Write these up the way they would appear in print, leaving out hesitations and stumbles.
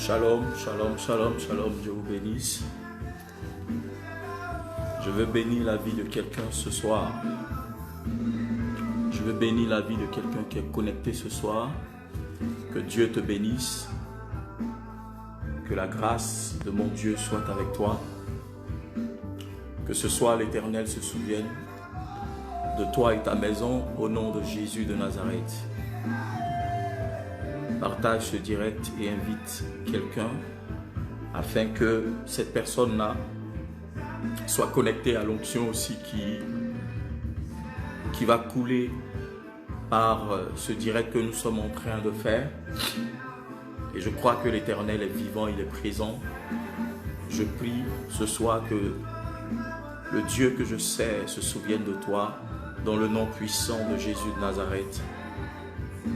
Shalom, shalom, shalom, shalom, Dieu vous bénisse. Je veux bénir la vie de quelqu'un ce soir. Je veux bénir la vie de quelqu'un qui est connecté ce soir. Que Dieu te bénisse. Que la grâce de mon Dieu soit avec toi. Que ce soir l'Éternel se souvienne de toi et ta maison au nom de Jésus de Nazareth. Partage ce direct et invite quelqu'un afin que cette personne-là soit connectée à l'onction aussi qui va couler par ce direct que nous sommes en train de faire. Et je crois que l'Éternel est vivant, il est présent. Je prie ce soir que le Dieu que je sais se souvienne de toi dans le nom puissant de Jésus de Nazareth.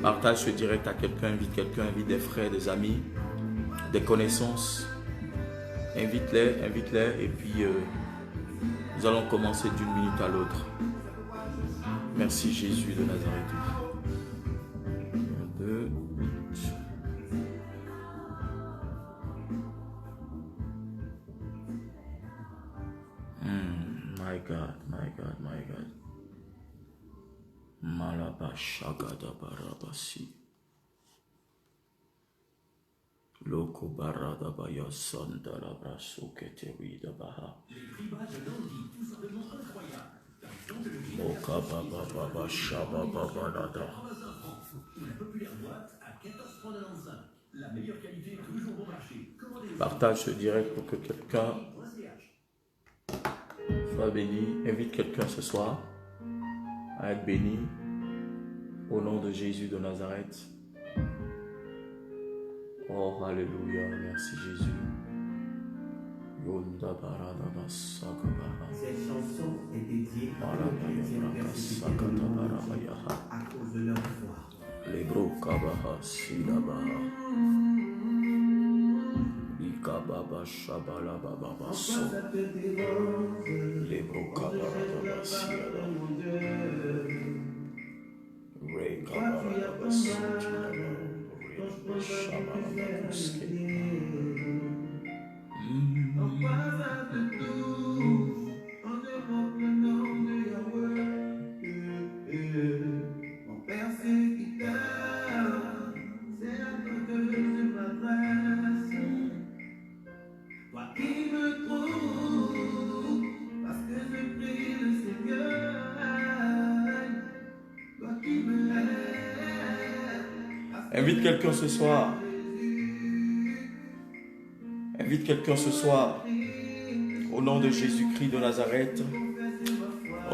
Partage ce direct à quelqu'un, invite des frères, des amis, des connaissances. Invite-les et puis nous allons commencer d'une minute à l'autre. Merci Jésus de Nazareth. 1, 2, 8. My God, my God, my God. Malabashagada barabasi. Loko barada baya sandala braso keteri da baha. Moka baba baba shaba baba nada. Partage ce direct pour que quelqu'un soit béni. Invite quelqu'un ce soir à être béni au nom de Jésus de Nazareth. Oh, alléluia, merci Jésus. Cette chanson est dédiée à tous les chrétiens persécutés de monde à cause de leur foi. Les brokabaha sidabaha. Ikababa shabala baba so. Les brokabaha sidabaha. Rekababa sidabaha. Shabala kuske. Mon persécuteur, c'est à toi que je m'adresse. Toi qui me trouves, parce que je prie le Seigneur. Toi qui me lèves. Invite quelqu'un ce soir. Invite quelqu'un ce soir. Au nom de Jésus-Christ de Nazareth.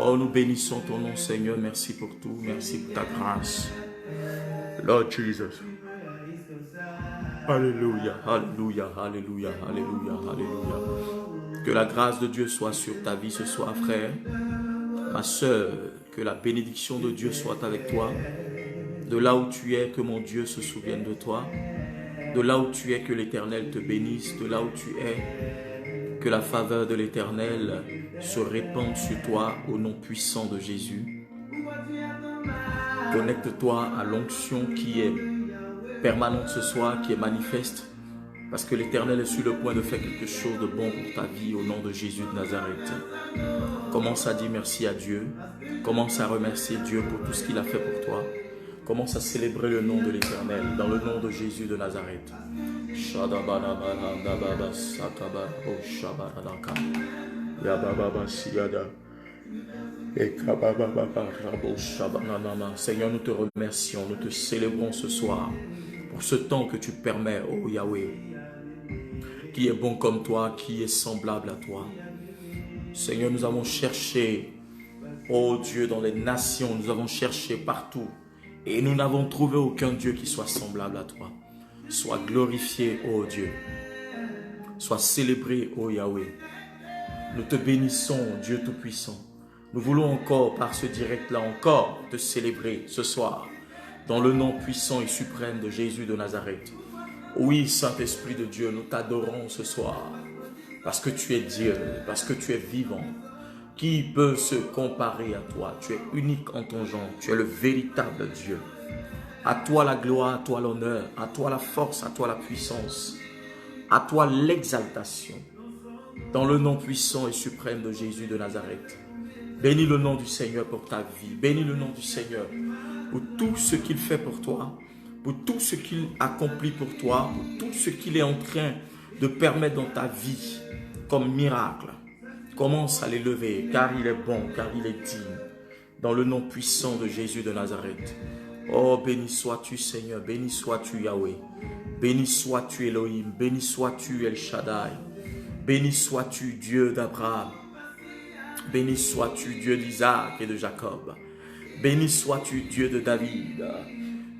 Oh, nous bénissons ton nom, Seigneur. Merci pour tout. Merci pour ta grâce. Lord Jesus. Alléluia, alléluia, alléluia, alléluia, alléluia. Que la grâce de Dieu soit sur ta vie ce soir, frère. Ma soeur, que la bénédiction de Dieu soit avec toi. De là où tu es, que mon Dieu se souvienne de toi. De là où tu es, que l'Éternel te bénisse. De là où tu es, que la faveur de l'Éternel se répande sur toi au nom puissant de Jésus. Connecte-toi à l'onction qui est permanente ce soir, qui est manifeste, parce que l'Éternel est sur le point de faire quelque chose de bon pour ta vie au nom de Jésus de Nazareth. Commence à dire merci à Dieu. Commence à remercier Dieu pour tout ce qu'il a fait pour toi. Commence à célébrer le nom de l'Éternel dans le nom de Jésus de Nazareth. Seigneur, nous te remercions, nous te célébrons ce soir pour ce temps que tu permets, oh Yahweh, qui est bon comme toi, qui est semblable à toi. Seigneur, nous avons cherché, oh Dieu, dans les nations, nous avons cherché partout et nous n'avons trouvé aucun Dieu qui soit semblable à toi. Sois glorifié, oh Dieu. Sois célébré, oh Yahweh. Nous te bénissons, Dieu Tout-Puissant. Nous voulons encore, par ce direct-là, encore te célébrer ce soir, dans le nom puissant et suprême de Jésus de Nazareth. Oui, Saint-Esprit de Dieu, nous t'adorons ce soir, parce que tu es Dieu, parce que tu es vivant. Qui peut se comparer à toi? Tu es unique en ton genre, tu es le véritable Dieu. À toi la gloire, à toi l'honneur, à toi la force, à toi la puissance, à toi l'exaltation. Dans le nom puissant et suprême de Jésus de Nazareth. Bénis le nom du Seigneur pour ta vie. Bénis le nom du Seigneur pour tout ce qu'il fait pour toi, pour tout ce qu'il accomplit pour toi, pour tout ce qu'il est en train de permettre dans ta vie comme miracle. Commence à l'élever car il est bon, car il est digne. Dans le nom puissant de Jésus de Nazareth. Oh, béni sois-tu Seigneur, béni sois-tu Yahweh. Béni sois-tu Elohim, béni sois-tu El Shaddai. Béni sois-tu Dieu d'Abraham. Béni sois-tu Dieu d'Isaac et de Jacob. Béni sois-tu Dieu de David.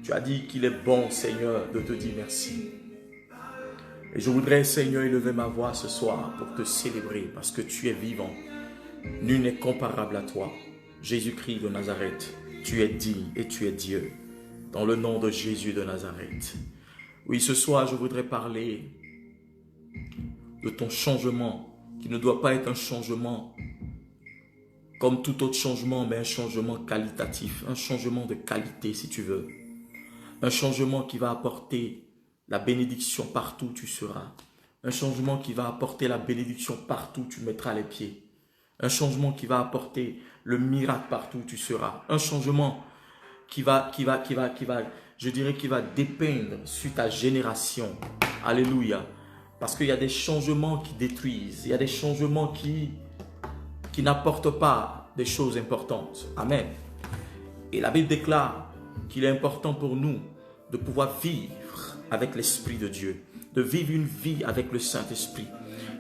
Tu as dit qu'il est bon, Seigneur, de te dire merci. Et je voudrais, Seigneur, élever ma voix ce soir pour te célébrer parce que tu es vivant. Nul n'est comparable à toi. Jésus-Christ de Nazareth, tu es digne et tu es Dieu. Dans le nom de Jésus de Nazareth. Oui, ce soir, je voudrais parler de ton changement, qui ne doit pas être un changement comme tout autre changement, mais un changement qualitatif, un changement de qualité si tu veux. Un changement qui va apporter la bénédiction partout où tu seras. Un changement qui va apporter la bénédiction partout où tu mettras les pieds. Un changement qui va apporter le miracle partout où tu seras. Un changement qui va dépeindre sur ta génération. Alléluia. Parce qu'il y a des changements qui détruisent. Il y a des changements qui n'apportent pas des choses importantes. Amen. Et la Bible déclare qu'il est important pour nous de pouvoir vivre avec l'Esprit de Dieu, de vivre une vie avec le Saint-Esprit.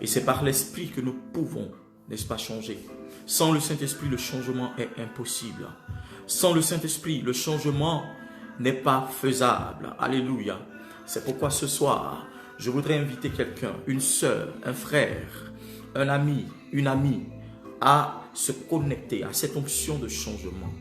Et c'est par l'Esprit que nous pouvons, n'est-ce pas, changer. Sans le Saint-Esprit, le changement est impossible. Sans le Saint-Esprit, le changement n'est pas faisable. Alléluia. C'est pourquoi ce soir, je voudrais inviter quelqu'un, une sœur, un frère, un ami, une amie, à se connecter à cette onction de changement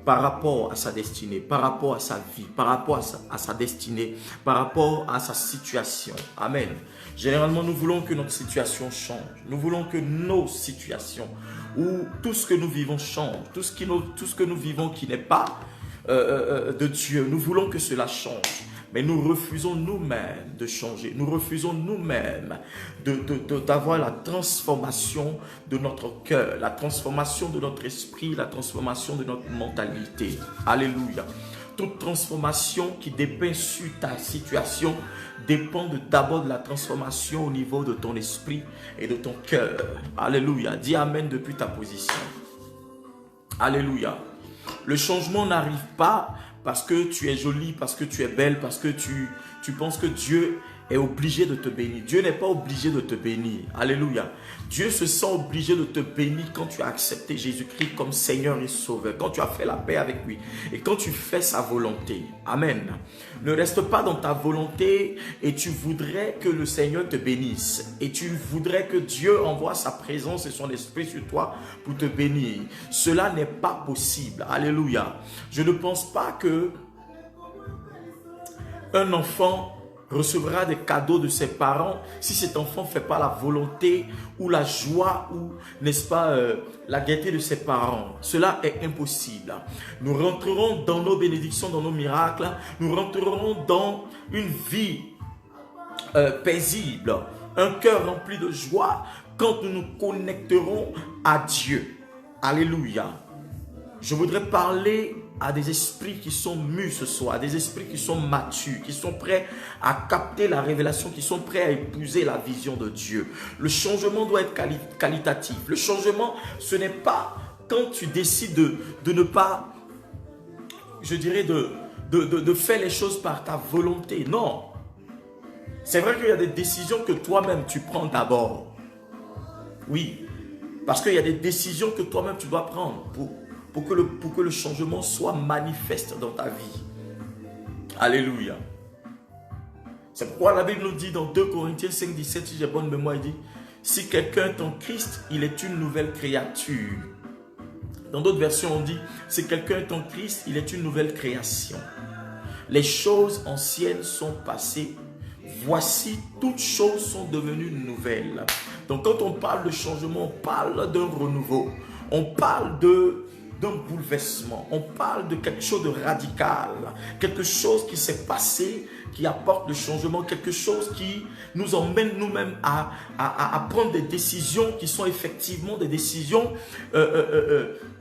par rapport à sa destinée, par rapport à sa vie, par rapport à sa destinée, par rapport à sa situation. Amen. Généralement, nous voulons que notre situation change. Nous voulons que nos situations, ou tout ce que nous vivons change. Tout ce que nous vivons qui n'est pas de Dieu, nous voulons que cela change. Mais nous refusons nous-mêmes de changer. Nous refusons nous-mêmes d'avoir la transformation de notre cœur, la transformation de notre esprit, la transformation de notre mentalité. Alléluia. Toute transformation qui dépend sur ta situation dépend d'abord de la transformation au niveau de ton esprit et de ton cœur. Alléluia. Dis Amen depuis ta position. Alléluia. Le changement n'arrive pas parce que tu es jolie, parce que tu es belle, parce que tu penses que Dieu est obligé de te bénir. Dieu n'est pas obligé de te bénir. Alléluia. Dieu se sent obligé de te bénir quand tu as accepté Jésus-Christ comme Seigneur et Sauveur, quand tu as fait la paix avec lui et quand tu fais sa volonté. Amen. Ne reste pas dans ta volonté et tu voudrais que le Seigneur te bénisse et tu voudrais que Dieu envoie sa présence et son esprit sur toi pour te bénir. Cela n'est pas possible. Alléluia. Je ne pense pas que un enfant recevra des cadeaux de ses parents si cet enfant ne fait pas la volonté ou la joie ou, n'est-ce pas, la gaieté de ses parents. Cela est impossible. Nous rentrerons dans nos bénédictions, dans nos miracles. Nous rentrerons dans une vie paisible, un cœur rempli de joie quand nous nous connecterons à Dieu. Alléluia. Je voudrais parler à des esprits qui sont mûrs ce soir, à des esprits qui sont matures, qui sont prêts à capter la révélation, qui sont prêts à épouser la vision de Dieu. Le changement doit être qualitatif. Le changement, ce n'est pas quand tu décides de ne pas, je dirais, de faire les choses par ta volonté. Non. C'est vrai qu'il y a des décisions que toi-même tu prends d'abord. Oui. Parce qu'il y a des décisions que toi-même tu dois prendre pour que le changement soit manifeste dans ta vie. Alléluia. C'est pourquoi la Bible nous dit dans 2 Corinthiens 5, 17, si j'ai bonne mémoire, il dit, si quelqu'un est en Christ, il est une nouvelle créature. Dans d'autres versions, on dit, si quelqu'un est en Christ, il est une nouvelle création. Les choses anciennes sont passées. Voici, toutes choses sont devenues nouvelles. Donc quand on parle de changement, on parle d'un renouveau. On parle d'un bouleversement. On parle de quelque chose de radical. Quelque chose qui s'est passé, qui apporte le changement. Quelque chose qui nous emmène nous-mêmes à prendre des décisions qui sont effectivement des décisions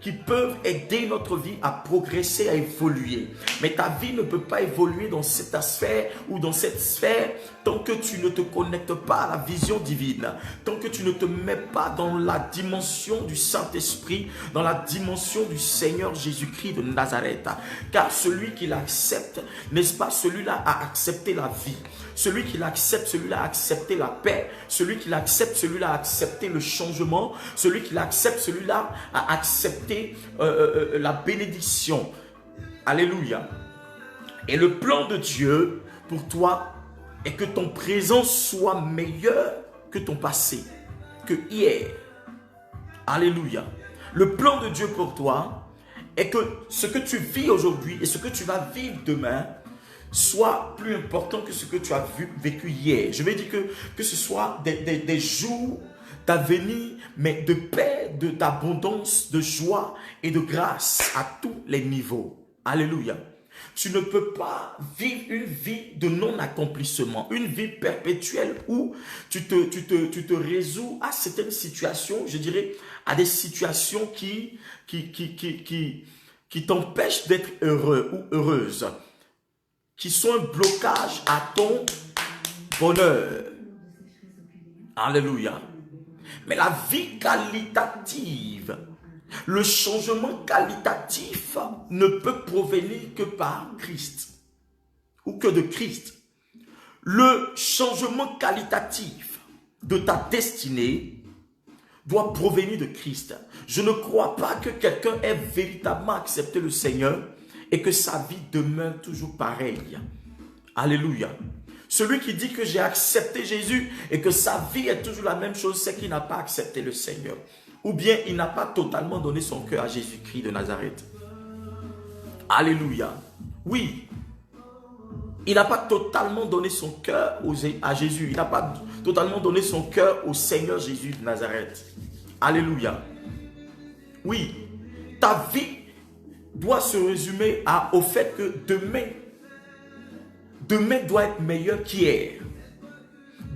qui peuvent aider notre vie à progresser, à évoluer. Mais ta vie ne peut pas évoluer dans cette sphère ou dans cette sphère tant que tu ne te connectes pas à la vision divine. Tant que tu ne te mets pas dans la dimension du Saint-Esprit, dans la dimension du Seigneur Jésus-Christ de Nazareth. Car celui qui l'accepte, n'est-ce pas, celui-là a accepté la vie. Celui qui l'accepte, celui-là a accepté la paix. Celui qui l'accepte, celui-là a accepté le changement. Celui qui l'accepte, celui-là a accepté la bénédiction. Alléluia. Et le plan de Dieu pour toi est que ton présent soit meilleur que ton passé, que hier. Alléluia. Le plan de Dieu pour toi est que ce que tu vis aujourd'hui et ce que tu vas vivre demain soit plus important que ce que tu as vécu hier. Je veux dire que ce soit des jours d'avenir, mais de paix, d'abondance, de joie et de grâce à tous les niveaux. Alléluia. Tu ne peux pas vivre une vie de non-accomplissement, une vie perpétuelle où tu te résous à certaines situations, je dirais, à des situations qui t'empêchent d'être heureux ou heureuse, qui sont un blocage à ton bonheur. Alléluia. Mais la vie qualitative, le changement qualitatif ne peut provenir que par Christ. ou que de Christ. Le changement qualitatif de ta destinée doit provenir de Christ. Je ne crois pas que quelqu'un ait véritablement accepté le Seigneur et que sa vie demeure toujours pareille. Alléluia. Celui qui dit que j'ai accepté Jésus et que sa vie est toujours la même chose, c'est qu'il n'a pas accepté le Seigneur. Ou bien il n'a pas totalement donné son cœur à Jésus-Christ de Nazareth. Alléluia. Oui. Il n'a pas totalement donné son cœur à Jésus. Il n'a pas totalement donné son cœur au Seigneur Jésus de Nazareth. Alléluia. Oui. Ta vie doit se résumer au fait que demain doit être meilleur qu'hier.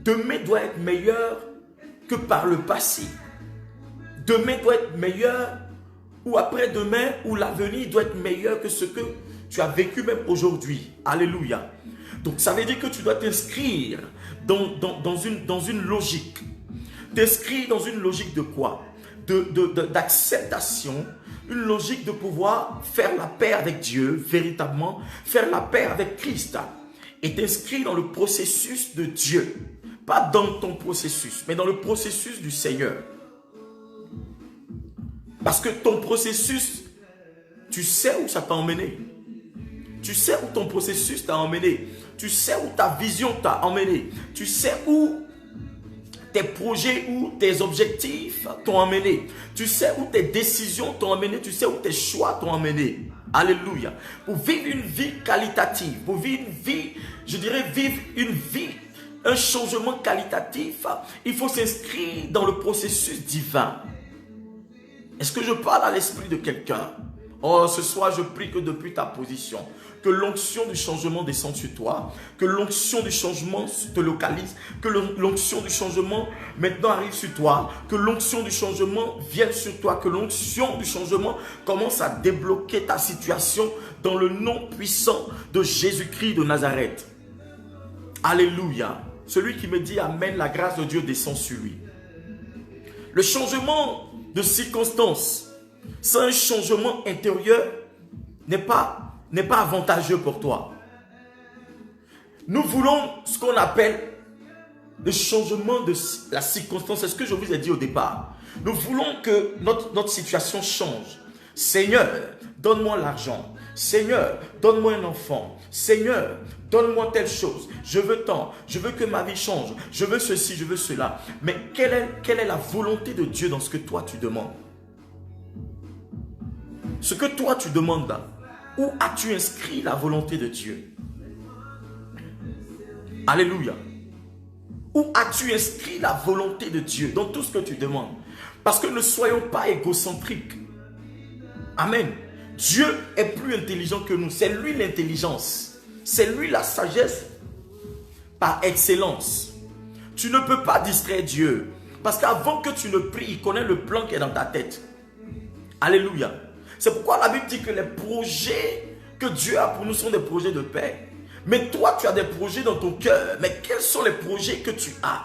Demain doit être meilleur que par le passé. Demain doit être meilleur ou après-demain ou l'avenir doit être meilleur que ce que tu as vécu même aujourd'hui. Alléluia. Donc ça veut dire que tu dois t'inscrire dans une logique. T'inscrire dans une logique de quoi? D'acceptation, une logique de pouvoir faire la paix avec Dieu, véritablement, faire la paix avec Christ. Et t'inscrire dans le processus de Dieu. Pas dans ton processus, mais dans le processus du Seigneur. Parce que ton processus, tu sais où ça t'a emmené. Tu sais où ton processus t'a emmené. Tu sais où ta vision t'a emmené. Tu sais où tes projets ou tes objectifs t'ont emmené. Tu sais où tes décisions t'ont emmené. Tu sais où tes choix t'ont emmené. Alléluia. Pour vivre une vie qualitative, pour vivre une vie, je dirais vivre une vie, un changement qualitatif, il faut s'inscrire dans le processus divin. Est-ce que je parle à l'esprit de quelqu'un? Oh, ce soir, je prie que depuis ta position, que l'onction du changement descende sur toi, que l'onction du changement te localise, que l'onction du changement maintenant arrive sur toi, que l'onction du changement vienne sur toi, que l'onction du changement commence à débloquer ta situation dans le nom puissant de Jésus-Christ de Nazareth. Alléluia. Celui qui me dit Amen, la grâce de Dieu descend sur lui. Le changement de circonstances sans un changement intérieur n'est pas avantageux pour toi. Nous voulons ce qu'on appelle le changement de la circonstance. C'est ce que je vous ai dit au départ. Nous voulons que notre situation change. Seigneur, donne-moi l'argent. Seigneur, donne-moi un enfant. Seigneur, donne-moi telle chose. Je veux tant. Je veux que ma vie change. Je veux ceci, je veux cela. Mais quelle est la volonté de Dieu dans ce que toi tu demandes? Ce que toi tu demandes là, où as-tu inscrit la volonté de Dieu? Alléluia. Où as-tu inscrit la volonté de Dieu dans tout ce que tu demandes? Parce que ne soyons pas égocentriques. Amen. Dieu est plus intelligent que nous. C'est lui l'intelligence. C'est lui la sagesse par excellence. Tu ne peux pas distraire Dieu. Parce qu'avant que tu ne pries, il connaît le plan qui est dans ta tête. Alléluia. C'est pourquoi la Bible dit que les projets que Dieu a pour nous sont des projets de paix. Mais toi, tu as des projets dans ton cœur. Mais quels sont les projets que tu as?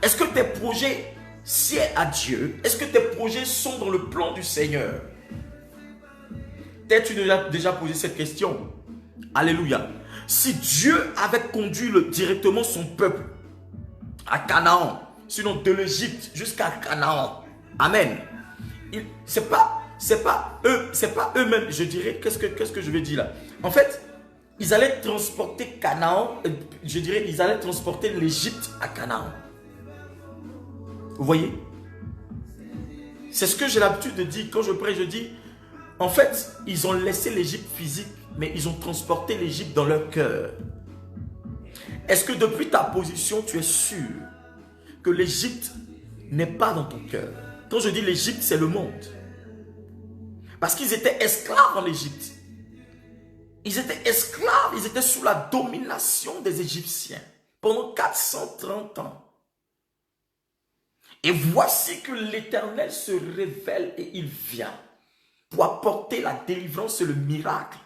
Est-ce que tes projets sied à Dieu? Est-ce que tes projets sont dans le plan du Seigneur? Peut-être tu as déjà posé cette question. Alléluia. Si Dieu avait conduit directement son peuple à Canaan, sinon de l'Égypte jusqu'à Canaan, amen. C'est pas eux-mêmes, je dirais, qu'est-ce que je veux dire là? En fait, ils allaient transporter Canaan, je dirais, ils allaient transporter l'Égypte à Canaan. Vous voyez? C'est ce que j'ai l'habitude de dire quand je prie, je dis, en fait, ils ont laissé l'Égypte physique, mais ils ont transporté l'Égypte dans leur cœur. Est-ce que depuis ta position, tu es sûr que l'Égypte n'est pas dans ton cœur? Quand je dis l'Égypte, c'est le monde. Parce qu'ils étaient esclaves en Égypte. Ils étaient esclaves, ils étaient sous la domination des Égyptiens pendant 430 ans. Et voici que l'Éternel se révèle et il vient pour apporter la délivrance et le miracle.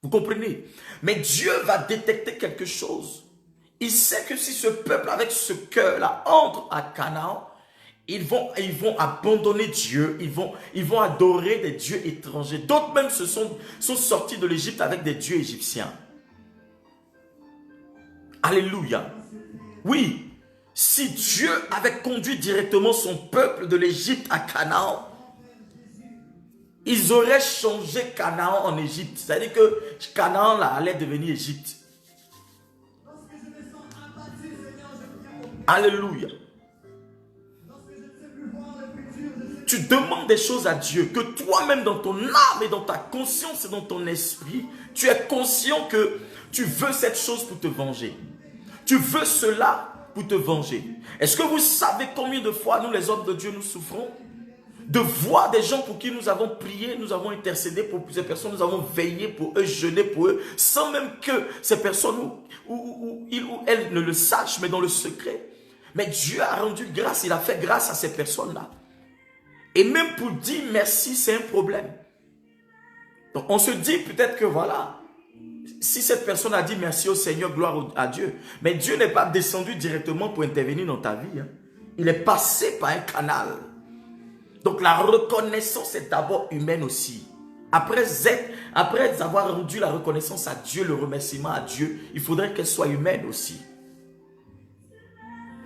Vous comprenez? Mais Dieu va détecter quelque chose. Il sait que si ce peuple avec ce cœur-là entre à Canaan, Ils vont abandonner Dieu, ils vont adorer des dieux étrangers. D'autres même sont sortis de l'Égypte avec des dieux égyptiens. Alléluia. Oui, si Dieu avait conduit directement son peuple de l'Égypte à Canaan, ils auraient changé Canaan en Égypte. C'est-à-dire que Canaan là, allait devenir Égypte. Alléluia. Tu demandes des choses à Dieu, que toi-même dans ton âme et dans ta conscience et dans ton esprit, tu es conscient que tu veux cette chose pour te venger. Tu veux cela pour te venger. Est-ce que vous savez combien de fois nous les hommes de Dieu nous souffrons? De voir des gens pour qui nous avons prié, nous avons intercédé pour ces personnes, nous avons veillé pour eux, jeûné pour eux, sans même que ces personnes ou ils ou elles ne le sachent, mais dans le secret. Mais Dieu a rendu grâce, il a fait grâce à ces personnes-là. Et même pour dire merci, c'est un problème. Donc on se dit peut-être que voilà, si cette personne a dit merci au Seigneur, gloire à Dieu, mais Dieu n'est pas descendu directement pour intervenir dans ta vie. Hein. Il est passé par un canal. Donc la reconnaissance est d'abord humaine aussi. Après avoir rendu la reconnaissance à Dieu, le remerciement à Dieu, il faudrait qu'elle soit humaine aussi.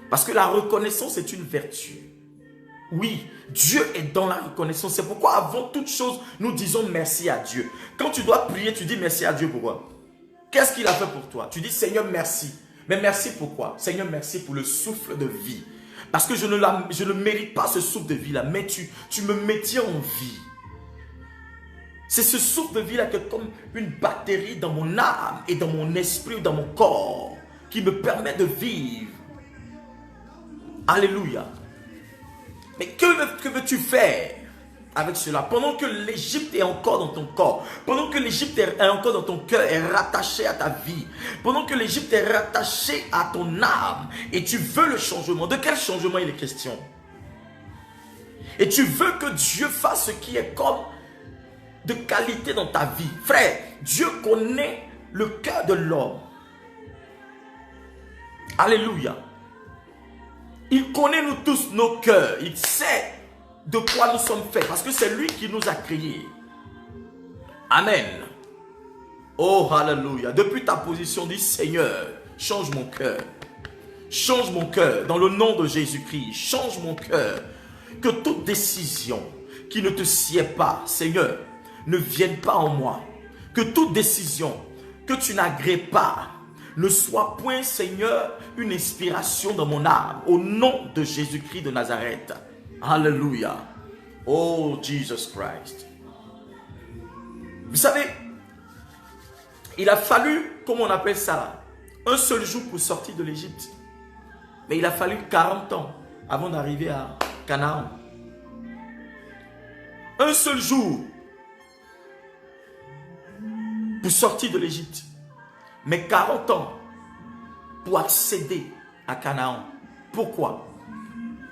Parce que la reconnaissance est une vertu. Oui, Dieu est dans la reconnaissance. C'est pourquoi avant toute chose, nous disons merci à Dieu. Quand tu dois prier, tu dis merci à Dieu. Pourquoi? Qu'est-ce qu'il a fait pour toi? Tu dis Seigneur merci. Mais merci pourquoi? Seigneur merci pour le souffle de vie. Parce que je ne mérite pas ce souffle de vie-là. Mais tu me maintiens en vie. C'est ce souffle de vie-là qui est comme une batterie dans mon âme et dans mon esprit ou dans mon corps qui me permet de vivre. Alléluia. Mais que veux-tu faire avec cela? Pendant que l'Égypte est encore dans ton corps, pendant que l'Égypte est encore dans ton cœur, est rattaché à ta vie, pendant que l'Égypte est rattaché à ton âme, et tu veux le changement, de quel changement il est question? Et tu veux que Dieu fasse ce qui est comme de qualité dans ta vie. Frère, Dieu connaît le cœur de l'homme. Alléluia. Il connaît nous tous nos cœurs. Il sait de quoi nous sommes faits. Parce que c'est lui qui nous a créés. Amen. Oh, alléluia. Depuis ta position, dis Seigneur, change mon cœur. Change mon cœur dans le nom de Jésus-Christ. Change mon cœur. Que toute décision qui ne te sied pas, Seigneur, ne vienne pas en moi. Que toute décision que tu n'agrées pas ne soit point, Seigneur, une inspiration dans mon âme. Au nom de Jésus-Christ de Nazareth. Alléluia. Oh, Jesus Christ. Vous savez, il a fallu, comment on appelle ça, un seul jour pour sortir de l'Égypte. Mais il a fallu 40 ans avant d'arriver à Canaan. Un seul jour pour sortir de l'Égypte. Mais 40 ans pour accéder à Canaan. Pourquoi?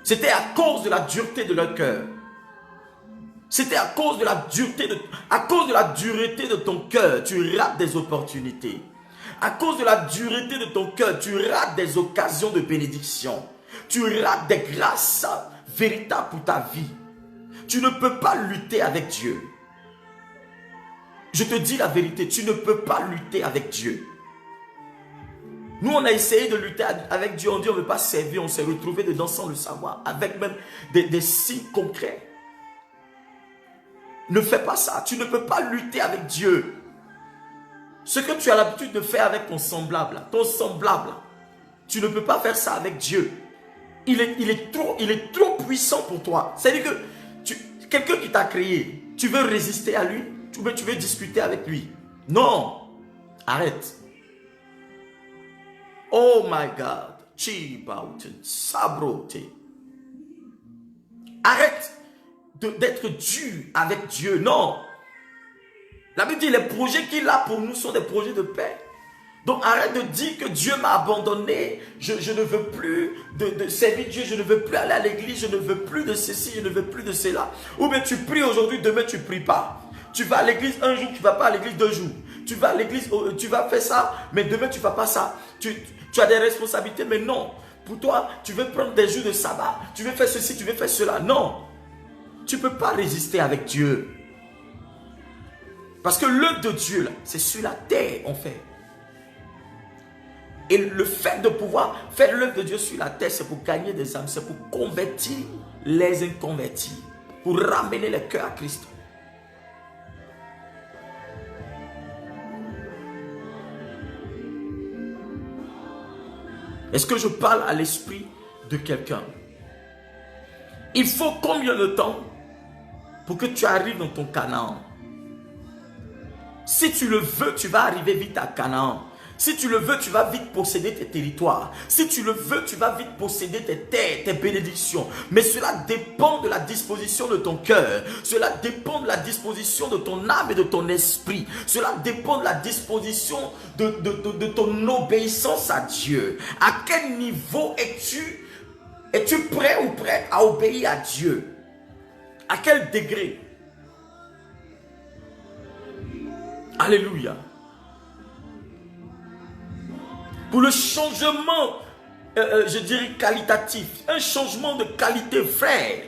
C'était à cause de la dureté de leur cœur. C'était à cause de la dureté de ton cœur, tu rates des opportunités. À cause de la dureté de ton cœur, tu rates des occasions de bénédiction. Tu rates des grâces véritables pour ta vie. Tu ne peux pas lutter avec Dieu. Je te dis la vérité, tu ne peux pas lutter avec Dieu. Nous, on a essayé de lutter avec Dieu. On dit on ne veut pas servir. On s'est retrouvé dedans sans le savoir. Avec même des signes concrets. Ne fais pas ça. Tu ne peux pas lutter avec Dieu. Ce que tu as l'habitude de faire avec ton semblable. Tu ne peux pas faire ça avec Dieu. Il est trop puissant pour toi. C'est-à-dire que quelqu'un qui t'a créé, tu veux résister à lui? Tu veux discuter avec lui? Non. Arrête. Oh my God. Arrête d'être dur avec Dieu. Non. La Bible dit les projets qu'il a pour nous sont des projets de paix. Donc arrête de dire que Dieu m'a abandonné. Je ne veux plus de servir Dieu. Je ne veux plus aller à l'église. Je ne veux plus de ceci. Je ne veux plus de cela. Ou bien tu pries aujourd'hui, demain tu ne pries pas. Tu vas à l'église un jour, tu ne vas pas à l'église 2 jours. Tu vas à l'église, tu vas faire ça, mais demain tu ne vas pas ça. Tu as des responsabilités, mais non. Pour toi, tu veux prendre des jours de sabbat. Tu veux faire ceci, tu veux faire cela. Non. Tu ne peux pas résister avec Dieu. Parce que l'œuvre de Dieu, là, c'est sur la terre, on fait. Et le fait de pouvoir faire l'œuvre de Dieu sur la terre, c'est pour gagner des âmes, c'est pour convertir les inconvertis, pour ramener les cœurs à Christ. Est-ce que je parle à l'esprit de quelqu'un? Il faut combien de temps pour que tu arrives dans ton Canaan? Si tu le veux, tu vas arriver vite à Canaan. Si tu le veux, tu vas vite posséder tes territoires. Si tu le veux, tu vas vite posséder tes terres, tes bénédictions. Mais cela dépend de la disposition de ton cœur. Cela dépend de la disposition de ton âme et de ton esprit. Cela dépend de la disposition de ton obéissance à Dieu. À quel niveau es-tu prêt ou prête à obéir à Dieu? À quel degré? Alléluia. Pour le changement, je dirais qualitatif, un changement de qualité, frère,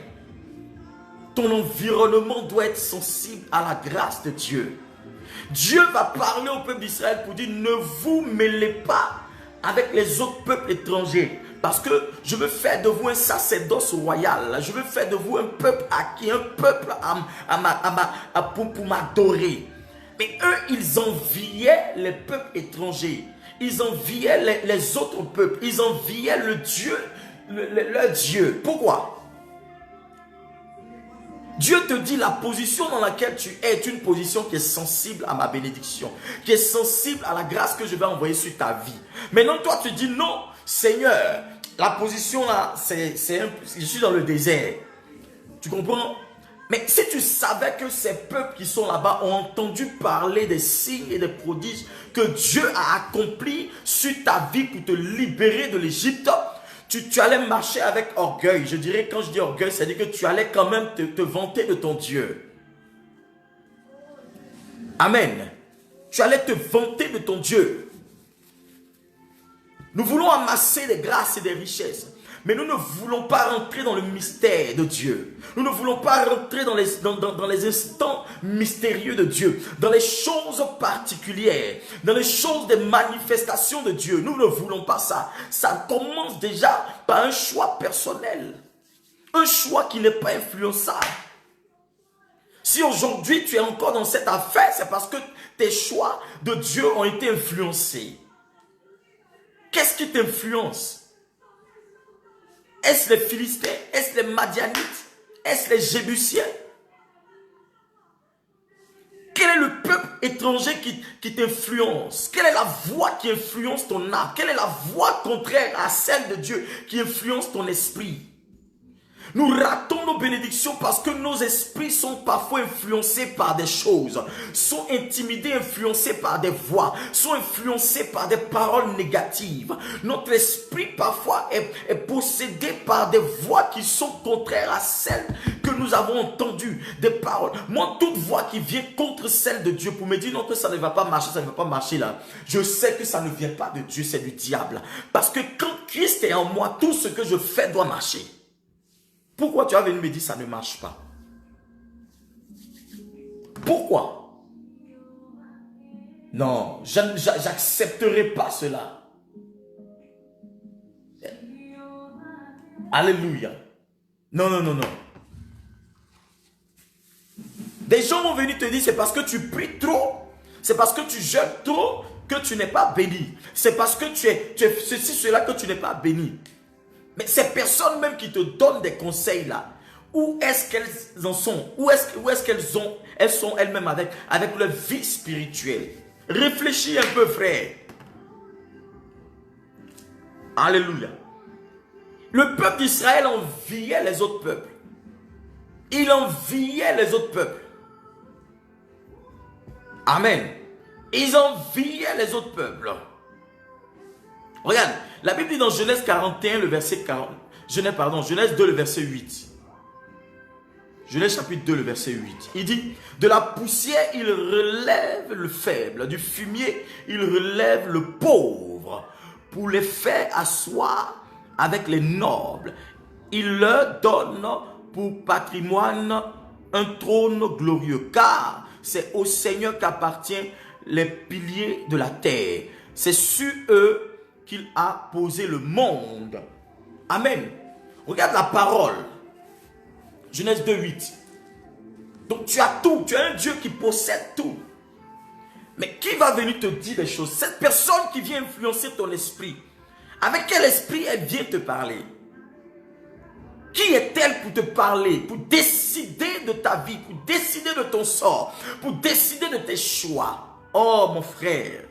ton environnement doit être sensible à la grâce de Dieu. Dieu va parler au peuple d'Israël pour dire, ne vous mêlez pas avec les autres peuples étrangers. Parce que je veux faire de vous un sacerdoce royal. Je veux faire de vous un peuple acquis, un peuple pour m'adorer. Mais eux, ils enviaient les peuples étrangers. Ils enviaient les autres peuples. Ils enviaient le Dieu, leur Dieu. Pourquoi? Dieu te dit la position dans laquelle tu es est une position qui est sensible à ma bénédiction, qui est sensible à la grâce que je vais envoyer sur ta vie. Maintenant, toi, tu dis non, Seigneur, la position là, je suis dans le désert. Tu comprends? Mais si tu savais que ces peuples qui sont là-bas ont entendu parler des signes et des prodiges que Dieu a accomplis sur ta vie pour te libérer de l'Égypte, tu allais marcher avec orgueil. Je dirais, quand je dis orgueil, c'est-à-dire que tu allais quand même te vanter de ton Dieu. Amen. Tu allais te vanter de ton Dieu. Nous voulons amasser des grâces et des richesses. Mais nous ne voulons pas rentrer dans le mystère de Dieu. Nous ne voulons pas rentrer dans les instants mystérieux de Dieu. Dans les choses particulières. Dans les choses des manifestations de Dieu. Nous ne voulons pas ça. Ça commence déjà par un choix personnel. Un choix qui n'est pas influençable. Si aujourd'hui tu es encore dans cette affaire, c'est parce que tes choix de Dieu ont été influencés. Qu'est-ce qui t'influence? Est-ce les Philistins? Est-ce les Madianites? Est-ce les Jébusiens? Quel est le peuple étranger qui t'influence? Quelle est la voix qui influence ton âme? Quelle est la voix contraire à celle de Dieu qui influence ton esprit? Nous ratons nos bénédictions parce que nos esprits sont parfois influencés par des choses, sont intimidés, influencés par des voix, sont influencés par des paroles négatives. Notre esprit parfois est possédé par des voix qui sont contraires à celles que nous avons entendues, des paroles. Moi, toute voix qui vient contre celle de Dieu pour me dire non que ça ne va pas marcher, ça ne va pas marcher là, je sais que ça ne vient pas de Dieu, c'est du diable. Parce que quand Christ est en moi, tout ce que je fais doit marcher. Pourquoi tu as venu me dire ça ne marche pas? Pourquoi? Non, j'accepterai pas cela. Alléluia. Non, non, non, non. Des gens vont venir te dire c'est parce que tu pries trop, c'est parce que tu jeûnes trop que tu n'es pas béni. C'est parce que tu es ceci, cela que tu n'es pas béni. Mais ces personnes même qui te donnent des conseils là, où est-ce qu'elles en sont? Où est-ce qu'elles sont elles-mêmes avec leur vie spirituelle? Réfléchis un peu, frère. Alléluia. Le peuple d'Israël enviait les autres peuples. Il enviait les autres peuples. Amen. Ils enviaient les autres peuples. Regarde, la Bible dit dans Genèse 41, le verset 40. Genèse 2, le verset 8. Genèse chapitre 2, le verset 8. Il dit, de la poussière, il relève le faible. Du fumier, il relève le pauvre. Pour les faire asseoir avec les nobles. Il leur donne pour patrimoine un trône glorieux, car c'est au Seigneur qu'appartiennent les piliers de la terre. C'est sur eux qu'il a posé le monde. Amen. Regarde la parole. Genèse 2:8. Donc tu as tout, tu as un Dieu qui possède tout. Mais qui va venir te dire des choses? Cette personne qui vient influencer ton esprit. Avec quel esprit elle vient te parler? Qui est-elle pour te parler, pour décider de ta vie, pour décider de ton sort, pour décider de tes choix? Oh mon frère,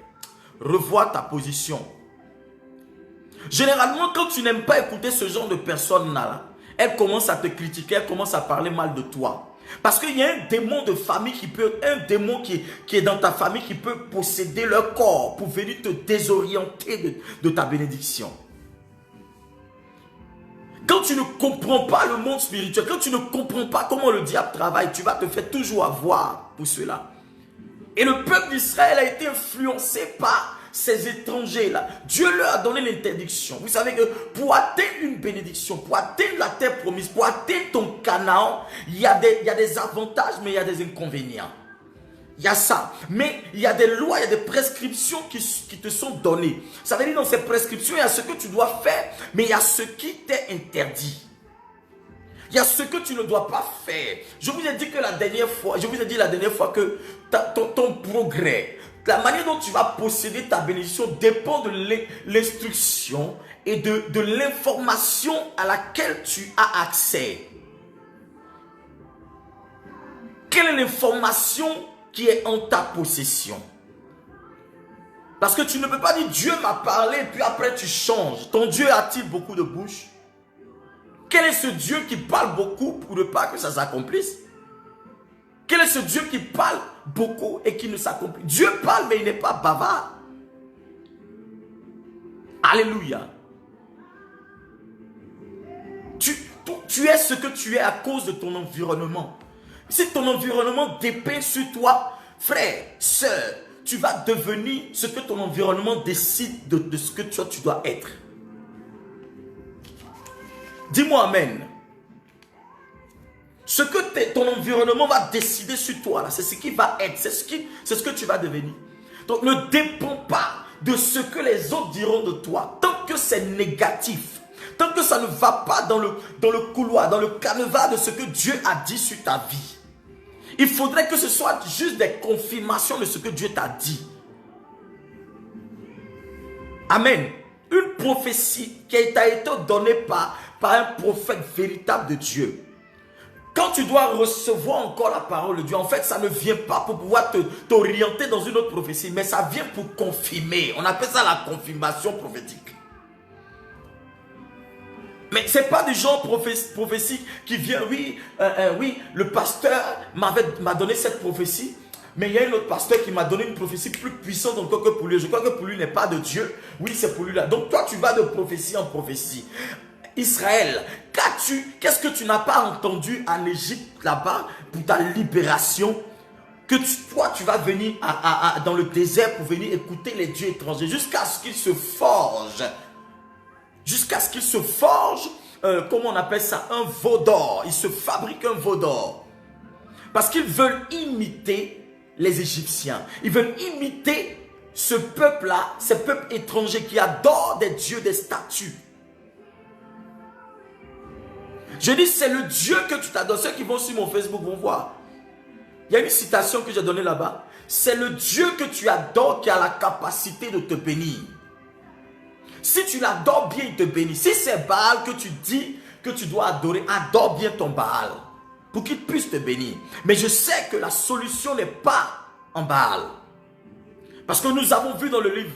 revois ta position. Généralement, quand tu n'aimes pas écouter ce genre de personnes-là, elles commencent à te critiquer, elles commencent à parler mal de toi. Parce qu'il y a un démon de famille un démon qui est dans ta famille qui peut posséder leur corps pour venir te désorienter de ta bénédiction. Quand tu ne comprends pas le monde spirituel, quand tu ne comprends pas comment le diable travaille, tu vas te faire toujours avoir pour cela. Et le peuple d'Israël a été influencé par ces étrangers-là. Dieu leur a donné l'interdiction. Vous savez que pour atteindre une bénédiction, pour atteindre la terre promise, pour atteindre ton Canaan, il y a des avantages, mais il y a des inconvénients. Il y a ça. Mais il y a des lois, il y a des prescriptions qui te sont données. Ça veut dire dans ces prescriptions, il y a ce que tu dois faire, mais il y a ce qui t'est interdit. Il y a ce que tu ne dois pas faire. Je vous ai dit la dernière fois que ton progrès, la manière dont tu vas posséder ta bénédiction dépend de l'instruction et de l'information à laquelle tu as accès. Quelle est l'information qui est en ta possession? Parce que tu ne peux pas dire Dieu m'a parlé puis après tu changes. Ton Dieu a-t-il beaucoup de bouche? Quel est ce Dieu qui parle beaucoup pour ne pas que ça s'accomplisse? Quel est ce Dieu qui parle beaucoup et qui ne s'accomplit? Dieu parle mais il n'est pas bavard. Alléluia. Tu es ce que tu es à cause de ton environnement. Si ton environnement dépend sur toi, frère, sœur, tu vas devenir ce que ton environnement décide de ce que tu dois être. Dis-moi amen. Ce que ton environnement va décider sur toi, c'est ce qui va être, c'est ce que tu vas devenir. Donc ne dépend pas de ce que les autres diront de toi. Tant que c'est négatif, tant que ça ne va pas dans le couloir, dans le canevas de ce que Dieu a dit sur ta vie, il faudrait que ce soit juste des confirmations de ce que Dieu t'a dit. Amen. Une prophétie qui t'a été donnée par un prophète véritable de Dieu. Quand tu dois recevoir encore la parole de Dieu, en fait, ça ne vient pas pour pouvoir t'orienter dans une autre prophétie, mais ça vient pour confirmer. On appelle ça la confirmation prophétique. Mais ce n'est pas du genre prophétie qui vient, oui, le pasteur m'a donné cette prophétie, mais il y a un autre pasteur qui m'a donné une prophétie plus puissante encore que pour lui. Je crois que pour lui n'est pas de Dieu. Oui, c'est pour lui là. Donc toi, tu vas de prophétie en prophétie. Israël, qu'est-ce que tu n'as pas entendu en Égypte là-bas pour ta libération? Que toi, tu vas venir dans le désert pour venir écouter les dieux étrangers jusqu'à ce qu'ils se forgent. Jusqu'à ce qu'ils se forgent, comment on appelle ça, un veau d'or. Ils se fabriquent un veau d'or. Parce qu'ils veulent imiter les Égyptiens. Ils veulent imiter ce peuple-là, ce peuple étranger qui adore des dieux, des statues. Je dis, c'est le Dieu que tu t'adores. Ceux qui vont sur mon Facebook vont voir. Il y a une citation que j'ai donnée là-bas. C'est le Dieu que tu adores qui a la capacité de te bénir. Si tu l'adores bien, il te bénit. Si c'est Baal que tu dis que tu dois adorer, adore bien ton Baal pour qu'il puisse te bénir. Mais je sais que la solution n'est pas en Baal. Parce que nous avons vu dans le livre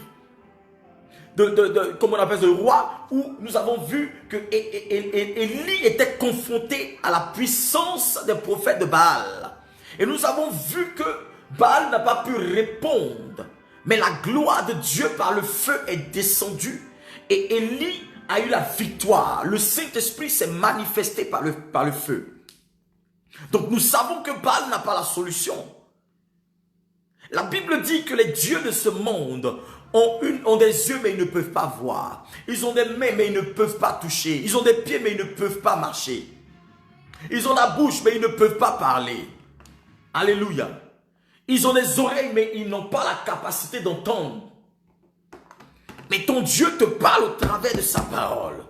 comment on appelle, le roi, où nous avons vu que Élie était confronté à la puissance des prophètes de Baal. Et nous avons vu que Baal n'a pas pu répondre. Mais la gloire de Dieu par le feu est descendue. Et Élie a eu la victoire. Le Saint-Esprit s'est manifesté par le feu. Donc nous savons que Baal n'a pas la solution. La Bible dit que les dieux de ce monde ont des yeux mais ils ne peuvent pas voir. Ils ont des mains mais ils ne peuvent pas toucher. Ils ont des pieds mais ils ne peuvent pas marcher. Ils ont la bouche mais ils ne peuvent pas parler. Alléluia. Ils ont des oreilles mais ils n'ont pas la capacité d'entendre. Mais ton Dieu te parle au travers de sa parole.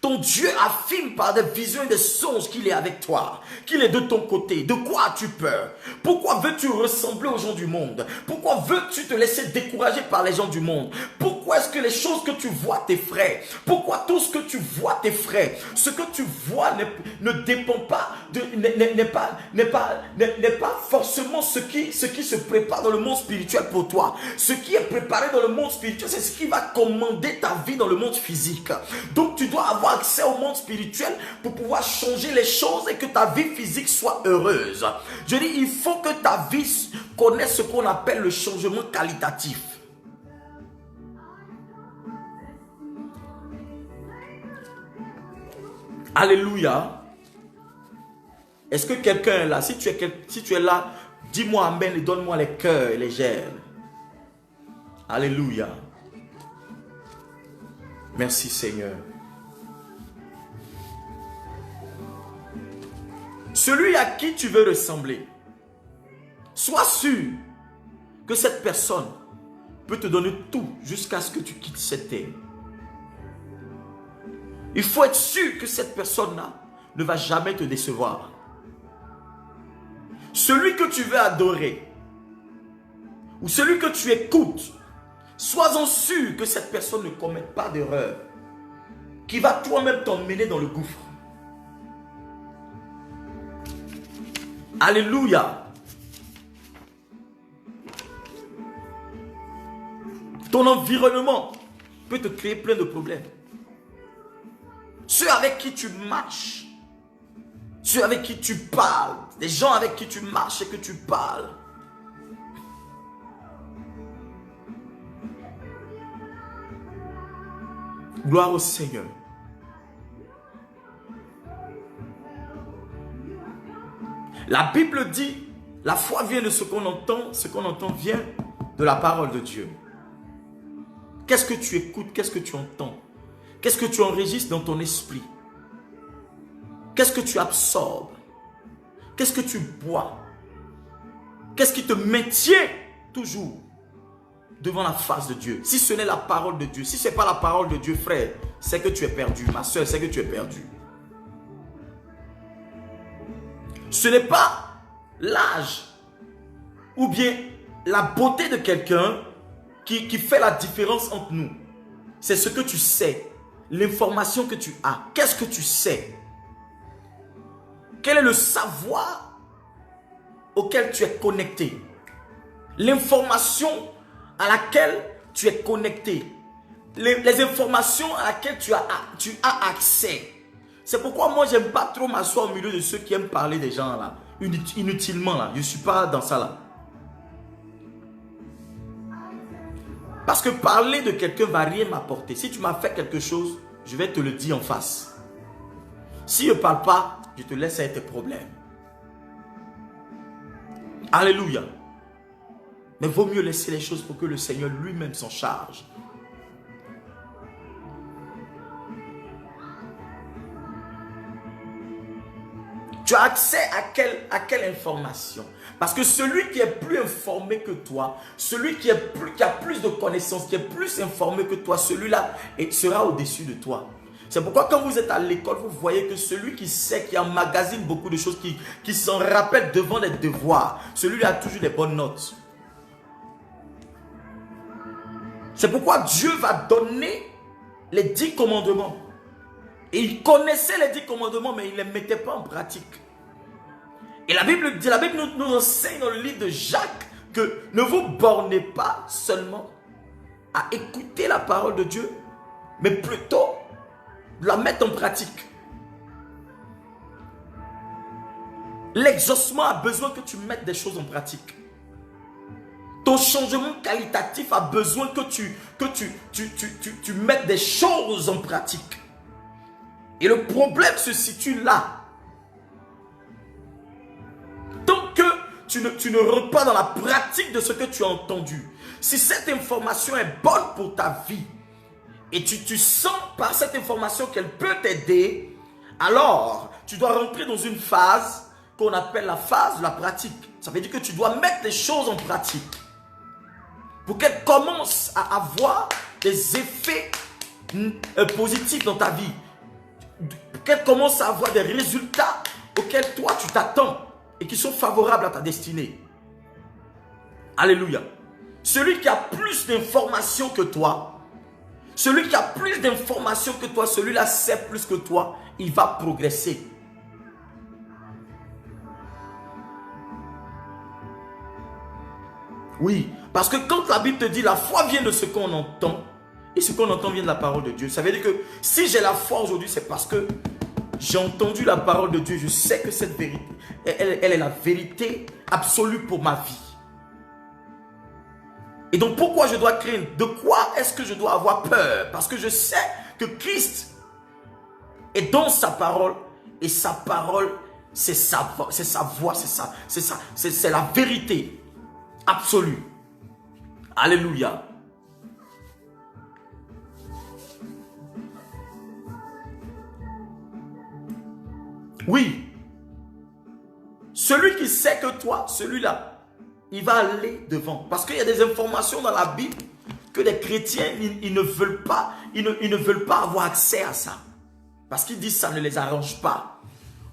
Ton Dieu affirme par des visions et des songes qu'il est avec toi, qu'il est de ton côté. De quoi as-tu peur? Pourquoi veux-tu ressembler aux gens du monde? Pourquoi veux-tu te laisser décourager par les gens du monde? Pourquoi est-ce que les choses que tu vois t'effraient? Pourquoi tout ce que tu vois t'effraie? Ce que tu vois ne dépend pas, n'est pas forcément ce qui se prépare dans le monde spirituel pour toi. Ce qui est préparé dans le monde spirituel, c'est ce qui va commander ta vie dans le monde physique. Donc tu dois avoir accès au monde spirituel pour pouvoir changer les choses et que ta vie physique soit heureuse. Je dis, il faut que ta vie connaisse ce qu'on appelle le changement qualitatif. Alléluia. Est-ce que quelqu'un est là? Si tu es là, dis-moi amen et donne-moi les cœurs et les germes. Alléluia. Merci Seigneur. Celui à qui tu veux ressembler, sois sûr que cette personne peut te donner tout jusqu'à ce que tu quittes cette terre. Il faut être sûr que cette personne-là ne va jamais te décevoir. Celui que tu veux adorer ou celui que tu écoutes, sois-en sûr que cette personne ne commette pas d'erreur qui va toi-même t'emmener dans le gouffre. Alléluia. Ton environnement peut te créer plein de problèmes. Ceux avec qui tu marches, ceux avec qui tu parles, les gens avec qui tu marches et que tu parles. Gloire au Seigneur. La Bible dit, la foi vient de ce qu'on entend vient de la parole de Dieu. Qu'est-ce que tu écoutes? Qu'est-ce que tu entends? Qu'est-ce que tu enregistres dans ton esprit? Qu'est-ce que tu absorbes? Qu'est-ce que tu bois? Qu'est-ce qui te maintient toujours devant la face de Dieu? Si ce n'est la parole de Dieu, si ce n'est pas la parole de Dieu, frère, c'est que tu es perdu. Ma soeur, c'est que tu es perdu. Ce n'est pas l'âge ou bien la beauté de quelqu'un qui fait la différence entre nous. C'est ce que tu sais, l'information que tu as. Qu'est-ce que tu sais? Quel est le savoir auquel tu es connecté? L'information à laquelle tu es connecté. Les informations à laquelle tu as accès. C'est pourquoi moi, j'aime pas trop m'asseoir au milieu de ceux qui aiment parler des gens là. Inutilement là. Je ne suis pas dans ça là. Parce que parler de quelqu'un ne va rien m'apporter. Si tu m'as fait quelque chose, je vais te le dire en face. Si je ne parle pas, je te laisse avec tes problèmes. Alléluia. Mais il vaut mieux laisser les choses pour que le Seigneur lui-même s'en charge. Tu as accès à quelle information? Parce que celui qui est plus informé que toi, celui qui a plus de connaissances, qui est plus informé que toi, celui-là sera au-dessus de toi. C'est pourquoi quand vous êtes à l'école, vous voyez que celui qui sait, qui emmagasine beaucoup de choses, qui s'en rappelle devant les devoirs, celui-là a toujours les bonnes notes. C'est pourquoi Dieu va donner les 10 commandements. Et il connaissait les 10 commandements, mais il ne les mettait pas en pratique. Et la Bible nous enseigne dans le livre de Jacques que ne vous bornez pas seulement à écouter la parole de Dieu, mais plutôt la mettre en pratique. L'exaucement a besoin que tu mettes des choses en pratique. Ton changement qualitatif a besoin que tu mettes des choses en pratique. Et le problème se situe là. Tant que tu ne rentres pas dans la pratique de ce que tu as entendu, si cette information est bonne pour ta vie, et tu sens par cette information qu'elle peut t'aider, alors tu dois rentrer dans une phase qu'on appelle la phase de la pratique. Ça veut dire que tu dois mettre les choses en pratique pour qu'elles commencent à avoir des effets positifs dans ta vie, pour qu'elles commencent à avoir des résultats auxquels toi tu t'attends et qui sont favorables à ta destinée. Alléluia. Celui qui a plus d'informations que toi, celui qui a plus d'informations que toi, celui-là sait plus que toi, il va progresser. Oui, parce que quand la Bible te dit la foi vient de ce qu'on entend, et ce qu'on entend vient de la parole de Dieu, ça veut dire que si j'ai la foi aujourd'hui, c'est parce que j'ai entendu la parole de Dieu. Je sais que cette vérité, elle est la vérité absolue pour ma vie. Et donc pourquoi je dois craindre? De quoi est-ce que je dois avoir peur? Parce que je sais que Christ est dans sa parole, et sa parole, c'est sa voix, c'est la vérité absolue. Alléluia. Oui. Celui qui sait que toi, celui-là, il va aller devant. Parce qu'il y a des informations dans la Bible que les chrétiens, ils ne veulent pas, ils ne veulent pas avoir accès à ça. Parce qu'ils disent que ça ne les arrange pas.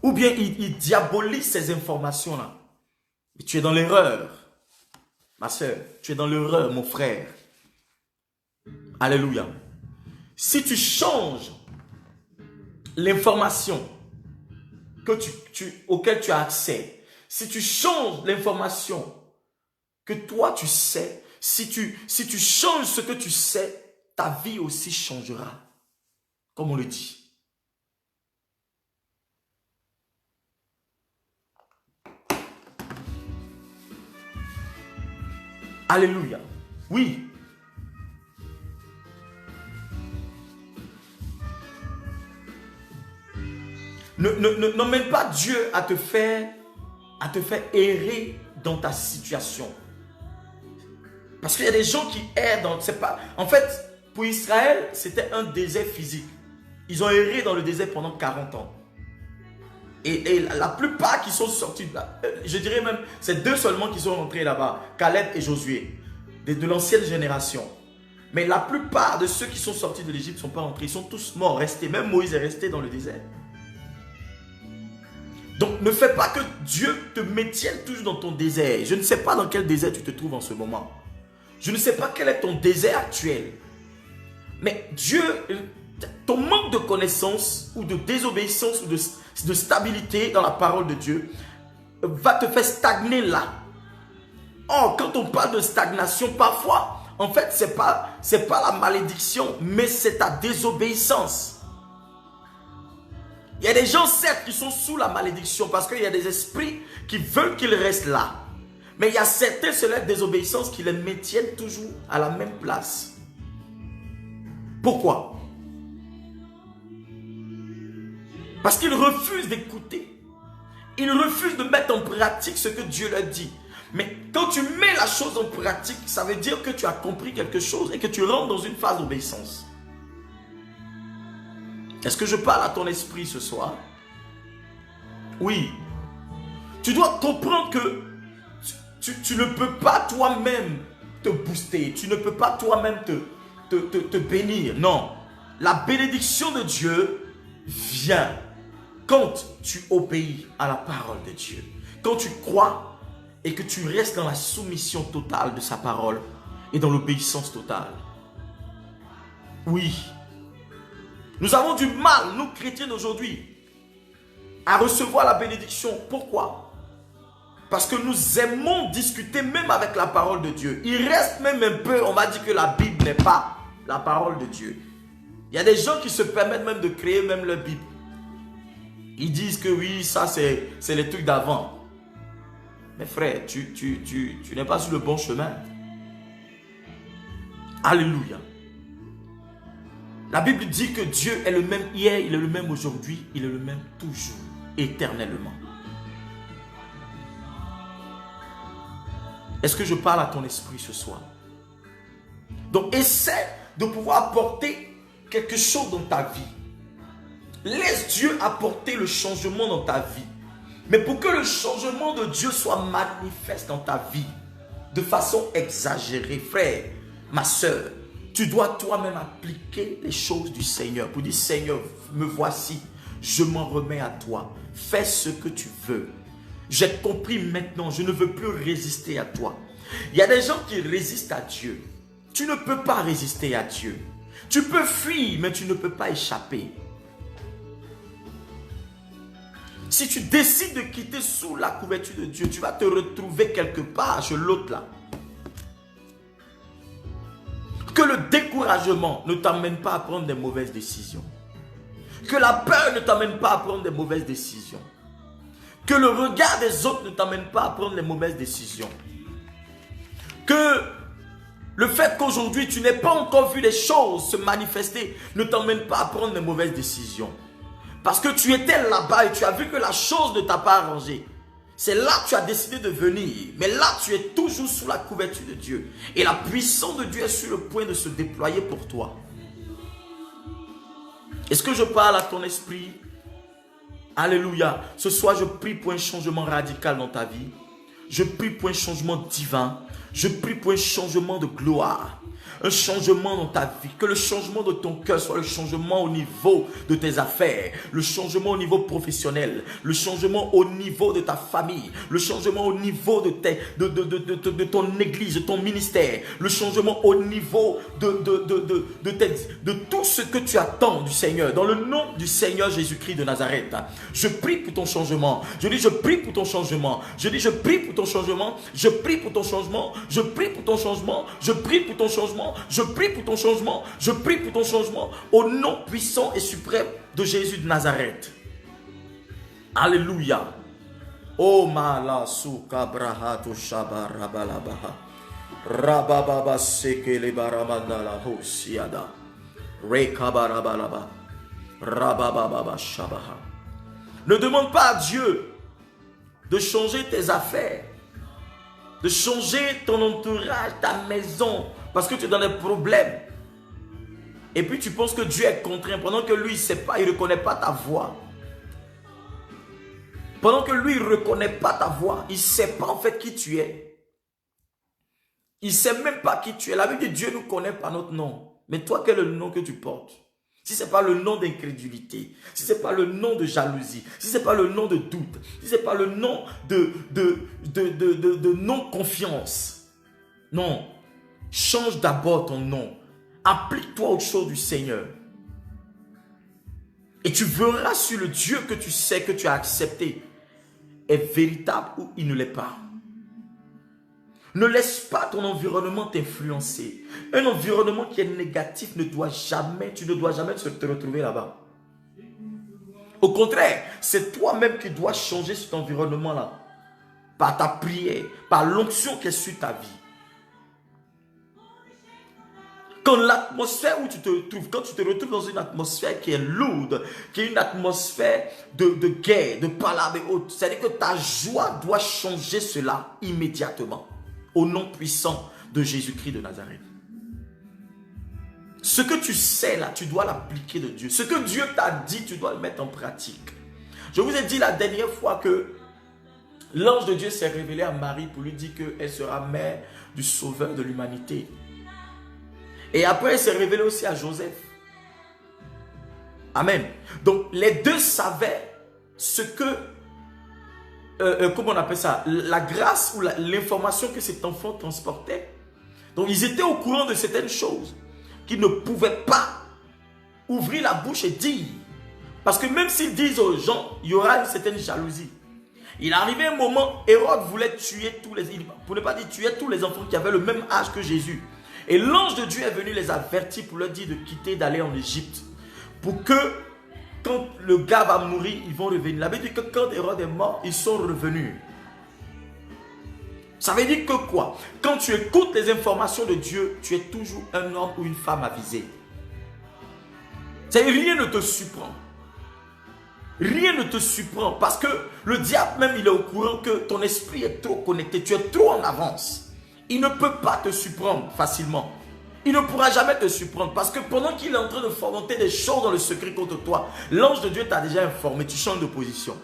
Ou bien ils diabolisent ces informations-là. Et tu es dans l'erreur. Ma soeur, tu es dans l'erreur, mon frère. Alléluia. Si tu changes l'information auquel tu as accès, si tu changes l'information que toi tu sais, si tu changes ce que tu sais, ta vie aussi changera. Comme on le dit. Alléluia. Oui. N'emmène pas Dieu à te faire errer dans ta situation. Parce qu'il y a des gens qui errent dans... En fait, pour Israël, c'était un désert physique. Ils ont erré dans le désert pendant 40 ans. Et la plupart qui sont sortis, je dirais même, c'est 2 seulement qui sont rentrés là-bas, Caleb et Josué, de l'ancienne génération. Mais la plupart de ceux qui sont sortis de l'Égypte ne sont pas rentrés, ils sont tous morts, restés. Même Moïse est resté dans le désert. Donc ne fais pas que Dieu te maintienne toujours dans ton désert. Je ne sais pas dans quel désert tu te trouves en ce moment. Je ne sais pas quel est ton désert actuel. Mais Dieu, ton manque de connaissance ou de désobéissance ou de stabilité dans la parole de Dieu va te faire stagner là. Or, quand on parle de stagnation, parfois, en fait, c'est pas la malédiction, mais c'est ta désobéissance. Il y a des gens, certes, qui sont sous la malédiction parce qu'il y a des esprits qui veulent qu'ils restent là. Mais il y a certains, c'est leur désobéissance qui les maintiennent toujours à la même place. Pourquoi? Parce qu'ils refusent d'écouter. Ils refusent de mettre en pratique ce que Dieu leur dit. Mais quand tu mets la chose en pratique, ça veut dire que tu as compris quelque chose et que tu rentres dans une phase d'obéissance. Est-ce que je parle à ton esprit ce soir? Oui. Tu dois comprendre que tu ne peux pas toi-même te booster. Tu ne peux pas toi-même te bénir. Non. La bénédiction de Dieu vient quand tu obéis à la parole de Dieu. Quand tu crois et que tu restes dans la soumission totale de sa parole et dans l'obéissance totale. Oui. Nous avons du mal, nous chrétiens d'aujourd'hui, à recevoir la bénédiction. Pourquoi? Parce que nous aimons discuter même avec la parole de Dieu. Il reste même un peu, on va dire que la Bible n'est pas la parole de Dieu. Il y a des gens qui se permettent même de créer même leur Bible. Ils disent que oui, ça c'est les trucs d'avant. Mais frère, tu n'es pas sur le bon chemin. Alléluia. La Bible dit que Dieu est le même hier, il est le même aujourd'hui, il est le même toujours, éternellement. Est-ce que je parle à ton esprit ce soir? Donc, essaie de pouvoir apporter quelque chose dans ta vie. Laisse Dieu apporter le changement dans ta vie. Mais pour que le changement de Dieu soit manifeste dans ta vie, de façon exagérée, frère, ma soeur, tu dois toi-même appliquer les choses du Seigneur. Pour dire, Seigneur, me voici, je m'en remets à toi. Fais ce que tu veux. J'ai compris maintenant, je ne veux plus résister à toi. Il y a des gens qui résistent à Dieu. Tu ne peux pas résister à Dieu. Tu peux fuir, mais tu ne peux pas échapper. Si tu décides de quitter sous la couverture de Dieu, tu vas te retrouver quelque part chez l'autre là. Que le découragement ne t'amène pas à prendre des mauvaises décisions. Que la peur ne t'amène pas à prendre des mauvaises décisions. Que le regard des autres ne t'amène pas à prendre les mauvaises décisions. Que le fait qu'aujourd'hui tu n'aies pas encore vu les choses se manifester ne t'emmène pas à prendre les mauvaises décisions. Parce que tu étais là-bas et tu as vu que la chose ne t'a pas arrangé. C'est là que tu as décidé de venir. Mais là, tu es toujours sous la couverture de Dieu. Et la puissance de Dieu est sur le point de se déployer pour toi. Est-ce que je parle à ton esprit? Alléluia. Ce soir, je prie pour un changement radical dans ta vie. Je prie pour un changement divin. Je prie pour un changement de gloire. Un changement dans ta vie. Que le changement de ton cœur soit le changement au niveau de tes affaires. Le changement au niveau professionnel. Le changement au niveau de ta famille. Le changement au niveau de ton église, de ton ministère. Le changement au niveau de tout ce que tu attends du Seigneur. Dans le nom du Seigneur Jésus-Christ de Nazareth. Je prie pour ton changement. Je dis je prie pour ton changement. Je dis je prie pour ton changement. Je prie pour ton changement. Je prie pour ton changement. Je prie pour ton changement. Je prie pour ton changement. Je prie pour ton changement. Au nom puissant et suprême de Jésus de Nazareth. Alléluia. Oh mala suka brahato shabarabalabaha. Rabababa sekele baramandala hosiada. Rekabarabalaba. Rabababa shabaha. Ne demande pas à Dieu de changer tes affaires, de changer ton entourage, ta maison, parce que tu es dans des problèmes. Et puis tu penses que Dieu est contraint, pendant que lui, il ne sait pas, il ne reconnaît pas ta voix. Pendant que lui, il ne reconnaît pas ta voix, il ne sait pas en fait qui tu es. Il ne sait même pas qui tu es. La Bible dit Dieu nous connaît par notre nom. Mais toi, quel est le nom que tu portes? Si ce n'est pas le nom d'incrédulité, si ce n'est pas le nom de jalousie, si ce n'est pas le nom de doute, si ce n'est pas le nom de non-confiance. Non. Change d'abord ton nom. Applique-toi aux choses du Seigneur. Et tu verras si le Dieu que tu sais, que tu as accepté, est véritable ou il ne l'est pas. Ne laisse pas ton environnement t'influencer. Un environnement qui est négatif tu ne dois jamais te retrouver là-bas. Au contraire, c'est toi-même qui dois changer cet environnement-là. Par ta prière, par l'onction qui est sur ta vie. Quand l'atmosphère où tu te trouves, quand tu te retrouves dans une atmosphère qui est lourde, qui est une atmosphère de guerre, de palabres et autres, c'est-à-dire que ta joie doit changer cela immédiatement. Au nom puissant de Jésus-Christ de Nazareth. Ce que tu sais là, tu dois l'appliquer de Dieu. Ce que Dieu t'a dit, tu dois le mettre en pratique. Je vous ai dit la dernière fois que l'ange de Dieu s'est révélé à Marie pour lui dire qu'elle sera mère du sauveur de l'humanité. Et après, elle s'est révélée aussi à Joseph. Amen. Donc, les deux savaient ce que comment on appelle ça, la grâce ou l'information que cet enfant transportait. Donc ils étaient au courant de certaines choses qu'ils ne pouvaient pas ouvrir la bouche et dire. Parce que même s'ils disent aux gens, il y aura une certaine jalousie. Il arrivait un moment, Hérode voulait tuer tous les, pour ne pas dire tuer tous les enfants qui avaient le même âge que Jésus. Et l'ange de Dieu est venu les avertir pour leur dire de quitter, d'aller en Égypte. Pour que quand le gars va mourir, ils vont revenir. La Bible dit que quand Hérode est mort, ils sont revenus. Ça veut dire que quoi? Quand tu écoutes les informations de Dieu, tu es toujours un homme ou une femme avisé. Rien ne te surprend. Rien ne te surprend. Parce que le diable même, il est au courant que ton esprit est trop connecté. Tu es trop en avance. Il ne peut pas te surprendre facilement. Il ne pourra jamais te surprendre parce que pendant qu'il est en train de fomenter des choses dans le secret contre toi, l'ange de Dieu t'a déjà informé, tu changes de position.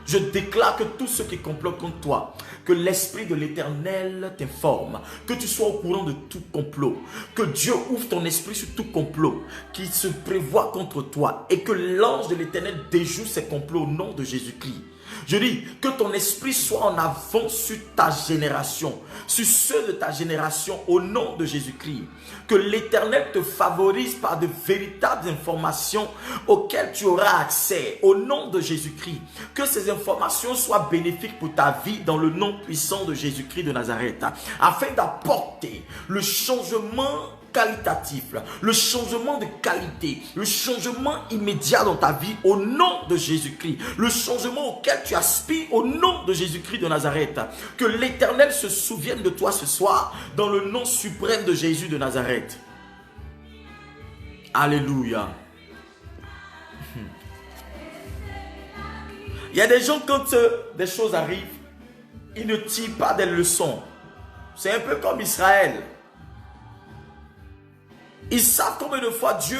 Je déclare que tous ceux qui complotent contre toi, que l'Esprit de l'Éternel t'informe, que tu sois au courant de tout complot, que Dieu ouvre ton esprit sur tout complot qui se prévoit contre toi et que l'ange de l'Éternel déjoue ces complots au nom de Jésus-Christ. Je dis que ton esprit soit en avant sur ta génération, sur ceux de ta génération au nom de Jésus-Christ. Que l'Éternel te favorise par de véritables informations auxquelles tu auras accès au nom de Jésus-Christ. Que ces informations soient bénéfiques pour ta vie dans le nom puissant de Jésus-Christ de Nazareth, afin d'apporter le changement qualitatif, le changement de qualité, le changement immédiat dans ta vie au nom de Jésus-Christ, le changement auquel tu aspires au nom de Jésus-Christ de Nazareth. Que l'Éternel se souvienne de toi ce soir dans le nom suprême de Jésus de Nazareth. Alléluia. Il y a des gens, quand des choses arrivent, ils ne tirent pas des leçons. C'est un peu comme Israël. Ils savent combien de fois Dieu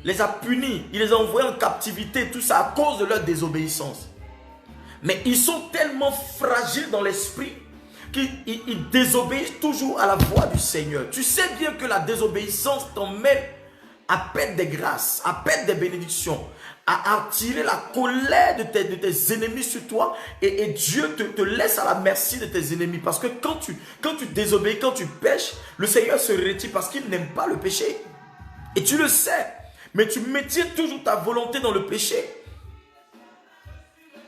les a punis, il les a envoyés en captivité, tout ça à cause de leur désobéissance. Mais ils sont tellement fragiles dans l'esprit qu'ils désobéissent toujours à la voix du Seigneur. Tu sais bien que la désobéissance t'emmène à perdre des grâces, à perdre des bénédictions, à attirer la colère de tes ennemis sur toi, et Dieu te laisse à la merci de tes ennemis. Parce que quand tu désobéis, quand tu pêches, le Seigneur se retire parce qu'il n'aime pas le péché. Et tu le sais, mais tu maintiens toujours ta volonté dans le péché.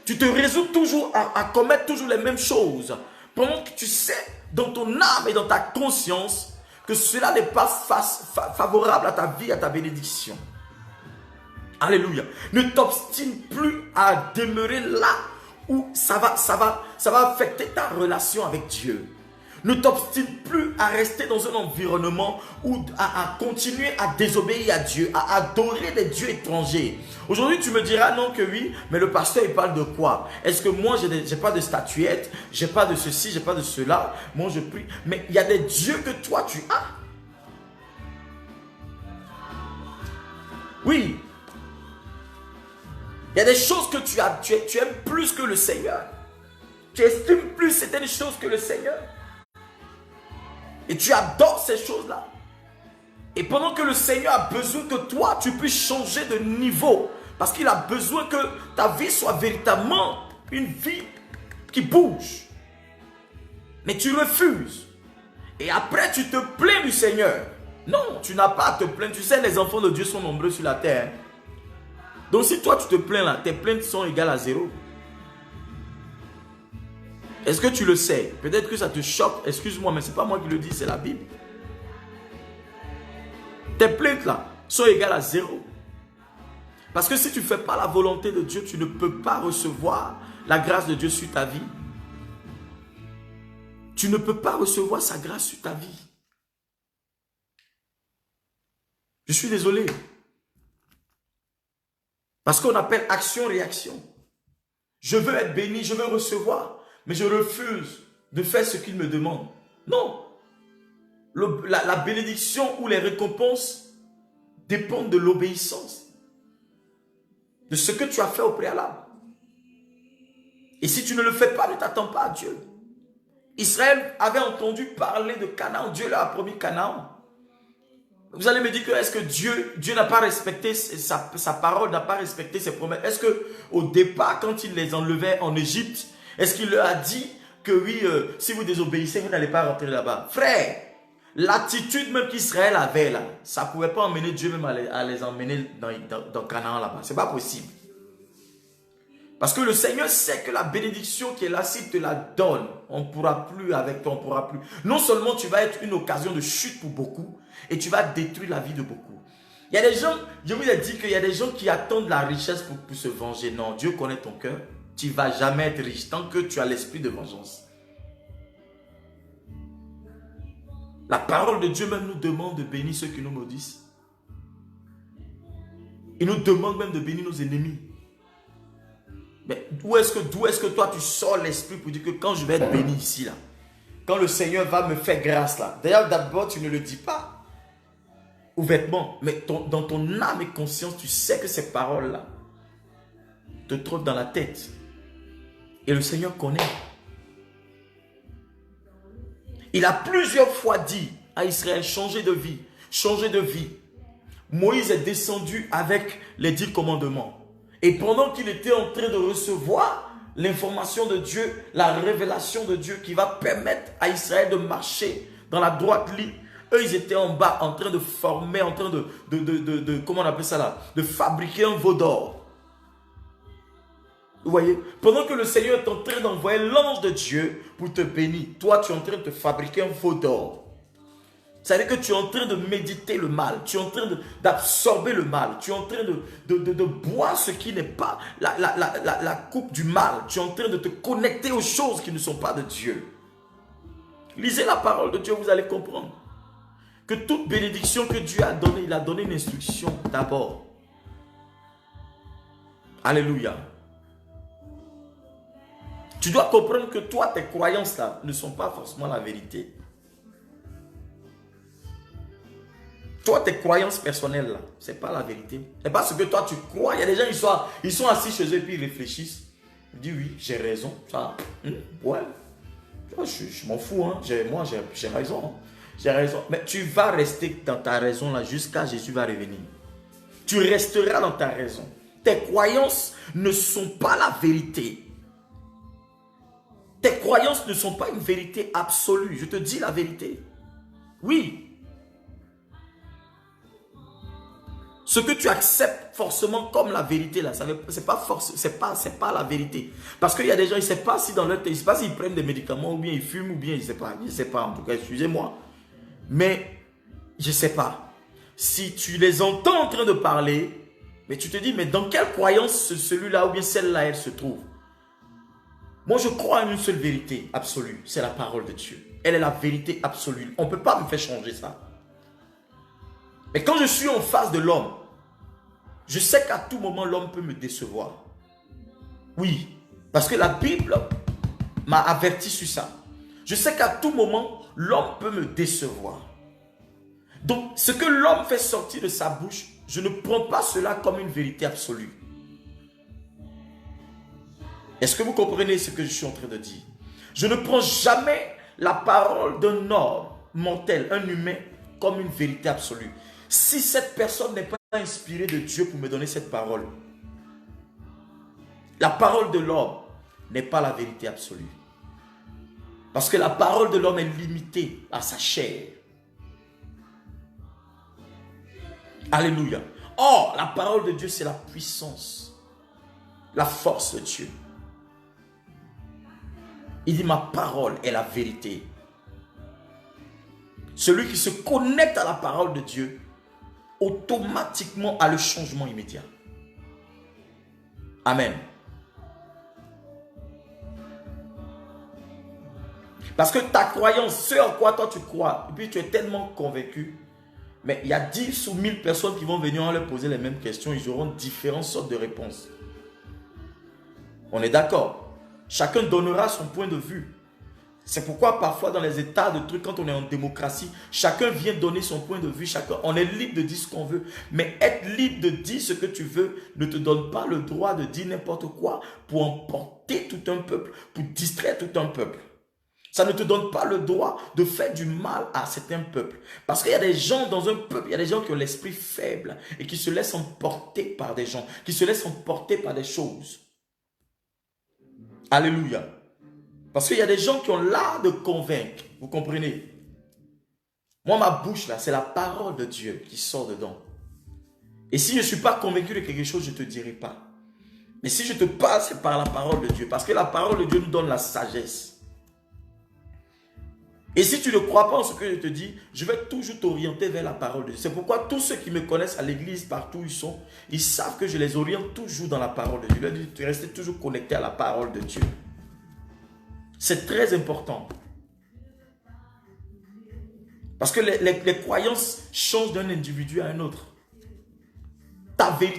Tu te résous toujours à commettre toujours les mêmes choses, pendant que tu sais dans ton âme et dans ta conscience que cela n'est pas favorable à ta vie, à ta bénédiction. Alléluia. Ne t'obstine plus à demeurer là où ça va affecter ta relation avec Dieu. Ne t'obstine plus à rester dans un environnement où à continuer à désobéir à Dieu, à adorer des dieux étrangers. Aujourd'hui, tu me diras non que oui, mais le pasteur il parle de quoi? Est-ce que moi j'ai pas de statuette, j'ai pas de ceci, j'ai pas de cela, moi je prie. Mais il y a des dieux que toi tu as. Oui. Il y a des choses que tu aimes plus que le Seigneur. Tu estimes plus certaines choses que le Seigneur. Et tu adores ces choses-là. Et pendant que le Seigneur a besoin que toi, tu puisses changer de niveau. Parce qu'il a besoin que ta vie soit véritablement une vie qui bouge. Mais tu refuses. Et après, tu te plains du Seigneur. Non, tu n'as pas à te plaindre. Tu sais, les enfants de Dieu sont nombreux sur la terre. Donc si toi, tu te plains là, tes plaintes sont égales à 0. Est-ce que tu le sais? Peut-être que ça te choque. Excuse-moi, mais ce n'est pas moi qui le dis, c'est la Bible. Tes plaintes là sont égales à 0. Parce que si tu ne fais pas la volonté de Dieu, tu ne peux pas recevoir la grâce de Dieu sur ta vie. Tu ne peux pas recevoir sa grâce sur ta vie. Je suis désolé. Parce qu'on appelle action-réaction. Je veux être béni, je veux recevoir. Mais je refuse de faire ce qu'il me demande. Non. La bénédiction ou les récompenses dépendent de l'obéissance. De ce que tu as fait au préalable. Et si tu ne le fais pas, ne t'attends pas à Dieu. Israël avait entendu parler de Canaan. Dieu leur a promis Canaan. Vous allez me dire que est-ce que Dieu n'a pas respecté sa parole, n'a pas respecté ses promesses? Est-ce qu'au départ, quand il les enlevait en Égypte, est-ce qu'il leur a dit que oui, si vous désobéissez, vous n'allez pas rentrer là-bas? Frère, l'attitude même qu'Israël avait là, ça ne pouvait pas emmener Dieu même à les emmener dans Canaan là-bas. Ce n'est pas possible. Parce que le Seigneur sait que la bénédiction qui est là, s'il te la donne, on ne pourra plus avec toi, on ne pourra plus. Non seulement tu vas être une occasion de chute pour beaucoup, et tu vas détruire la vie de beaucoup. Il y a des gens, je vous ai dit qu'il y a des gens qui attendent la richesse pour se venger. Non, Dieu connaît ton cœur. Tu ne vas jamais être riche tant que tu as l'esprit de vengeance. La parole de Dieu même nous demande de bénir ceux qui nous maudissent. Il nous demande même de bénir nos ennemis. Mais d'où est-ce que toi tu sors l'esprit pour dire que quand je vais être béni ici là, quand le Seigneur va me faire grâce là, d'ailleurs d'abord tu ne le dis pas. ouvertement, mais dans ton âme et conscience, tu sais que ces paroles-là te trottent dans la tête. Et le Seigneur connaît. Il a plusieurs fois dit à Israël, changez de vie, changez de vie. Moïse est descendu avec les 10 commandements. Et pendant qu'il était en train de recevoir l'information de Dieu, la révélation de Dieu qui va permettre à Israël de marcher dans la droite ligne, eux, ils étaient en bas en train de former, en train comment on appelle ça là, de fabriquer un veau d'or. Vous voyez, pendant que le Seigneur est en train d'envoyer l'ange de Dieu pour te bénir, toi, tu es en train de te fabriquer un veau d'or. C'est-à-dire que tu es en train de méditer le mal, tu es en train d'absorber le mal, tu es en train de boire ce qui n'est pas la coupe du mal, tu es en train de te connecter aux choses qui ne sont pas de Dieu. Lisez la parole de Dieu, vous allez comprendre que toute bénédiction que Dieu a donnée, il a donné une instruction d'abord. Alléluia. Tu dois comprendre que toi, tes croyances là ne sont pas forcément la vérité. Toi, tes croyances personnelles là, ce n'est pas la vérité. C'est pas ce que toi tu crois. Il y a des gens, ils sont assis chez eux et puis ils réfléchissent. Ils disent oui, j'ai raison. Ça, ouais. Je m'en fous. Hein. Moi, j'ai raison. Hein. J'ai raison. Mais tu vas rester dans ta raison là jusqu'à Jésus va revenir. Tu resteras dans ta raison. Tes croyances ne sont pas la vérité. Tes croyances ne sont pas une vérité absolue. Je te dis la vérité. Oui. Ce que tu acceptes forcément comme la vérité, là, c'est pas la vérité. Parce qu'il y a des gens, ils ne savent pas si dans leur tête, ils ne savent pas s'ils prennent des médicaments ou bien ils fument ou bien ils ne sais pas en tout cas, excusez-moi. Mais je ne sais pas. Si tu les entends en train de parler, mais tu te dis, mais dans quelle croyance celui-là ou bien celle-là, elle se trouve? Moi, je crois en une seule vérité absolue, c'est la parole de Dieu. Elle est la vérité absolue. On ne peut pas me faire changer ça. Mais quand je suis en face de l'homme, je sais qu'à tout moment, l'homme peut me décevoir. Oui, parce que la Bible m'a averti sur ça. Je sais qu'à tout moment, l'homme peut me décevoir. Donc, ce que l'homme fait sortir de sa bouche, je ne prends pas cela comme une vérité absolue. Est-ce que vous comprenez ce que je suis en train de dire? Je ne prends jamais la parole d'un homme mortel, un humain, comme une vérité absolue. Si cette personne n'est pas inspirée de Dieu pour me donner cette parole, la parole de l'homme n'est pas la vérité absolue. Parce que la parole de l'homme est limitée à sa chair. Alléluia. Or, la parole de Dieu, c'est la puissance, la force de Dieu. Il dit, ma parole est la vérité. Celui qui se connecte à la parole de Dieu, automatiquement a le changement immédiat. Amen. Parce que ta croyance, ce en quoi toi tu crois, et puis tu es tellement convaincu, mais il y a 10 ou 1000 personnes qui vont venir en leur poser les mêmes questions, ils auront différentes sortes de réponses. On est d'accord? Chacun donnera son point de vue. C'est pourquoi parfois dans les états de trucs, quand on est en démocratie, chacun vient donner son point de vue, on est libre de dire ce qu'on veut. Mais être libre de dire ce que tu veux ne te donne pas le droit de dire n'importe quoi pour emporter tout un peuple, pour distraire tout un peuple. Ça ne te donne pas le droit de faire du mal à certains peuples. Parce qu'il y a des gens dans un peuple, il y a des gens qui ont l'esprit faible et qui se laissent emporter par des gens, qui se laissent emporter par des choses. Alléluia. Parce qu'il y a des gens qui ont l'art de convaincre. Vous comprenez? Moi, ma bouche, là, c'est la parole de Dieu qui sort dedans. Et si je ne suis pas convaincu de quelque chose, je ne te dirai pas. Mais si je te parle, c'est par la parole de Dieu. Parce que la parole de Dieu nous donne la sagesse. Et si tu ne crois pas en ce que je te dis, je vais toujours t'orienter vers la parole de Dieu. C'est pourquoi tous ceux qui me connaissent à l'église, partout où ils sont, ils savent que je les oriente toujours dans la parole de Dieu. Je leur dis de rester toujours connecté à la parole de Dieu. C'est très important. Parce que les croyances changent d'un individu à un autre.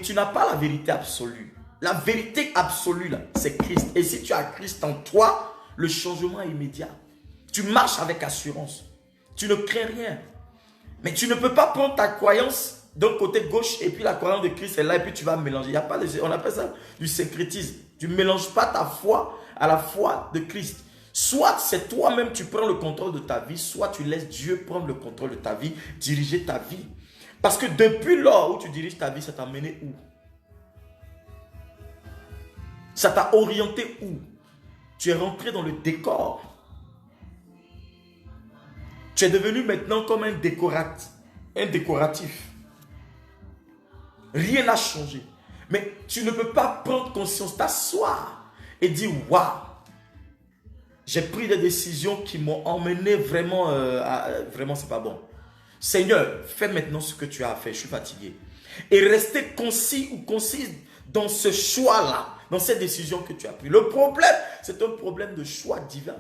Tu n'as pas la vérité absolue. La vérité absolue, là, c'est Christ. Et si tu as Christ en toi, le changement est immédiat. Tu marches avec assurance. Tu ne crains rien. Mais tu ne peux pas prendre ta croyance d'un côté gauche et puis la croyance de Christ est là et puis tu vas mélanger. Il y a pas on appelle ça du syncrétisme. Tu ne mélanges pas ta foi à la foi de Christ. Soit c'est toi-même tu prends le contrôle de ta vie, soit tu laisses Dieu prendre le contrôle de ta vie, diriger ta vie. Parce que depuis lors où tu diriges ta vie, ça t'a mené où? Ça t'a orienté où? Tu es rentré dans le décor. Tu es devenu maintenant comme un décoratif. Rien n'a changé. Mais tu ne peux pas prendre conscience, t'asseoir et dire waouh, j'ai pris des décisions qui m'ont emmené vraiment, vraiment c'est pas bon. Seigneur, fais maintenant ce que tu as à faire, je suis fatigué. Et rester concis ou concise dans ce choix-là, dans cette décision que tu as prise. Le problème, c'est un problème de choix divin.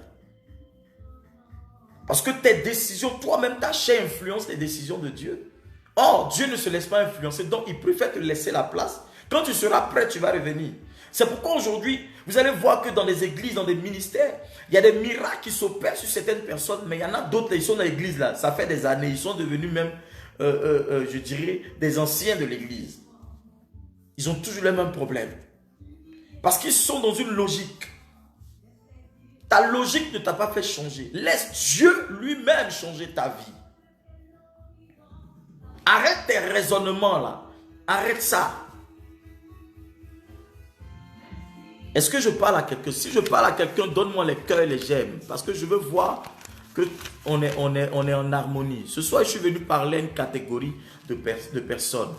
Parce que tes décisions, toi-même, ta chair influence les décisions de Dieu. Or, Dieu ne se laisse pas influencer, donc il préfère te laisser la place. Quand tu seras prêt, tu vas revenir. C'est pourquoi aujourd'hui, vous allez voir que dans les églises, dans des ministères, il y a des miracles qui s'opèrent sur certaines personnes, mais il y en a d'autres, ils sont dans l'église là, ça fait des années, ils sont devenus même, je dirais, des anciens de l'église. Ils ont toujours les mêmes problèmes. Parce qu'ils sont dans une logique. Ta logique ne t'a pas fait changer. Laisse Dieu lui-même changer ta vie. Arrête tes raisonnements là. Arrête ça. Est-ce que je parle à quelqu'un? Si je parle à quelqu'un, donne-moi les cœurs et les j'aime. Parce que je veux voir qu'on est en harmonie. Ce soir, je suis venu parler à une catégorie de personnes.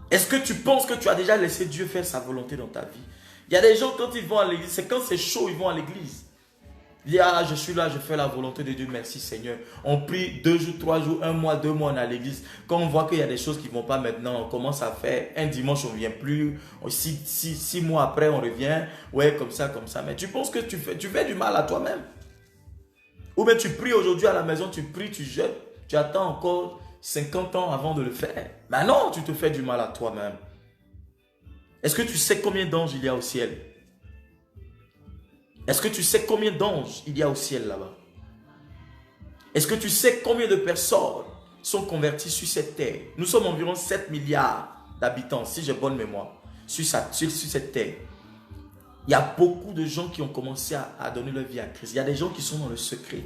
Est-ce que tu penses que tu as déjà laissé Dieu faire sa volonté dans ta vie? Il y a des gens, quand ils vont à l'église, c'est quand c'est chaud, ils vont à l'église. Il dit, ah, je suis là, je fais la volonté de Dieu, merci Seigneur. On prie 2 jours, 3 jours, 1 mois, 2 mois, on est à l'église. Quand on voit qu'il y a des choses qui ne vont pas maintenant, on commence à faire, un dimanche, on ne vient plus. 6 mois après, on revient. Ouais, comme ça, comme ça. Mais tu penses que tu fais du mal à toi-même? Ou bien tu pries aujourd'hui à la maison, tu pries, tu jeûnes, tu attends encore 50 ans avant de le faire. Mais non, tu te fais du mal à toi-même. Est-ce que tu sais combien d'anges il y a au ciel? Est-ce que tu sais combien d'anges il y a au ciel là-bas? Est-ce que tu sais combien de personnes sont converties sur cette terre? Nous sommes environ 7 milliards d'habitants, si j'ai bonne mémoire, sur cette terre. Il y a beaucoup de gens qui ont commencé à donner leur vie à Christ. Il y a des gens qui sont dans le secret,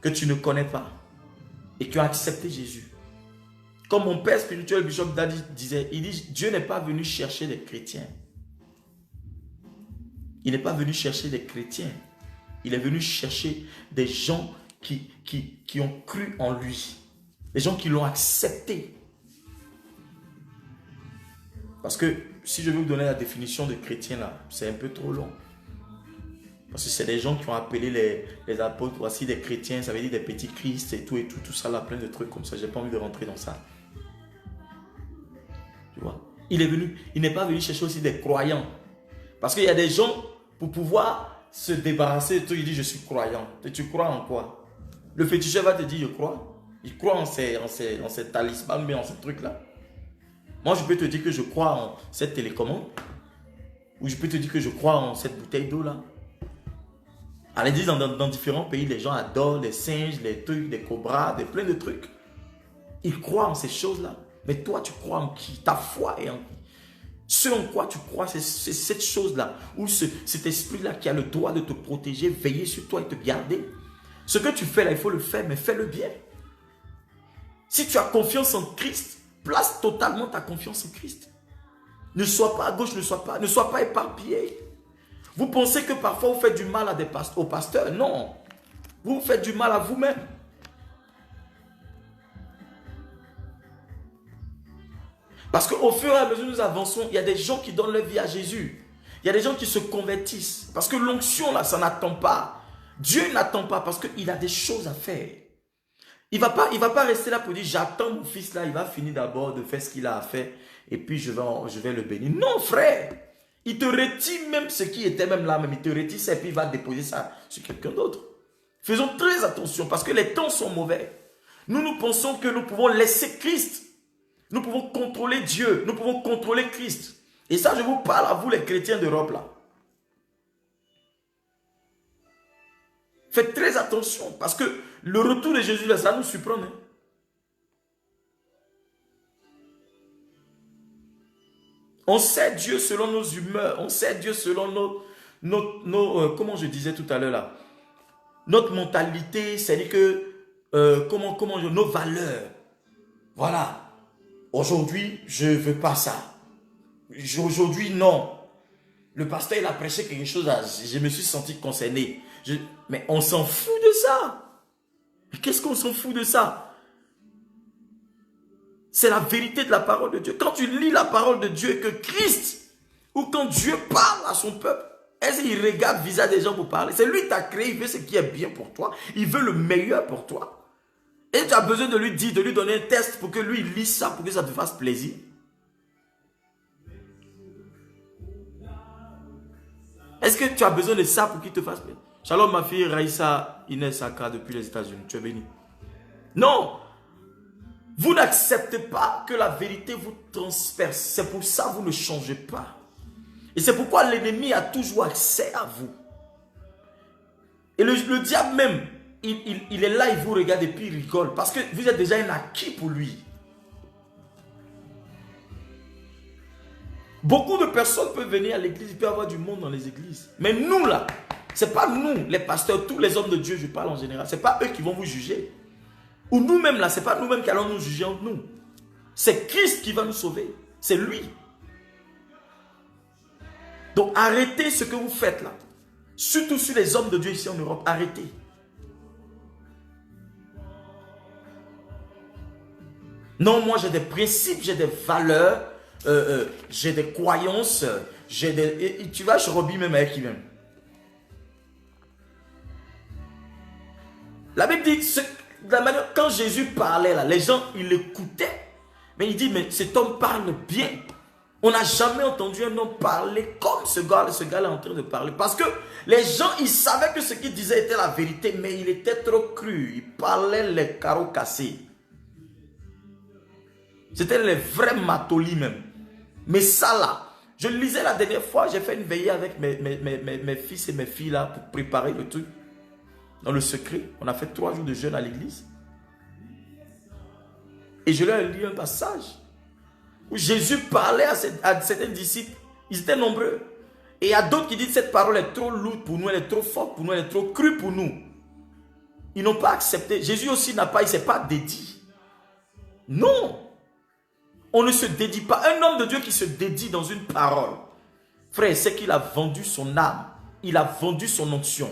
que tu ne connais pas, et qui ont accepté Jésus. Comme mon père spirituel, Bishop Dadi disait, il dit, Dieu n'est pas venu chercher des chrétiens. Il n'est pas venu chercher des chrétiens. Il est venu chercher des gens qui ont cru en lui. Des gens qui l'ont accepté. Parce que si je veux vous donner la définition de chrétien là, c'est un peu trop long. Parce que c'est des gens qui ont appelé les apôtres, voici des chrétiens, ça veut dire des petits Christ et tout ça là, plein de trucs comme ça. J'ai pas envie de rentrer dans ça. Tu vois? Il n'est pas venu chercher aussi des croyants. Parce qu'il y a des gens, pour pouvoir se débarrasser de tout, il dit je suis croyant. Et tu crois en quoi? Le féticheur va te dire je crois. Il croit en ces talismans, mais en ces trucs-là. Moi, je peux te dire que je crois en cette télécommande. Ou je peux te dire que je crois en cette bouteille d'eau-là. À l'église, dans différents pays, les gens adorent les singes, les trucs, les cobras, plein de trucs. Ils croient en ces choses-là. Mais toi, tu crois en qui? Ta foi est en qui? Ce en quoi tu crois, c'est cette chose-là, ou cet esprit-là qui a le droit de te protéger, veiller sur toi et te garder. Ce que tu fais là, il faut le faire, mais fais-le bien. Si tu as confiance en Christ, place totalement ta confiance en Christ. Ne sois pas à gauche, ne sois pas éparpillé. Vous pensez que parfois vous faites du mal aux pasteurs? Non. Vous faites du mal à vous-même. Parce qu'au fur et à mesure que nous avançons, il y a des gens qui donnent leur vie à Jésus. Il y a des gens qui se convertissent. Parce que l'onction là, ça n'attend pas. Dieu n'attend pas parce qu'il a des choses à faire. Il ne va pas rester là pour dire j'attends mon fils là, il va finir d'abord de faire ce qu'il a à faire et puis je vais le bénir. Non frère, il te retire même ce qui était même là, même il te retire ça et puis il va déposer ça sur quelqu'un d'autre. Faisons très attention parce que les temps sont mauvais. Nous pensons que nous pouvons laisser Christ. Nous pouvons contrôler Dieu, nous pouvons contrôler Christ. Et ça, je vous parle à vous les chrétiens d'Europe là. Faites très attention parce que le retour de Jésus, là, ça nous surprend. Hein? On sait Dieu selon nos humeurs, on sait Dieu selon comment je disais tout à l'heure là, notre mentalité, c'est-à-dire que, nos valeurs. Voilà. Aujourd'hui, je ne veux pas ça. Aujourd'hui, non. Le pasteur, il a prêché quelque chose, je me suis senti concerné. Mais on s'en fout de ça. Qu'est-ce qu'on s'en fout de ça? C'est la vérité de la parole de Dieu. Quand tu lis la parole de Dieu et que Christ, ou quand Dieu parle à son peuple, est-ce qu'il regarde le visage des gens pour parler? C'est lui qui t'a créé, il veut ce qui est bien pour toi. Il veut le meilleur pour toi. Et tu as besoin de lui dire, de lui donner un test pour que lui il lise ça, pour que ça te fasse plaisir. Est-ce que tu as besoin de ça pour qu'il te fasse plaisir? Shalom ma fille Raïssa Inès Aka depuis les États-Unis. Tu es béni. Non. Vous n'acceptez pas que la vérité vous transperce. C'est pour ça que vous ne changez pas. Et c'est pourquoi l'ennemi a toujours accès à vous. Et le diable même, il est là, il vous regarde et puis il rigole. Parce que vous êtes déjà un acquis pour lui. Beaucoup de personnes peuvent venir à l'église, il peut y avoir du monde dans les églises. Mais nous là, ce n'est pas nous, les pasteurs, tous les hommes de Dieu, je parle en général. Ce n'est pas eux qui vont vous juger. Ou nous-mêmes là, ce n'est pas nous-mêmes qui allons nous juger entre nous. C'est Christ qui va nous sauver. C'est lui. Donc arrêtez ce que vous faites là. Surtout sur les hommes de Dieu ici en Europe. Arrêtez. Non, moi j'ai des principes, j'ai des valeurs, j'ai des croyances, j'ai des... Et tu vas chez Robbie même avec qui même. La Bible dit, de la manière, quand Jésus parlait là, les gens, ils l'écoutaient. Mais il dit, mais cet homme parle bien. On n'a jamais entendu un homme parler comme ce gars-là est en train de parler. Parce que les gens, ils savaient que ce qu'il disait était la vérité, mais il était trop cru. Il parlait les carreaux cassés. C'était les vrais matolis même. Mais ça là, je le lisais la dernière fois, j'ai fait une veillée avec mes fils et mes filles là pour préparer le truc. Dans le secret, on a fait 3 jours de jeûne à l'église. Et je leur ai lu un passage où Jésus parlait à certains disciples. Ils étaient nombreux. Et il y a d'autres qui disent cette parole est trop lourde pour nous, elle est trop forte pour nous, elle est trop crue pour nous. Ils n'ont pas accepté. Jésus aussi il ne s'est pas dédié. Non. On ne se dédie pas. Un homme de Dieu qui se dédie dans une parole, frère, c'est qu'il a vendu son âme. Il a vendu son onction.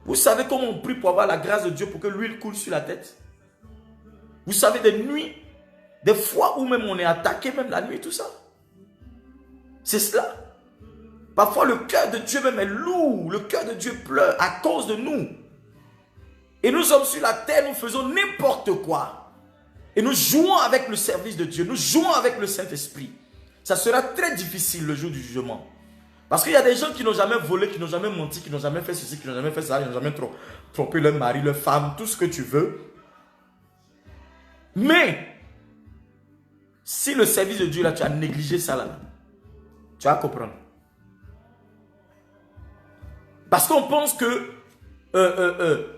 Vous savez comment on prie pour avoir la grâce de Dieu pour que l'huile coule sur la tête? Vous savez des nuits, des fois où même on est attaqué, même la nuit, tout ça. C'est cela. Parfois le cœur de Dieu même est lourd. Le cœur de Dieu pleure à cause de nous. Et nous sommes sur la terre, nous faisons n'importe quoi. Et nous jouons avec le service de Dieu. Nous jouons avec le Saint-Esprit. Ça sera très difficile le jour du jugement. Parce qu'il y a des gens qui n'ont jamais volé, qui n'ont jamais menti, qui n'ont jamais fait ceci, qui n'ont jamais fait ça, qui n'ont jamais trompé leur mari, leur femme, tout ce que tu veux. Mais, si le service de Dieu là, tu as négligé ça là, tu vas comprendre. Parce qu'on pense que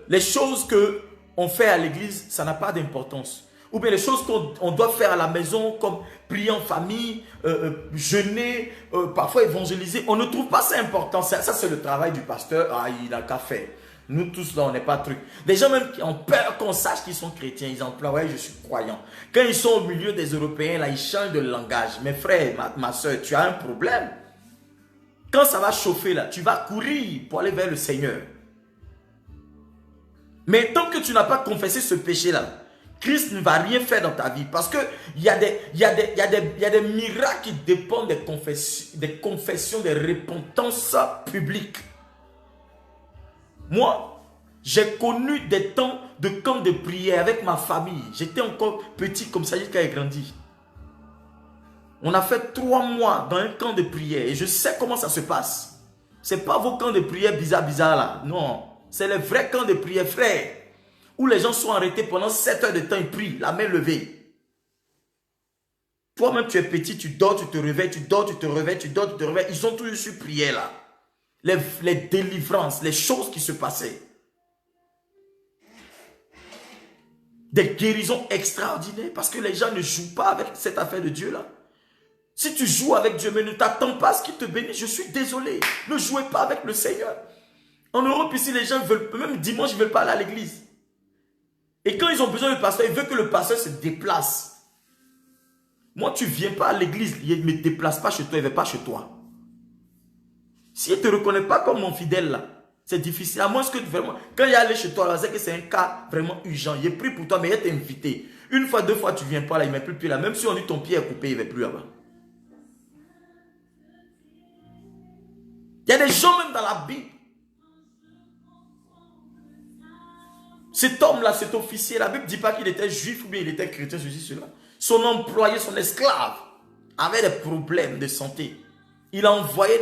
les choses qu'on fait à l'église, ça n'a pas d'importance. Ou bien les choses qu'on doit faire à la maison, comme prier en famille, jeûner, parfois évangéliser, on ne trouve pas ça important. Ça c'est le travail du pasteur. Ah, il n'a qu'à faire. Nous tous là, on n'est pas truc. Des gens même qui ont peur qu'on sache qu'ils sont chrétiens. Ils emploient, ouais, je suis croyant. Quand ils sont au milieu des Européens, là, ils changent de langage. Mes frères, ma soeur, tu as un problème. Quand ça va chauffer là, tu vas courir pour aller vers le Seigneur. Mais tant que tu n'as pas confessé ce péché là, Christ ne va rien faire dans ta vie. Parce qu'il y a des miracles qui dépendent des confessions, des repentances publiques. Moi, j'ai connu des temps de camp de prière avec ma famille. J'étais encore petit comme ça jusqu'à grandi. On a fait 3 mois dans un camp de prière. Et je sais comment ça se passe. Ce n'est pas vos camps de prière bizarres là. Non, c'est les vrais camps de prière, frère. Où les gens sont arrêtés pendant 7 heures de temps, ils prient, la main levée. Toi-même, tu es petit, tu dors, tu te réveilles, tu dors, tu te réveilles, tu dors, tu te réveilles. Ils sont tous sur prière là. les délivrances, les choses qui se passaient. Des guérisons extraordinaires parce que les gens ne jouent pas avec cette affaire de Dieu là. Si tu joues avec Dieu mais ne t'attends pas à ce qu'il te bénisse, je suis désolé. Ne jouez pas avec le Seigneur. En Europe ici, les gens veulent, même dimanche, ils ne veulent pas aller à l'église. Et quand ils ont besoin du pasteur, ils veulent que le pasteur se déplace. Moi, tu ne viens pas à l'église, il ne me déplace pas chez toi, il ne va pas chez toi. Si il ne te reconnaît pas comme mon fidèle là, c'est difficile. À moins que vraiment, quand il est allé chez toi, c'est que c'est un cas vraiment urgent. Il est pris pour toi, mais il est invité. Une fois, deux fois, tu ne viens pas là, il ne met plus le pied là. Même si on dit ton pied est coupé, il ne va plus là-bas. Il y a des gens même dans la Bible. Cet homme-là, cet officier, la Bible ne dit pas qu'il était juif ou bien il était chrétien, ceci, cela. Son employé, son esclave, avait des problèmes de santé. Il a envoyé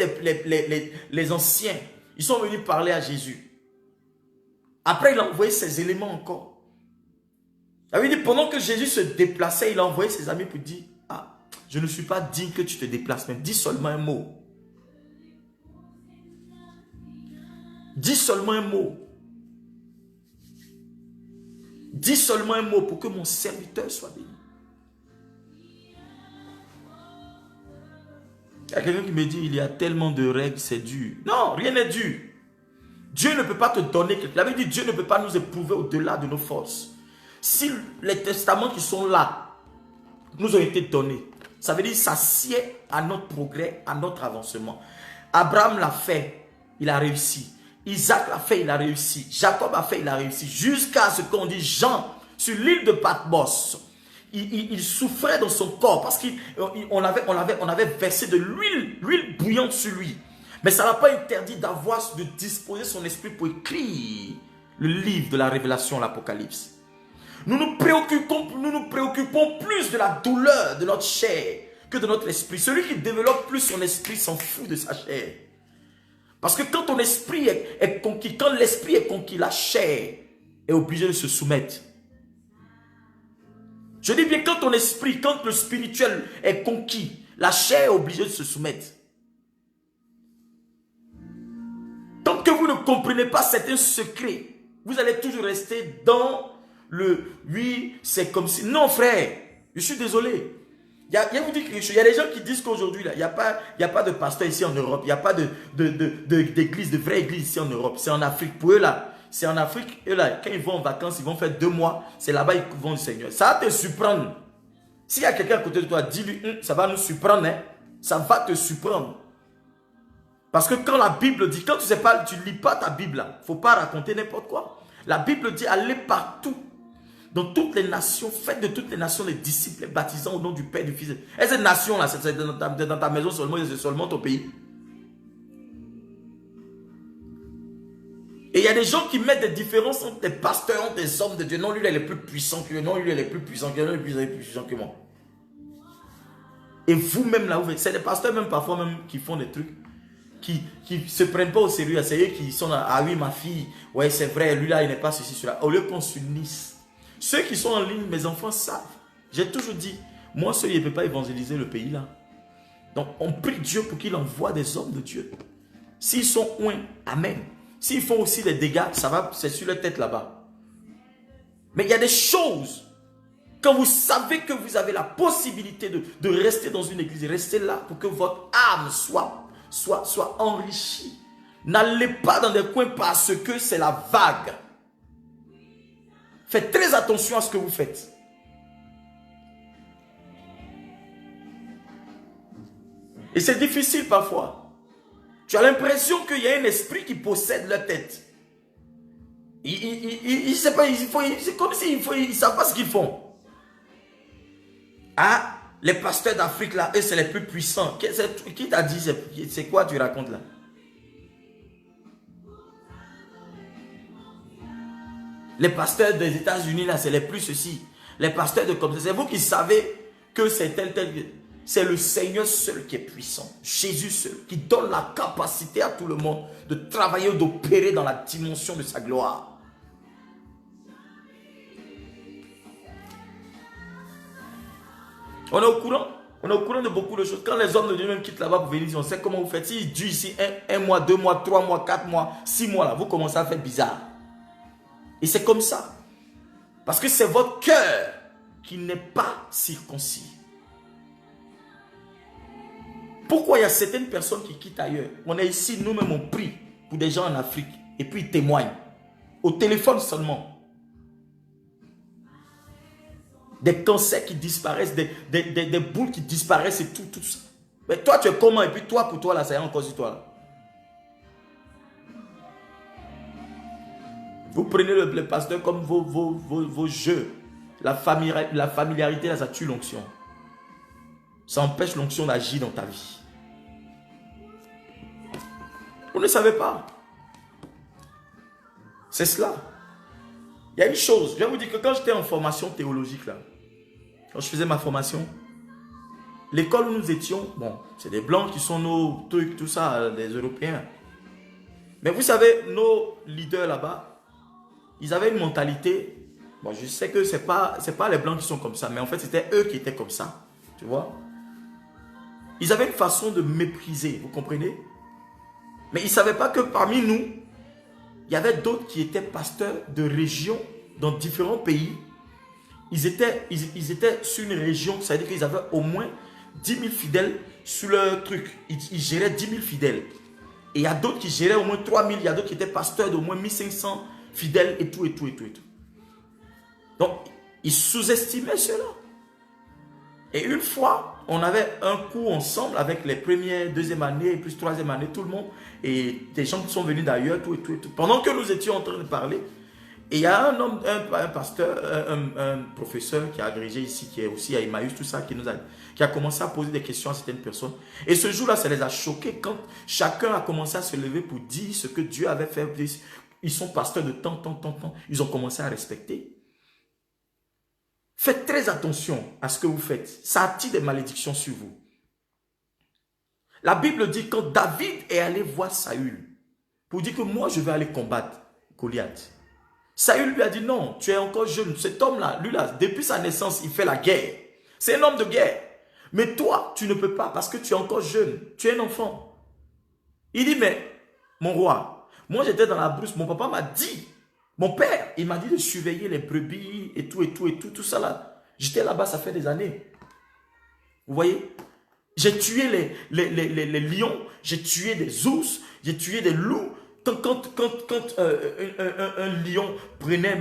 les anciens. Ils sont venus parler à Jésus. Après, il a envoyé ses éléments encore. Il avait dit, pendant que Jésus se déplaçait, il a envoyé ses amis pour dire, ah, je ne suis pas digne que tu te déplaces, mais dis seulement un mot. Dis seulement un mot. Dis seulement un mot pour que mon serviteur soit béni. Il y a quelqu'un qui me dit, il y a tellement de règles, c'est dur. Non, rien n'est dur. Dieu ne peut pas te donner quelque chose. La Bible dit, Dieu ne peut pas nous éprouver au-delà de nos forces. Si les testaments qui sont là nous ont été donnés, ça veut dire que ça sied à notre progrès, à notre avancement. Abraham l'a fait, il a réussi. Isaac l'a fait, il a réussi. Jacob a fait, il a réussi. Jusqu'à ce qu'on dit Jean, sur l'île de Patmos, il souffrait dans son corps parce qu'on avait versé de l'huile bouillante sur lui. Mais ça n'a pas interdit de disposer son esprit pour écrire le livre de la révélation, l'Apocalypse. Nous nous préoccupons plus de la douleur de notre chair que de notre esprit. Celui qui développe plus son esprit s'en fout de sa chair. Parce que quand ton esprit est conquis, quand l'esprit est conquis, la chair est obligée de se soumettre. Je dis bien quand ton esprit, quand le spirituel est conquis, la chair est obligée de se soumettre. Tant que vous ne comprenez pas certains secrets, vous allez toujours rester dans le « oui, c'est comme si ». Non frère, je suis désolé. Il y a des gens qui disent qu'aujourd'hui, il n'y a pas de pasteur ici en Europe. Il n'y a pas d'église, de vraie église ici en Europe. C'est en Afrique. Pour eux là, c'est en Afrique. Eux là, quand ils vont en vacances, ils vont faire 2 mois. C'est là-bas qu'ils vont du Seigneur. Ça va te surprendre. S'il y a quelqu'un à côté de toi, dis-lui, ça va nous surprendre. Hein? Ça va te surprendre. Parce que quand la Bible dit, quand tu ne lis pas ta Bible, il ne faut pas raconter n'importe quoi. La Bible dit, allez partout. Dans toutes les nations, faites de toutes les nations les disciples, les baptisant au nom du Père, du Fils. Et cette nation-là, c'est dans ta maison seulement, c'est seulement ton pays. Et il y a des gens qui mettent des différences entre des pasteurs, entre des hommes de Dieu. Non, lui, il est plus puissant que lui. Non, lui, il est plus puissant que lui. Non, lui, il est plus puissant que moi. Et vous-même, là, c'est des pasteurs, même parfois, même, qui font des trucs, qui ne se prennent pas au sérieux. C'est eux qui sont là, ah oui, ma fille, ouais, c'est vrai, lui, là, il n'est pas ceci, cela. Au lieu qu'on s'unisse. Ceux qui sont en ligne, mes enfants savent. J'ai toujours dit, moi seul, il ne peut pas évangéliser le pays là. Donc, on prie Dieu pour qu'il envoie des hommes de Dieu. S'ils sont loin, amen. S'ils font aussi des dégâts, ça va, c'est sur leur tête là-bas. Mais il y a des choses, quand vous savez que vous avez la possibilité de rester dans une église, restez là pour que votre âme soit enrichie. N'allez pas dans des coins parce que c'est la vague. Faites très attention à ce que vous faites. Et c'est difficile parfois. Tu as l'impression qu'il y a un esprit qui possède leur tête. Il sait pas, c'est comme s'ils ne savent pas ce qu'ils font. Ah, les pasteurs d'Afrique là, eux c'est les plus puissants. Qui t'a dit, c'est quoi tu racontes là? Les pasteurs des États-Unis, là, c'est les plus ceci. Les pasteurs de comme ça. C'est vous qui savez que c'est tel. C'est le Seigneur seul qui est puissant. Jésus seul, qui donne la capacité à tout le monde de travailler ou d'opérer dans la dimension de sa gloire. On est au courant? On est au courant de beaucoup de choses. Quand les hommes de Dieu même quittent là-bas pour venir ici, on sait comment vous faites. S'ils durent ici 1 mois, 2 mois, 3 mois, 4 mois, 6 mois, là, vous commencez à faire bizarre. Et c'est comme ça. Parce que c'est votre cœur qui n'est pas circoncis. Pourquoi il y a certaines personnes qui quittent ailleurs? On est ici, nous-mêmes, on prie pour des gens en Afrique. Et puis ils témoignent. Au téléphone seulement. Des cancers qui disparaissent, des boules qui disparaissent et tout ça. Mais toi, tu es comment? Et puis toi, pour toi, là, ça y est encore sur toi. Là. Vous prenez le pasteur comme vos jeux. La familiarité, là, ça tue l'onction. Ça empêche l'onction d'agir dans ta vie. Vous ne savez pas. C'est cela. Il y a une chose. Je vais vous dire que quand j'étais en formation théologique, là, quand je faisais ma formation, l'école où nous étions, bon, c'est des blancs qui sont nos trucs, tout ça, des Européens. Mais vous savez, nos leaders là-bas, ils avaient une mentalité. Bon, je sais que c'est pas les blancs qui sont comme ça, mais en fait, c'était eux qui étaient comme ça. Tu vois? Ils avaient une façon de mépriser, vous comprenez? Mais ils ne savaient pas que parmi nous, il y avait d'autres qui étaient pasteurs de régions dans différents pays. Ils étaient sur une région, c'est-à-dire qu'ils avaient au moins 10 000 fidèles sur leur truc. Ils géraient 10 000 fidèles. Et il y a d'autres qui géraient au moins 3 000. Il y a d'autres qui étaient pasteurs d'au moins 1500 fidèles et tout. Donc, ils sous-estimaient cela. Et une fois, on avait un cours ensemble avec les premières, deuxième année, plus troisième année, tout le monde. Et des gens qui sont venus d'ailleurs, tout. Pendant que nous étions en train de parler, et il y a un homme, un pasteur, un professeur qui a agrégé ici, qui est aussi à Emmaüs, tout ça, qui a commencé à poser des questions à certaines personnes. Et ce jour-là, ça les a choqués quand chacun a commencé à se lever pour dire ce que Dieu avait fait. Ils sont pasteurs de tant. Ils ont commencé à respecter. Faites très attention à ce que vous faites. Ça attire des malédictions sur vous. La Bible dit quand David est allé voir Saül pour dire que moi je vais aller combattre Goliath. Saül lui a dit non, tu es encore jeune. Cet homme-là, lui là, depuis sa naissance, il fait la guerre. C'est un homme de guerre. Mais toi, tu ne peux pas parce que tu es encore jeune. Tu es un enfant. Il dit mais mon roi, moi j'étais dans la brousse, mon papa m'a dit, mon père, il m'a dit de surveiller les brebis et tout ça là. J'étais là-bas, ça fait des années. Vous voyez? J'ai tué les lions, j'ai tué des ours, j'ai tué des loups. Quand un lion prenait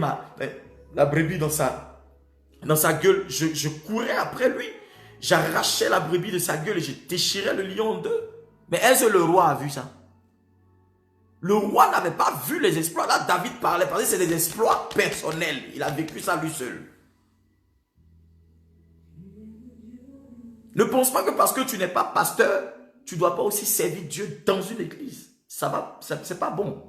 la brebis dans sa gueule, je courais après lui. J'arrachais la brebis de sa gueule et je déchirais le lion en deux. Mais est-ce que le roi a vu ça? Le roi n'avait pas vu les exploits. Là, David parlait parce que c'est des exploits personnels. Il a vécu ça lui seul. Ne pense pas que parce que tu n'es pas pasteur, tu ne dois pas aussi servir Dieu dans une église. Ça va, c'est pas bon.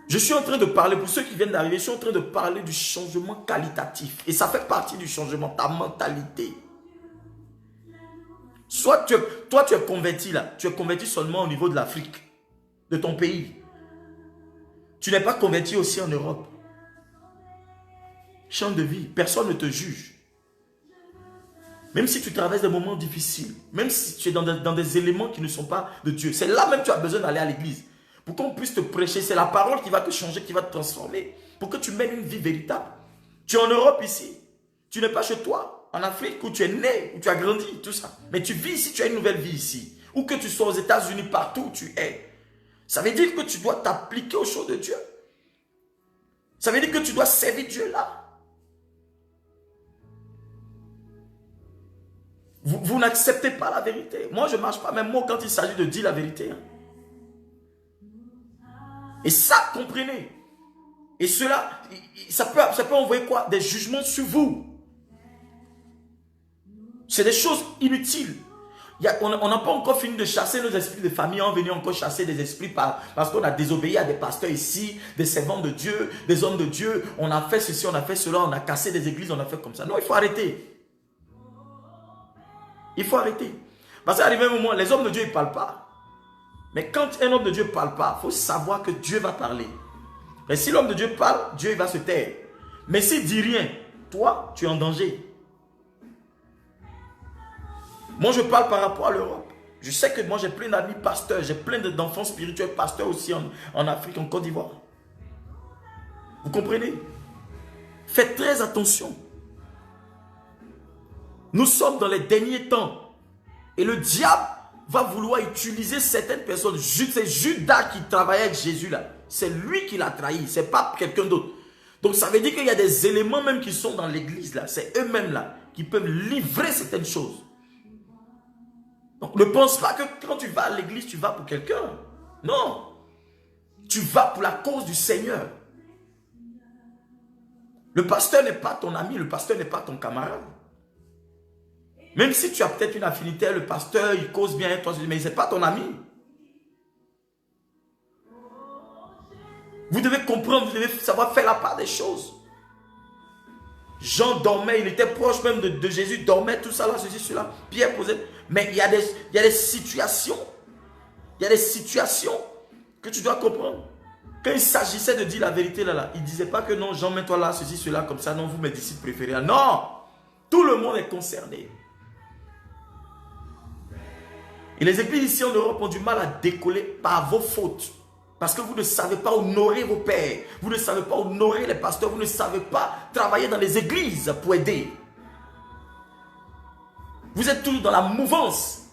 Je suis en train de parler, pour ceux qui viennent d'arriver, je suis en train de parler du changement qualitatif. Et ça fait partie du changement, ta mentalité. Soit toi tu es converti là, tu es converti seulement au niveau de l'Afrique, de ton pays. Tu n'es pas converti aussi en Europe. Champ de vie, personne ne te juge. Même si tu traverses des moments difficiles, même si tu es dans des éléments qui ne sont pas de Dieu, c'est là même que tu as besoin d'aller à l'église. Pour qu'on puisse te prêcher, c'est la parole qui va te changer, qui va te transformer. Pour que tu mènes une vie véritable. Tu es en Europe ici. Tu n'es pas chez toi, en Afrique, où tu es né, où tu as grandi, tout ça. Mais tu vis ici, tu as une nouvelle vie ici. Ou que tu sois aux États-Unis, partout où tu es. Ça veut dire que tu dois t'appliquer aux choses de Dieu. Ça veut dire que tu dois servir Dieu là. Vous n'acceptez pas la vérité. Moi, je ne marche pas même moi quand il s'agit de dire la vérité. Et ça, comprenez. Et cela, ça peut envoyer quoi? Des jugements sur vous. C'est des choses inutiles. On n'a pas encore fini de chasser nos esprits de famille. On est venu encore chasser des esprits parce qu'on a désobéi à des pasteurs ici, des servants de Dieu, des hommes de Dieu. On a fait ceci, on a fait cela, on a cassé des églises, on a fait comme ça. Non, il faut arrêter. Il faut arrêter. Parce qu'arrivé un moment, les hommes de Dieu, ils ne parlent pas. Mais quand un homme de Dieu ne parle pas, il faut savoir que Dieu va parler. Et si l'homme de Dieu parle, Dieu va se taire. Mais s'il ne dit rien, toi, tu es en danger. Moi, je parle par rapport à l'Europe. Je sais que moi, j'ai plein d'amis pasteurs, j'ai plein d'enfants spirituels pasteurs aussi en Afrique, en Côte d'Ivoire. Vous comprenez? Faites très attention. Nous sommes dans les derniers temps. Et le diable va vouloir utiliser certaines personnes. C'est Judas qui travaillait avec Jésus là. C'est lui qui l'a trahi. C'est pas quelqu'un d'autre. Donc ça veut dire qu'il y a des éléments même qui sont dans l'église là. C'est eux-mêmes là qui peuvent livrer certaines choses. Donc ne pense pas que quand tu vas à l'église, tu vas pour quelqu'un. Non. Tu vas pour la cause du Seigneur. Le pasteur n'est pas ton ami, le pasteur n'est pas ton camarade. Même si tu as peut-être une affinité, le pasteur, il cause bien avec toi, mais ce n'est pas ton ami. Vous devez comprendre, vous devez savoir faire la part des choses. Jean dormait, il était proche même de Jésus, dormait, tout ça là, ceci, cela. Pierre posait. Mais il y a des situations, que tu dois comprendre. Quand il s'agissait de dire la vérité là, il ne disait pas que non, Jean, mets-toi là, ceci, cela, comme ça, non, vous mes disciples préférés. Non, tout le monde est concerné. Et les églises ici en Europe ont du mal à décoller par vos fautes. Parce que vous ne savez pas honorer vos pères. Vous ne savez pas honorer les pasteurs. Vous ne savez pas travailler dans les églises pour aider. Vous êtes toujours dans la mouvance.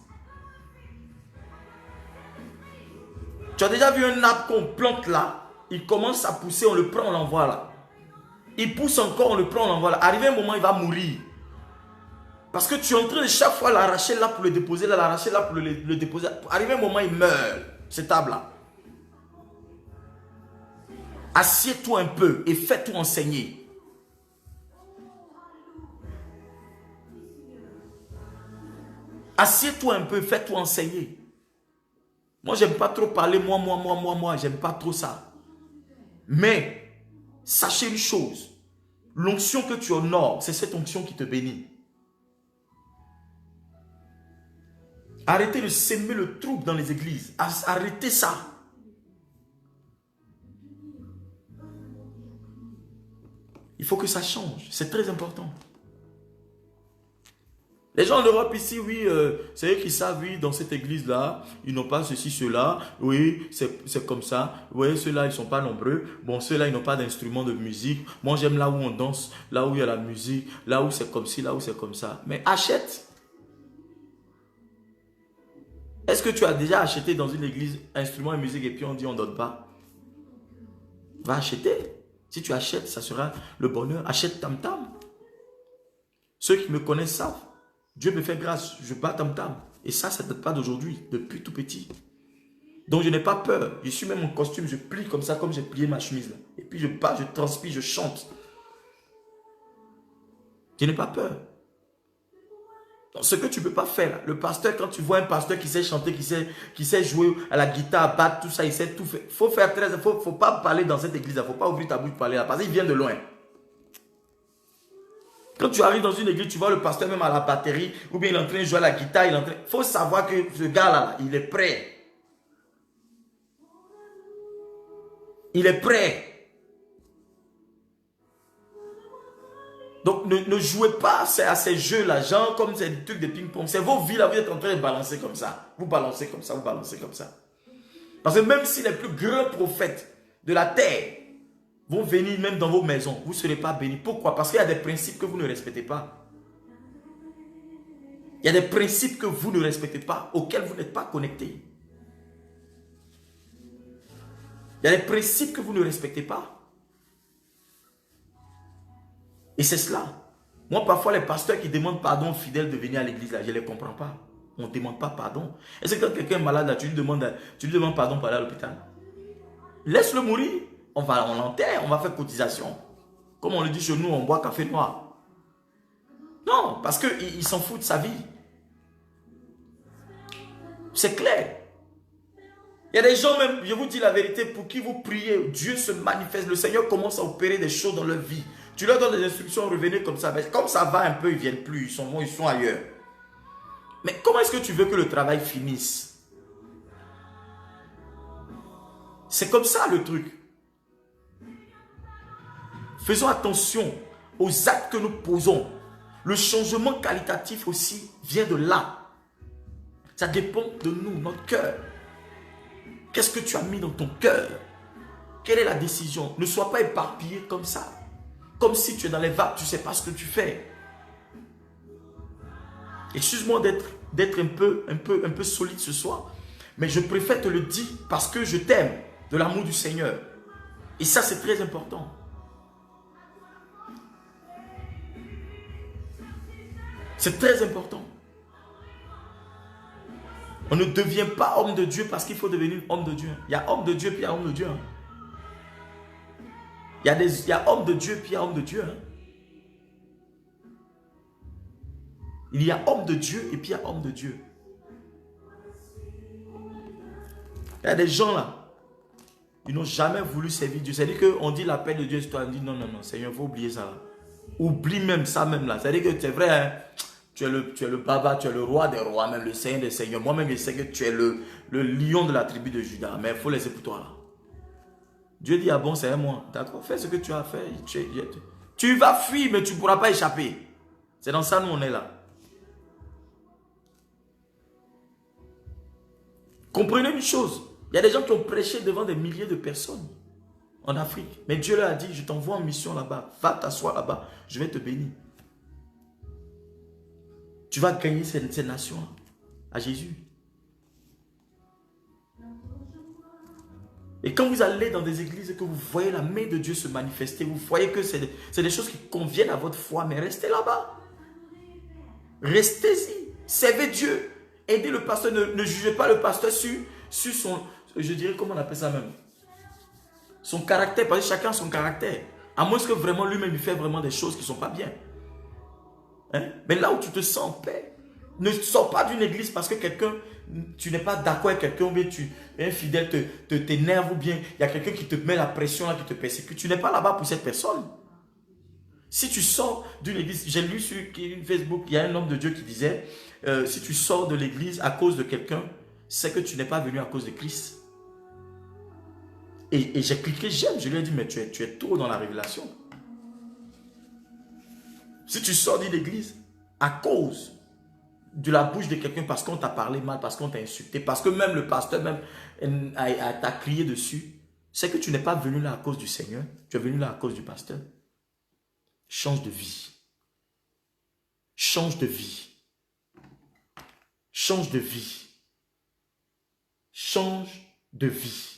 Tu as déjà vu un arbre qu'on plante là. Il commence à pousser, on le prend, on l'envoie là. Il pousse encore, on le prend, on l'envoie là. Arrivé un moment, il va mourir. Parce que tu es en train de chaque fois l'arracher là pour le déposer, là, l'arracher là pour le déposer. Arrivé un moment, il meurt, cet arbre-là. Assieds-toi un peu et fais-toi enseigner. Assieds-toi un peu, fais-toi enseigner. Moi, j'aime pas trop parler moi. J'aime pas trop ça. Mais, sachez une chose. L'onction que tu honores, c'est cette onction qui te bénit. Arrêtez de s'aimer le trouble dans les églises. Arrêtez ça. Il faut que ça change. C'est très important. Les gens en Europe ici, oui, c'est eux qui savent, oui, dans cette église-là, ils n'ont pas ceci, cela. Oui, c'est comme ça. Oui, ceux-là, ils ne sont pas nombreux. Bon, ceux-là, ils n'ont pas d'instrument de musique. Moi, j'aime là où on danse, là où il y a la musique, là où c'est comme ci, là où c'est comme ça. Mais achète. Est-ce que tu as déjà acheté dans une église instrument et musique et puis on dit on ne donne pas? Va acheter. Si tu achètes, ça sera le bonheur. Achète tam-tam. Ceux qui me connaissent savent. Dieu me fait grâce. Je bats tam-tam. Et ça ne date pas d'aujourd'hui. Depuis tout petit. Donc je n'ai pas peur. Je suis même en costume. Je plie comme ça, comme j'ai plié ma chemise. Là. Et puis je bats, je transpire, je chante. Je n'ai pas peur. Donc, ce que tu ne peux pas faire, le pasteur, quand tu vois un pasteur qui sait chanter, qui sait jouer à la guitare, battre, tout ça, il sait tout faire. Il faut faire très, faut pas parler dans cette église, il ne faut pas ouvrir ta bouche pour parler là, parce qu'il vient de loin. Quand tu arrives dans une église, tu vois le pasteur même à la batterie, ou bien il est en train de jouer à la guitare, il faut savoir que ce gars-là, il est prêt. Il est prêt. Donc, ne jouez pas à ces jeux-là, genre comme c'est des trucs de ping-pong. C'est vos vies là, vous êtes en train de balancer comme ça. Vous balancez comme ça, vous balancez comme ça. Parce que même si les plus grands prophètes de la terre vont venir même dans vos maisons, vous ne serez pas bénis. Pourquoi? Parce qu'il y a des principes que vous ne respectez pas. Il y a des principes que vous ne respectez pas, auxquels vous n'êtes pas connectés. Il y a des principes que vous ne respectez pas. Et c'est cela. Moi, parfois, les pasteurs qui demandent pardon aux fidèles de venir à l'église, là, je ne les comprends pas. On ne demande pas pardon. Est-ce que quand quelqu'un est malade, là, tu lui demandes pardon pour aller à l'hôpital? Laisse-le mourir. On l'enterre, on va faire cotisation. Comme on le dit chez nous, on boit café noir. Non, parce qu'il s'en fout de sa vie. C'est clair. Il y a des gens même, je vous dis la vérité, pour qui vous priez, Dieu se manifeste. Le Seigneur commence à opérer des choses dans leur vie. Tu leur donnes des instructions, revenez comme ça. Mais comme ça va un peu, ils ne viennent plus, ils sont ailleurs. Mais comment est-ce que tu veux que le travail finisse? C'est comme ça le truc. Faisons attention aux actes que nous posons. Le changement qualitatif aussi vient de là. Ça dépend de nous, notre cœur. Qu'est-ce que tu as mis dans ton cœur? Quelle est la décision? Ne sois pas éparpillé comme ça. Comme si tu es dans les vagues, tu ne sais pas ce que tu fais. Excuse-moi d'être un peu solide ce soir, mais je préfère te le dire parce que je t'aime, de l'amour du Seigneur. Et ça, c'est très important. C'est très important. On ne devient pas homme de Dieu parce qu'il faut devenir homme de Dieu. Il y a homme de Dieu puis il y a homme de Dieu. Il y a homme de Dieu puis il y a homme de Dieu. Il y a homme de Dieu et puis il y a homme de Dieu. Il y a des gens là, ils n'ont jamais voulu servir Dieu. C'est-à-dire qu'on dit l'appel de Dieu et toi, on dit non, non, non, Seigneur, il faut oublier ça là. Oublie même ça même là. C'est-à-dire que c'est vrai, hein, tu es le baba, tu es le roi des rois, même le Seigneur des seigneurs. Moi-même, je sais que tu es le lion de la tribu de Juda, mais il faut laisser pour toi là. Dieu dit, ah bon, c'est moi. D'accord, fais ce que tu as fait. Tu vas fuir, mais tu ne pourras pas échapper. C'est dans ça nous on est là. Comprenez une chose, il y a des gens qui ont prêché devant des milliers de personnes en Afrique. Mais Dieu leur a dit, je t'envoie en mission là-bas. Va t'asseoir là-bas, je vais te bénir. Tu vas gagner ces nations-là à Jésus. Et quand vous allez dans des églises et que vous voyez la main de Dieu se manifester, vous voyez que c'est des choses qui conviennent à votre foi, mais restez là-bas. Restez-y. Servez Dieu. Aidez le pasteur. Ne jugez pas le pasteur sur son, je dirais, comment on appelle ça même? Son caractère, parce que chacun a son caractère. À moins que vraiment lui-même, il fait vraiment des choses qui ne sont pas bien. Hein? Mais là où tu te sens en paix, ne sors pas d'une église parce que quelqu'un, tu n'es pas d'accord avec quelqu'un, ou bien tu es infidèle, t'énerve, ou bien il y a quelqu'un qui te met la pression, là, qui te persécute. Tu n'es pas là-bas pour cette personne. Si tu sors d'une église, j'ai lu sur Facebook, il y a un homme de Dieu qui disait, si tu sors de l'église à cause de quelqu'un, c'est que tu n'es pas venu à cause de Christ. Et j'ai cliqué j'aime, je lui ai dit, mais tu es trop dans la révélation. Si tu sors d'une église à cause de la bouche de quelqu'un parce qu'on t'a parlé mal, parce qu'on t'a insulté, parce que même le pasteur même t'a crié dessus, c'est que tu n'es pas venu là à cause du Seigneur, tu es venu là à cause du pasteur. Change de vie. Change de vie. Change de vie. Change de vie.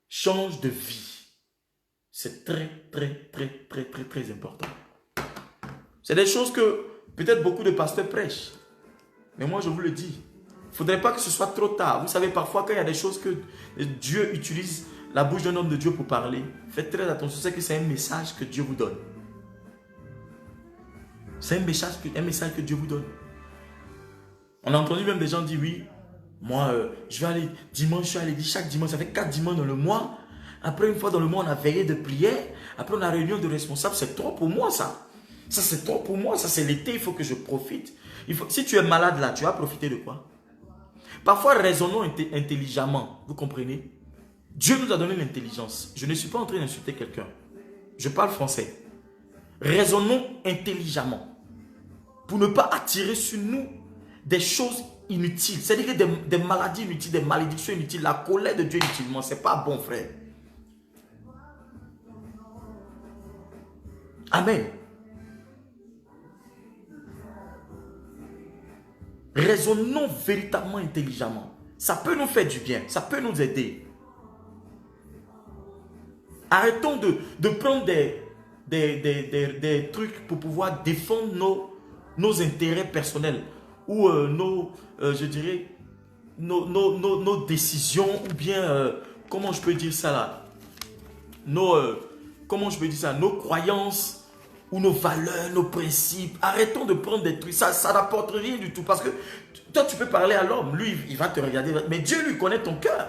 Change de vie. C'est très, très, très, très, très, très important. C'est des choses que peut-être beaucoup de pasteurs prêchent. Mais moi, je vous le dis. Il ne faudrait pas que ce soit trop tard. Vous savez, parfois, quand il y a des choses que Dieu utilise la bouche d'un homme de Dieu pour parler, faites très attention. C'est que c'est un message que Dieu vous donne. C'est un message que Dieu vous donne. On a entendu même des gens dire, oui, moi, je vais aller, dimanche, je suis à l'église, chaque dimanche, ça fait 4 dimanches dans le mois. Après, une fois dans le mois, on a veillé de prière. Après, on a réunion de responsables. C'est trop pour moi, ça. Ça, c'est trop pour moi. Ça, c'est l'été, il faut que je profite. Si tu es malade là, tu vas profiter de quoi? Parfois, raisonnons intelligemment. Vous comprenez? Dieu nous a donné l'intelligence. Je ne suis pas en train d'insulter quelqu'un. Je parle français. Raisonnons intelligemment. Pour ne pas attirer sur nous des choses inutiles. C'est-à-dire des maladies inutiles, des malédictions inutiles. La colère de Dieu inutilement. Ce n'est pas bon, frère. Amen. Raisonnons véritablement intelligemment. Ça peut nous faire du bien. Ça peut nous aider. Arrêtons de prendre des trucs pour pouvoir défendre nos intérêts personnels ou je dirais, nos décisions ou bien, comment je peux dire ça là, comment je peux dire ça, nos croyances ou nos valeurs, nos principes. Arrêtons de prendre des trucs, ça n'apporte rien du tout parce que toi tu peux parler à l'homme, lui il va te regarder, mais Dieu lui connaît ton cœur.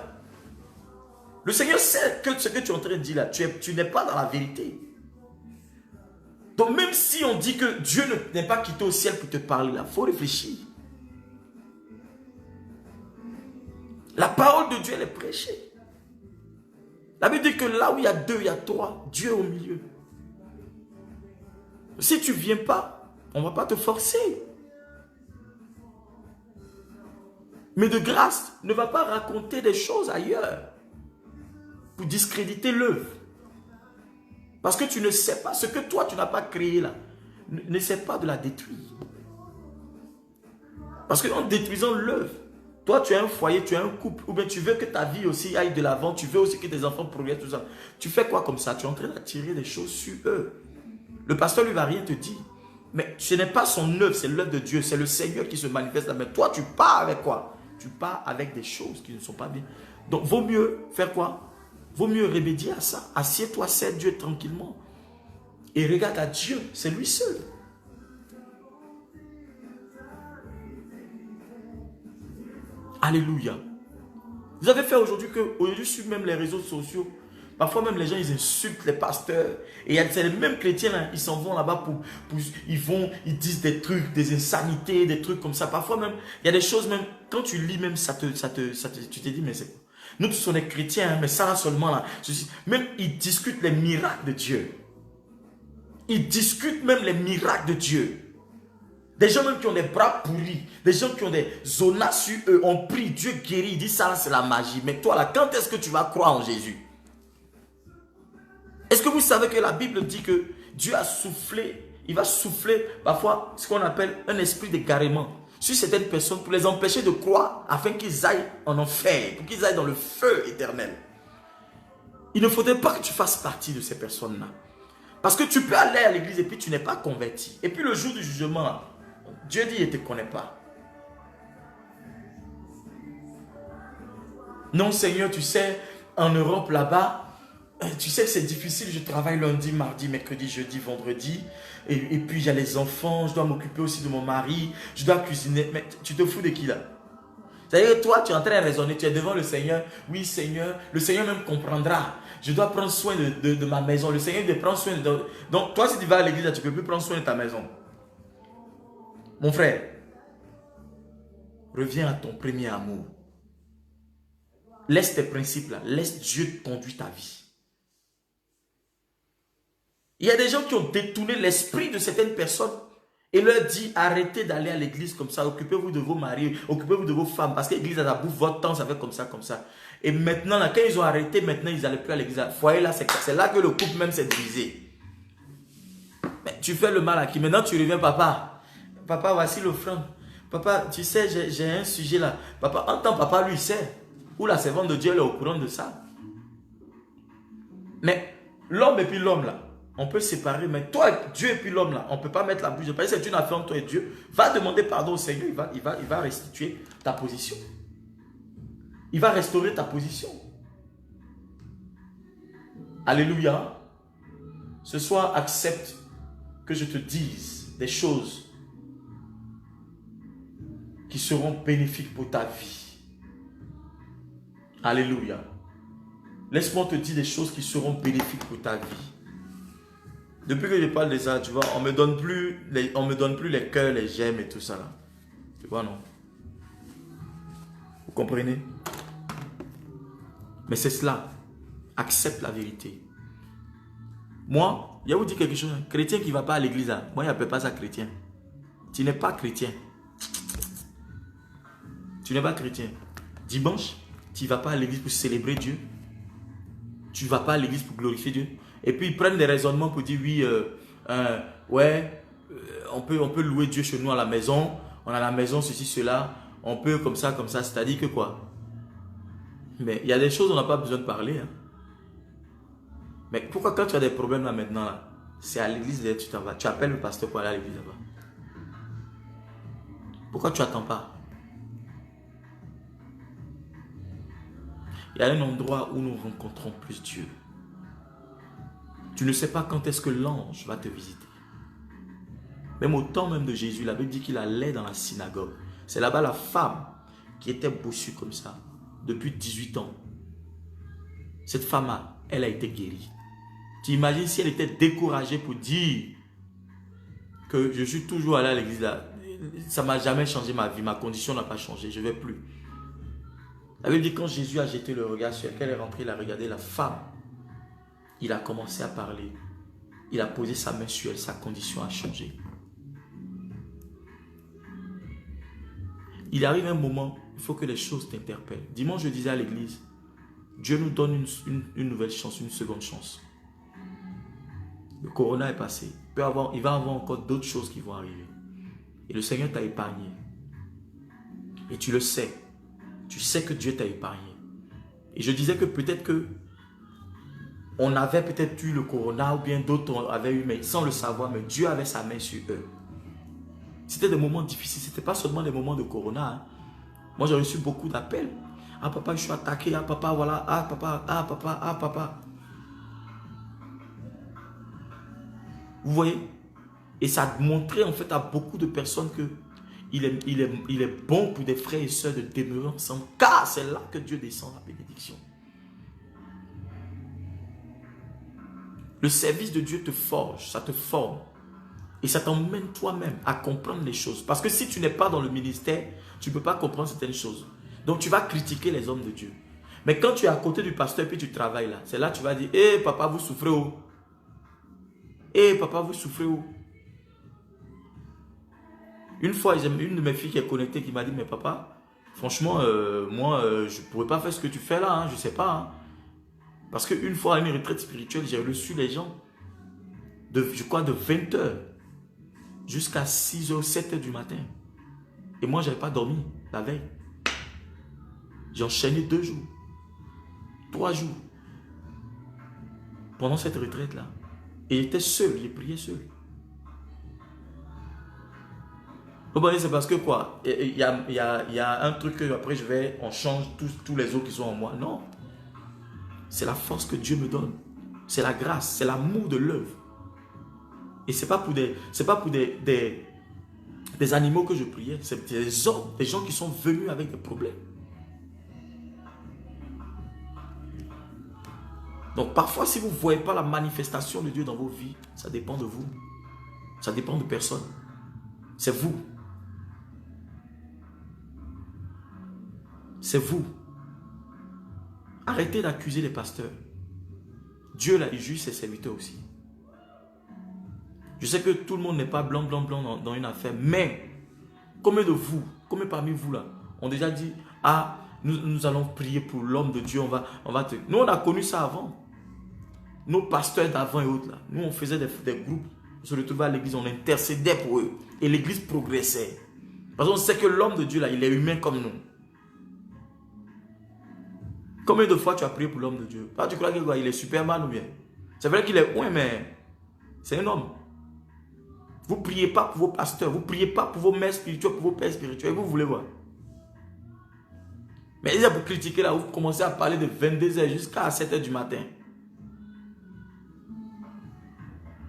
Le Seigneur sait que ce que tu es en train de dire là, tu n'es pas dans la vérité. Donc même si on dit que Dieu n'est pas quitté au ciel pour te parler là, il faut réfléchir. La parole de Dieu, elle est prêchée. La Bible dit que là où il y a 2, il y a 3, Dieu est au milieu. Si tu ne viens pas, on ne va pas te forcer. Mais de grâce, ne va pas raconter des choses ailleurs pour discréditer l'œuvre. Parce que tu ne sais pas ce que toi, tu n'as pas créé là. N'essaie pas de la détruire. Parce qu'en détruisant l'œuvre, toi, tu as un foyer, tu as un couple, ou bien tu veux que ta vie aussi aille de l'avant, tu veux aussi que tes enfants progressent, tout ça. Tu fais quoi comme ça? Tu es en train d'attirer des choses sur eux. Le pasteur lui va rien te dire. Mais ce n'est pas son œuvre, c'est l'œuvre de Dieu. C'est le Seigneur qui se manifeste là. Mais toi, tu pars avec quoi? Tu pars avec des choses qui ne sont pas bien. Donc, vaut mieux faire quoi? Vaut mieux remédier à ça. Assieds-toi, sers Dieu tranquillement. Et regarde à Dieu, c'est lui seul. Alléluia. Vous avez fait aujourd'hui qu'aujourd'hui sur même les réseaux sociaux, parfois même les gens ils insultent les pasteurs. Et c'est les mêmes chrétiens, là, ils s'en vont là-bas ils disent des trucs, des insanités, des trucs comme ça. Parfois même, il y a des choses même, quand tu lis même, tu te dis, mais c'est... Nous tous sommes des chrétiens, hein, mais ça là seulement là. Même ils discutent les miracles de Dieu. Ils discutent même les miracles de Dieu. Des gens même qui ont des bras pourris, des gens qui ont des zonas sur eux, on prie, Dieu guérit, il dit ça c'est la magie. Mais toi là, quand est-ce que tu vas croire en Jésus? Est-ce que vous savez que la Bible dit que Dieu a soufflé, il va souffler parfois ce qu'on appelle un esprit d'égarement sur certaines personnes pour les empêcher de croire afin qu'ils aillent en enfer, pour qu'ils aillent dans le feu éternel. Il ne faudrait pas que tu fasses partie de ces personnes-là. Parce que tu peux aller à l'église et puis tu n'es pas converti. Et puis le jour du jugement, Dieu dit, il ne te connaît pas. Non, Seigneur, tu sais, en Europe, là-bas, tu sais que c'est difficile. Je travaille lundi, mardi, mercredi, jeudi, vendredi. Et puis, il y a les enfants. Je dois m'occuper aussi de mon mari. Je dois cuisiner. Mais tu te fous de qui, là? C'est-à-dire que toi, tu es en train de raisonner. Tu es devant le Seigneur. Oui, Seigneur. Le Seigneur même comprendra. Je dois prendre soin de ma maison. Le Seigneur doit prendre soin de... Donc, toi, si tu vas à l'église, tu ne peux plus prendre soin de ta maison. Mon frère, reviens à ton premier amour. Laisse tes principes là. Laisse Dieu conduire ta vie. Il y a des gens qui ont détourné l'esprit de certaines personnes et leur dit arrêtez d'aller à l'église comme ça. Occupez-vous de vos maris, occupez-vous de vos femmes parce que l'église a bouffe votre temps, ça fait comme ça, comme ça. Et maintenant, là, quand ils ont arrêté, maintenant ils n'allaient plus à l'église. Foyer là, c'est là que le couple même s'est divisé. Mais tu fais le mal à qui? Maintenant tu reviens, papa. Papa, voici l'offrande. Papa, tu sais, j'ai un sujet là. Papa, en tant papa, lui, il sait. Ou la servante de Dieu, elle est au courant de ça. Mais l'homme et puis l'homme là, on peut séparer. Mais toi, Dieu et puis l'homme là, on ne peut pas mettre la bouche de pain. C'est une affaire entre toi et Dieu. Va demander pardon au Seigneur. Il va restituer ta position. Il va restaurer ta position. Alléluia. Ce soir, accepte que je te dise des choses qui seront bénéfiques pour ta vie. Alléluia. Laisse-moi te dire des choses qui seront bénéfiques pour ta vie. Depuis que je parle de ça, tu vois, on me donne plus les cœurs, les j'aime et tout ça là. Tu vois, non? Vous comprenez? Mais c'est cela. Accepte la vérité. Moi, je vais vous dire quelque chose. Un chrétien qui ne va pas à l'église, moi, je n'appelle pas ça chrétien. Tu n'es pas chrétien. Tu n'es pas chrétien. Dimanche, tu ne vas pas à l'église pour célébrer Dieu. Tu ne vas pas à l'église pour glorifier Dieu. Et puis ils prennent des raisonnements pour dire oui, on peut louer Dieu chez nous à la maison. On a la maison, ceci, cela. On peut comme ça. C'est-à-dire que quoi? Mais il y a des choses où on n'a pas besoin de parler. Hein. Mais pourquoi quand tu as des problèmes là maintenant, là, c'est à l'église que tu t'en vas. Tu appelles le pasteur pour aller à l'église là-bas. Pourquoi tu n'attends pas? Il y a un endroit où nous rencontrons plus Dieu. Tu ne sais pas quand est-ce que l'ange va te visiter. Même au temps même de Jésus, la Bible dit qu'il allait dans la synagogue. C'est là-bas la femme qui était bossue comme ça depuis 18 ans. Cette femme-là, elle a été guérie. Tu imagines si elle était découragée pour dire que je suis toujours allé à l'église là. Ça ne m'a jamais changé ma vie, ma condition n'a pas changé, je ne vais plus. La Bible dit quand Jésus a jeté le regard sur elle, qu'elle est rentrée, il a regardé la femme. Il a commencé à parler. Il a posé sa main sur elle, sa condition a changé. il arrive un moment, il faut que les choses t'interpellent. Dimanche, je disais à l'église, Dieu nous donne une nouvelle chance, une seconde chance. Le corona est passé. Il va y avoir encore d'autres choses qui vont arriver. Et le Seigneur t'a épargné. Et tu le sais. Tu sais que Dieu t'a épargné. Et je disais que peut-être que on avait peut-être eu le corona ou bien d'autres avaient eu, mais sans le savoir, mais Dieu avait sa main sur eux. C'était des moments difficiles. Ce n'était pas seulement des moments de corona. Hein. Moi, j'ai reçu beaucoup d'appels. Ah papa, je suis attaqué. Ah papa, voilà. Ah papa, ah papa, ah papa. Vous voyez? Et ça a montré en fait à beaucoup de personnes que il est bon pour des frères et sœurs de demeurer ensemble. Car c'est là que Dieu descend la bénédiction. Le service de Dieu te forge, ça te forme. Et ça t'emmène toi-même à comprendre les choses. Parce que si tu n'es pas dans le ministère, tu ne peux pas comprendre certaines choses. Donc tu vas critiquer les hommes de Dieu. Mais quand tu es à côté du pasteur et puis tu travailles là, c'est là que tu vas dire, hé papa, vous souffrez où? Hé papa, vous souffrez où? Une fois, j'ai une de mes filles qui est connectée qui m'a dit, mais papa, franchement, moi, je ne pourrais pas faire ce que tu fais là, hein, je ne sais pas. Hein. Parce qu'une fois à une retraite spirituelle, j'ai reçu les gens, je crois de 20 h jusqu'à 6 h, 7 h du matin. Et moi, je n'avais pas dormi la veille. J'ai enchaîné 2 jours, 3 jours, pendant cette retraite-là. Et j'étais seul, j'ai prié seul. Vous voyez, c'est parce que quoi? Il y a un truc que après on change tous les autres qui sont en moi. Non. C'est la force que Dieu me donne. C'est la grâce, c'est l'amour de l'œuvre. Et ce n'est pas pour des animaux que je priais. C'est des hommes, des gens qui sont venus avec des problèmes. Donc parfois, si vous ne voyez pas la manifestation de Dieu dans vos vies, ça dépend de vous. Ça dépend de personne. C'est vous. C'est vous. Arrêtez d'accuser les pasteurs. Dieu là, il juge ses serviteurs aussi. Je sais que tout le monde n'est pas blanc dans une affaire, mais combien de vous, combien parmi vous là, ont déjà dit, ah, nous allons prier pour l'homme de Dieu, on va te... Nous, on a connu ça avant. Nos pasteurs d'avant et autres là, nous, on faisait des groupes, on se retrouvait à l'église, on intercédait pour eux. Et l'église progressait. Parce qu'on sait que l'homme de Dieu là, il est humain comme nous. Combien de fois tu as prié pour l'homme de Dieu? Ah, tu crois qu'il est Superman ou bien? C'est vrai qu'il est ouais, mais c'est un homme. Vous ne priez pas pour vos pasteurs, vous ne priez pas pour vos mères spirituelles, pour vos pères spirituels. Vous voulez voir? Mais il y a pour critiquer là, vous commencez à parler de 22 h jusqu'à 7 h du matin.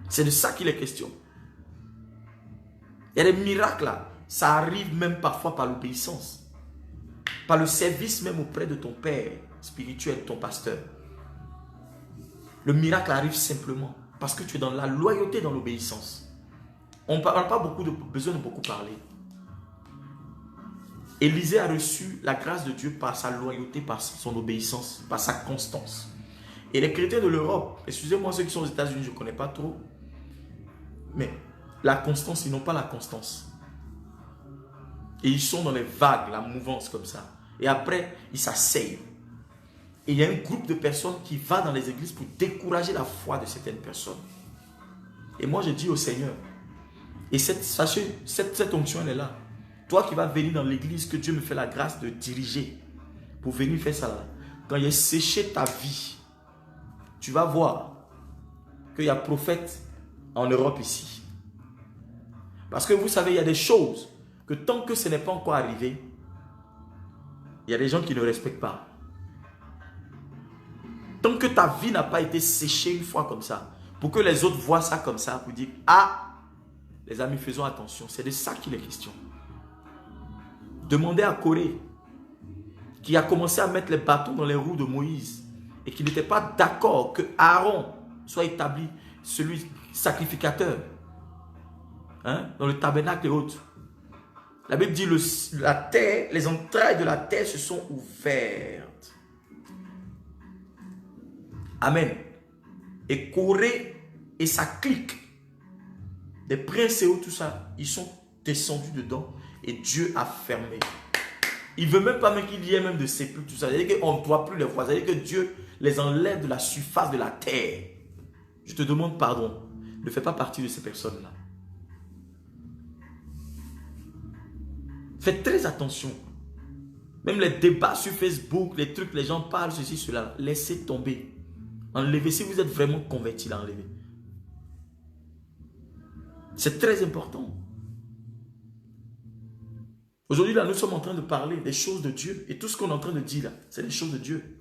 C'est de ça qu'il est question. Il y a des miracles là. Ça arrive même parfois par l'obéissance. Par le service même auprès de ton père spirituel, ton pasteur. Le miracle arrive simplement parce que tu es dans la loyauté, dans l'obéissance. On n'a pas besoin de beaucoup parler. Élisée a reçu la grâce de Dieu par sa loyauté, par son obéissance, par sa constance. Et les chrétiens de l'Europe, excusez-moi ceux qui sont aux États-Unis, je ne connais pas trop, mais la constance, ils n'ont pas la constance. Et ils sont dans les vagues, la mouvance comme ça. Et après, ils s'asseyent. Et il y a un groupe de personnes qui va dans les églises pour décourager la foi de certaines personnes. Et moi, je dis au Seigneur, et sachez, cette onction, elle est là. Toi qui vas venir dans l'église, que Dieu me fait la grâce de diriger, pour venir faire ça là. Quand il a séché ta vie, tu vas voir qu'il y a prophète en Europe ici. Parce que vous savez, il y a des choses que tant que ce n'est pas encore arrivé, il y a des gens qui ne respectent pas. Tant que ta vie n'a pas été séchée une fois comme ça, pour que les autres voient ça comme ça, pour dire, ah, les amis, faisons attention. C'est de ça qu'il est question. Demandez à Corée, qui a commencé à mettre les bâtons dans les roues de Moïse, et qui n'était pas d'accord que Aaron soit établi, celui sacrificateur, hein, dans le tabernacle et autres. La Bible dit, la terre, les entrailles de la terre se sont ouvertes. Amen. Et Corée et sa clique, des princes et autres, tout ça, ils sont descendus dedans et Dieu a fermé. Il ne veut même pas qu'il y ait même de sépulcres, tout ça. C'est-à-dire qu'on ne doit plus les voir. C'est-à-dire que Dieu les enlève de la surface de la terre. Je te demande pardon. Ne fais pas partie de ces personnes-là. Faites très attention. Même les débats sur Facebook, les trucs, les gens parlent, ceci, cela. Laissez tomber. Enlevez. Si vous êtes vraiment converti, enlevez. C'est très important. Aujourd'hui, là, nous sommes en train de parler des choses de Dieu. Et tout ce qu'on est en train de dire, là, c'est des choses de Dieu.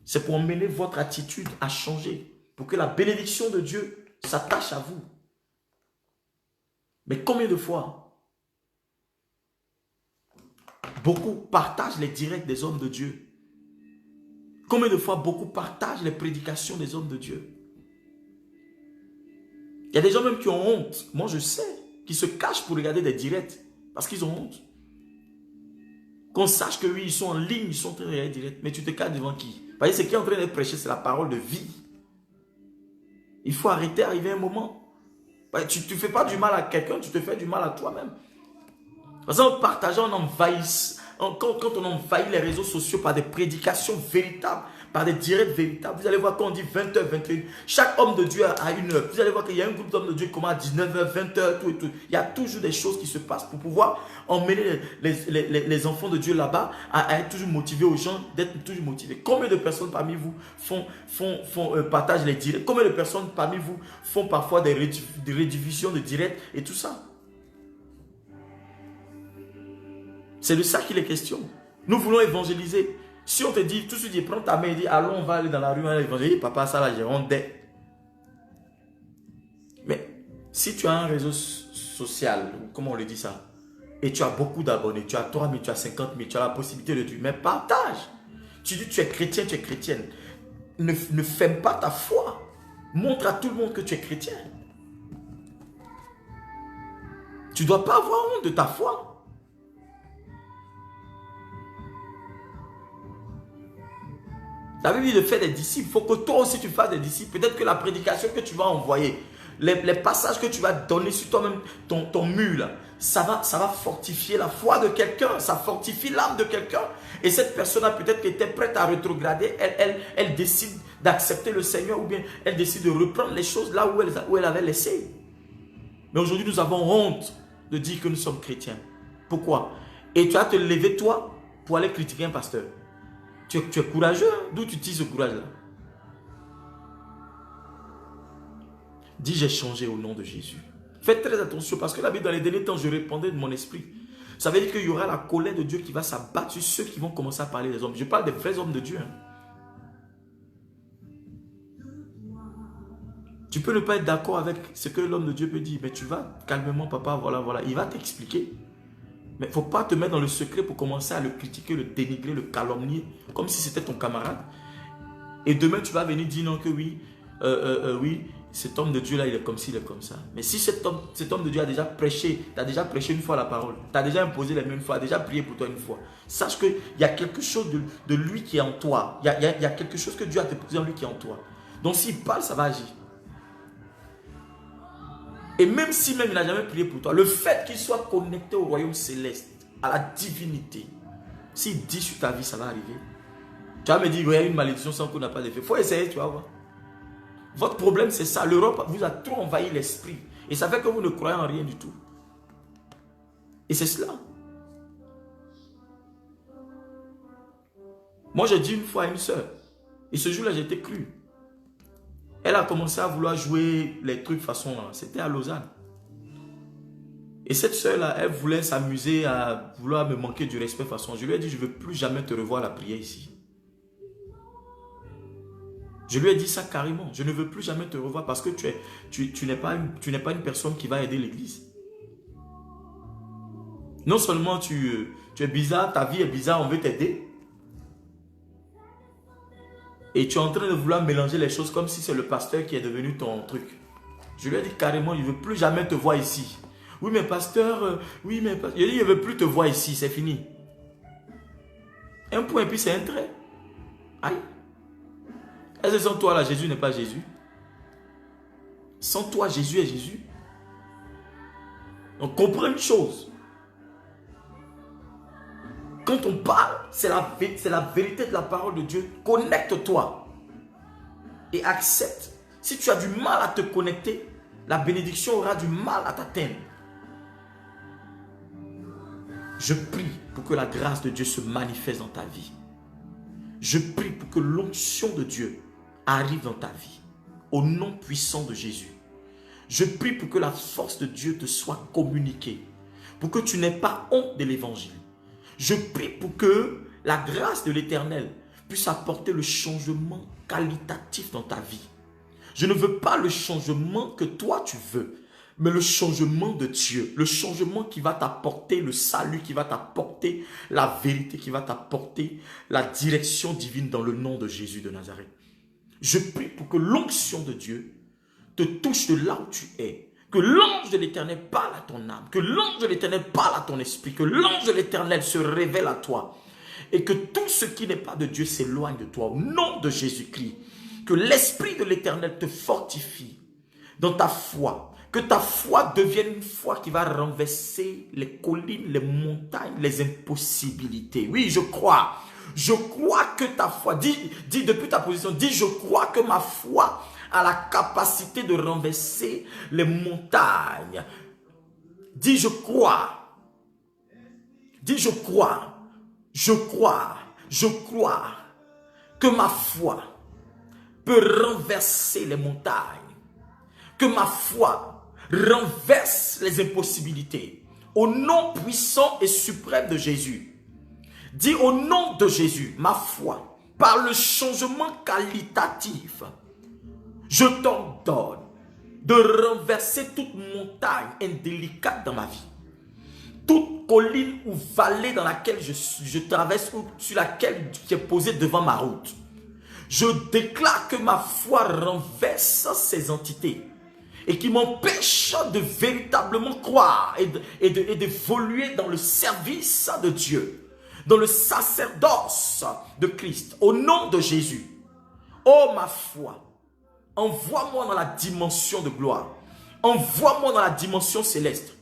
C'est pour emmener votre attitude à changer. Pour que la bénédiction de Dieu s'attache à vous. Mais combien de fois beaucoup partagent les directs des hommes de Dieu? Combien de fois beaucoup partagent les prédications des hommes de Dieu? Il y a des gens même qui ont honte. Moi, je sais. Qui se cachent pour regarder des directs. Parce qu'ils ont honte. Qu'on sache que oui, ils sont en ligne, ils sont en train de regarder des directs. Mais tu te caches devant qui? Parce que ce qui est en train de prêcher, c'est la parole de vie. Il faut arrêter, arriver un moment. Tu ne fais pas du mal à quelqu'un, tu te fais du mal à toi-même. Parce qu'en partageant, on envahit. Quand on envahit les réseaux sociaux par des prédications véritables, par des directs véritables, vous allez voir quand on dit 20h, 21h, chaque homme de Dieu a une heure. Vous allez voir qu'il y a un groupe d'hommes de Dieu qui commence à 19h, 20h, tout et tout. Il y a toujours des choses qui se passent pour pouvoir emmener les enfants de Dieu là-bas à être toujours motivés aux gens, d'être toujours motivés. Combien de personnes parmi vous partagent les directs? Combien de personnes parmi vous font parfois des rediffusions de directs et tout ça? C'est de ça qu'il est question. Nous voulons évangéliser. Si on te dit, tout de suite, prends ta main et dis, allons, on va aller dans la rue, on va évangéliser. Papa, ça là, j'ai honte. Mais si tu as un réseau social, comment on le dit ça, et tu as beaucoup d'abonnés, tu as 3 000, tu as 50 000, tu as la possibilité de dire, mais partage. Tu dis, tu es chrétien, tu es chrétienne. Ne ferme pas ta foi. Montre à tout le monde que tu es chrétien. Tu ne dois pas avoir honte de ta foi. La Bible dit de faire des disciples. Il faut que toi aussi tu fasses des disciples. Peut-être que la prédication que tu vas envoyer, les passages que tu vas donner sur toi-même, ton mur, là, ça va fortifier la foi de quelqu'un. Ça fortifie l'âme de quelqu'un. Et cette personne-là, peut-être qui était prête à rétrograder, elle décide d'accepter le Seigneur ou bien elle décide de reprendre les choses là où elle avait laissé. Mais aujourd'hui, nous avons honte de dire que nous sommes chrétiens. Pourquoi? Et tu vas te lever, toi, pour aller critiquer un pasteur. Tu es courageux, hein? D'où tu tires ce courage-là? Dis, j'ai changé au nom de Jésus. Faites très attention parce que la Bible, dans les derniers temps, je répandais de mon esprit. Ça veut dire qu'il y aura la colère de Dieu qui va s'abattre sur ceux qui vont commencer à parler des hommes. Je parle des vrais hommes de Dieu. Hein. Tu peux ne pas être d'accord avec ce que l'homme de Dieu peut dire, mais tu vas calmement, papa, voilà, voilà. Il va t'expliquer. Mais il ne faut pas te mettre dans le secret pour commencer à le critiquer, le dénigrer, le calomnier, comme si c'était ton camarade. Et demain, tu vas venir dire non que oui, oui, cet homme de Dieu-là, il est comme ci, il est comme ça. Mais si cet homme de Dieu a déjà prêché, tu as déjà prêché une fois la parole, tu as déjà imposé les mains une fois, a déjà prié pour toi une fois, sache qu'il y a quelque chose de lui qui est en toi. Il y a quelque chose que Dieu a déposé en lui qui est en toi. Donc s'il parle, ça va agir. Et même si il n'a jamais prié pour toi, le fait qu'il soit connecté au royaume céleste, à la divinité, s'il dit sur ta vie, ça va arriver. Tu vas me dire, il y a une malédiction sans qu'on n'a pas d'effet. Il faut essayer, tu vas voir. Votre problème, c'est ça. L'Europe vous a trop envahi l'esprit. Et ça fait que vous ne croyez en rien du tout. Et c'est cela. Moi, j'ai dit une fois à une soeur, et ce jour-là, j'étais cru. Elle a commencé à vouloir jouer les trucs façon là. C'était à Lausanne. Et cette soeur-là, elle voulait s'amuser à vouloir me manquer du respect façon. Je lui ai dit, je ne veux plus jamais te revoir à la prière ici. Je lui ai dit ça carrément. Je ne veux plus jamais te revoir parce que tu n'es pas une personne qui va aider l'église. Non seulement tu es bizarre, ta vie est bizarre, on veut t'aider. Et tu es en train de vouloir mélanger les choses comme si c'est le pasteur qui est devenu ton truc. Je lui ai dit carrément, je ne veux plus jamais te voir ici. Oui, mais pasteur, oui, mais pasteur. Je lui ai dit, je ne veux plus te voir ici, c'est fini. Un point et puis c'est un trait. Aïe. Est-ce que sans toi, là, Jésus n'est pas Jésus? Sans toi, Jésus est Jésus. Donc, comprends une chose. quand on parle, c'est la vérité de la parole de Dieu. Connecte-toi et accepte. Si tu as du mal à te connecter, la bénédiction aura du mal à t'atteindre. Je prie pour que la grâce de Dieu se manifeste dans ta vie. Je prie pour que l'onction de Dieu arrive dans ta vie. Au nom puissant de Jésus. Je prie pour que la force de Dieu te soit communiquée. Pour que tu n'aies pas honte de l'évangile. Je prie pour que la grâce de l'Éternel puisse apporter le changement qualitatif dans ta vie. Je ne veux pas le changement que toi tu veux, mais le changement de Dieu, le changement qui va t'apporter le salut, qui va t'apporter la vérité, qui va t'apporter la direction divine dans le nom de Jésus de Nazareth. Je prie pour que l'onction de Dieu te touche de là où tu es, que l'ange de l'Éternel parle à ton âme, que l'ange de l'Éternel parle à ton esprit, que l'ange de l'Éternel se révèle à toi et que tout ce qui n'est pas de Dieu s'éloigne de toi au nom de Jésus-Christ. Que l'Esprit de l'Éternel te fortifie dans ta foi. Que ta foi devienne une foi qui va renverser les collines, les montagnes, les impossibilités. Oui, je crois. Je crois que ta foi, dis depuis ta position, dis je crois que ma foi a la capacité de renverser les montagnes. Dis je crois. Dis je crois. Je crois. Je crois que ma foi peut renverser les montagnes, que ma foi renverse les impossibilités. Au nom puissant et suprême de Jésus, dis au nom de Jésus, ma foi, par le changement qualitatif, je t'ordonne de renverser toute montagne indélicate dans ma vie. Toute colline ou vallée dans laquelle je traverse ou sur laquelle qui est posée devant ma route. Je déclare que ma foi renverse ces entités et qui m'empêche de véritablement croire et d'évoluer dans le service de Dieu, dans le sacerdoce de Christ, au nom de Jésus. Oh ma foi, envoie-moi dans la dimension de gloire, envoie-moi dans la dimension céleste,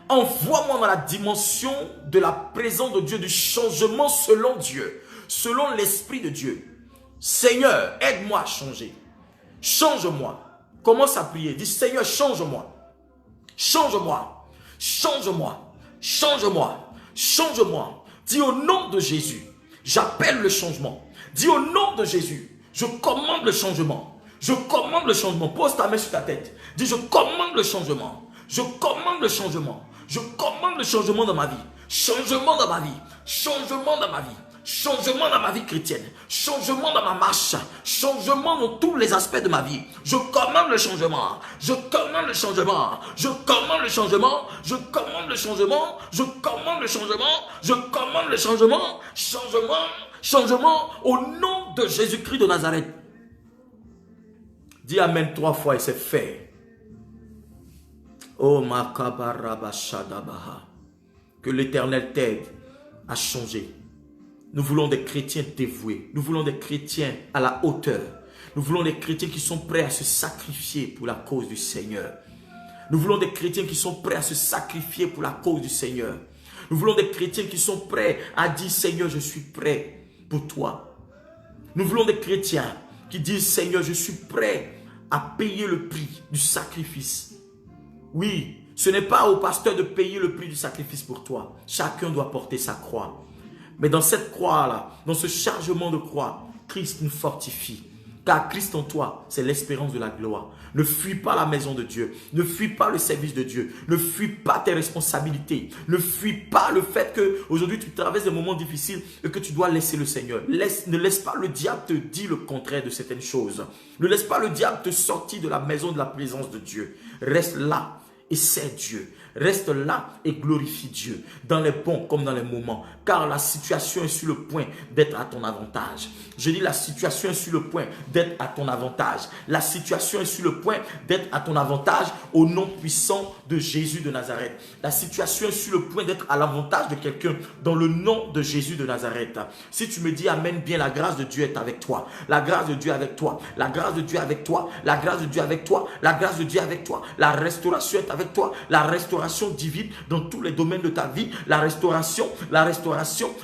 envoie-moi dans la dimension de la présence de Dieu, du changement selon Dieu, selon l'Esprit de Dieu. Seigneur, aide-moi à changer. Change-moi. Commence à prier. Dis, Seigneur, change-moi. Change-moi. Change-moi. Change-moi. Change-moi. Dis au nom de Jésus, j'appelle le changement. Dis au nom de Jésus, je commande le changement. Je commande le changement. Pose ta main sur ta tête. Dis, je commande le changement. Je commande le changement. Je commande le changement dans ma vie. Changement dans ma vie. Changement dans ma vie. Changement dans ma vie chrétienne, changement dans ma marche, changement dans tous les aspects de ma vie. Je commande le changement, je commande le changement, je commande le changement, je commande le changement, je commande le changement, je commande le changement, changement, changement au nom de Jésus-Christ de Nazareth. Dis Amen 3 fois et c'est fait. Oh Makabarabashadabaha. Que l'Éternel t'aide à changer. Nous voulons des chrétiens dévoués. Nous voulons des chrétiens à la hauteur. Nous voulons des chrétiens qui sont prêts à se sacrifier pour la cause du Seigneur. Nous voulons des chrétiens qui sont prêts à se sacrifier pour la cause du Seigneur. Nous voulons des chrétiens qui sont prêts à dire, Seigneur, je suis prêt pour toi. Nous voulons des chrétiens qui disent, Seigneur, je suis prêt à payer le prix du sacrifice. Oui, ce n'est pas au pasteur de payer le prix du sacrifice pour toi. Chacun doit porter sa croix. Mais dans cette croix-là, dans ce chargement de croix, Christ nous fortifie. Car Christ en toi, c'est l'espérance de la gloire. Ne fuis pas la maison de Dieu. Ne fuis pas le service de Dieu. Ne fuis pas tes responsabilités. Ne fuis pas le fait qu'aujourd'hui tu traverses des moments difficiles et que tu dois laisser le Seigneur. Ne laisse pas le diable te dire le contraire de certaines choses. Ne laisse pas le diable te sortir de la maison de la présence de Dieu. Reste là et sers Dieu. Reste là et glorifie Dieu, dans les bons comme dans les moments, car la situation est sur le point d'être à ton avantage. Je dis la situation est sur le point d'être à ton avantage. La situation est sur le point d'être à ton avantage au nom puissant de Jésus de Nazareth. La situation est sur le point d'être à l'avantage de quelqu'un dans le nom de Jésus de Nazareth. Si tu me dis Amen, bien la grâce de Dieu est avec toi. La grâce de Dieu est avec toi. La grâce de Dieu est avec toi. La grâce de Dieu est avec toi. La grâce de Dieu est avec toi. La restauration est avec toi. La restauration restauration divine dans tous les domaines de ta vie, la restauration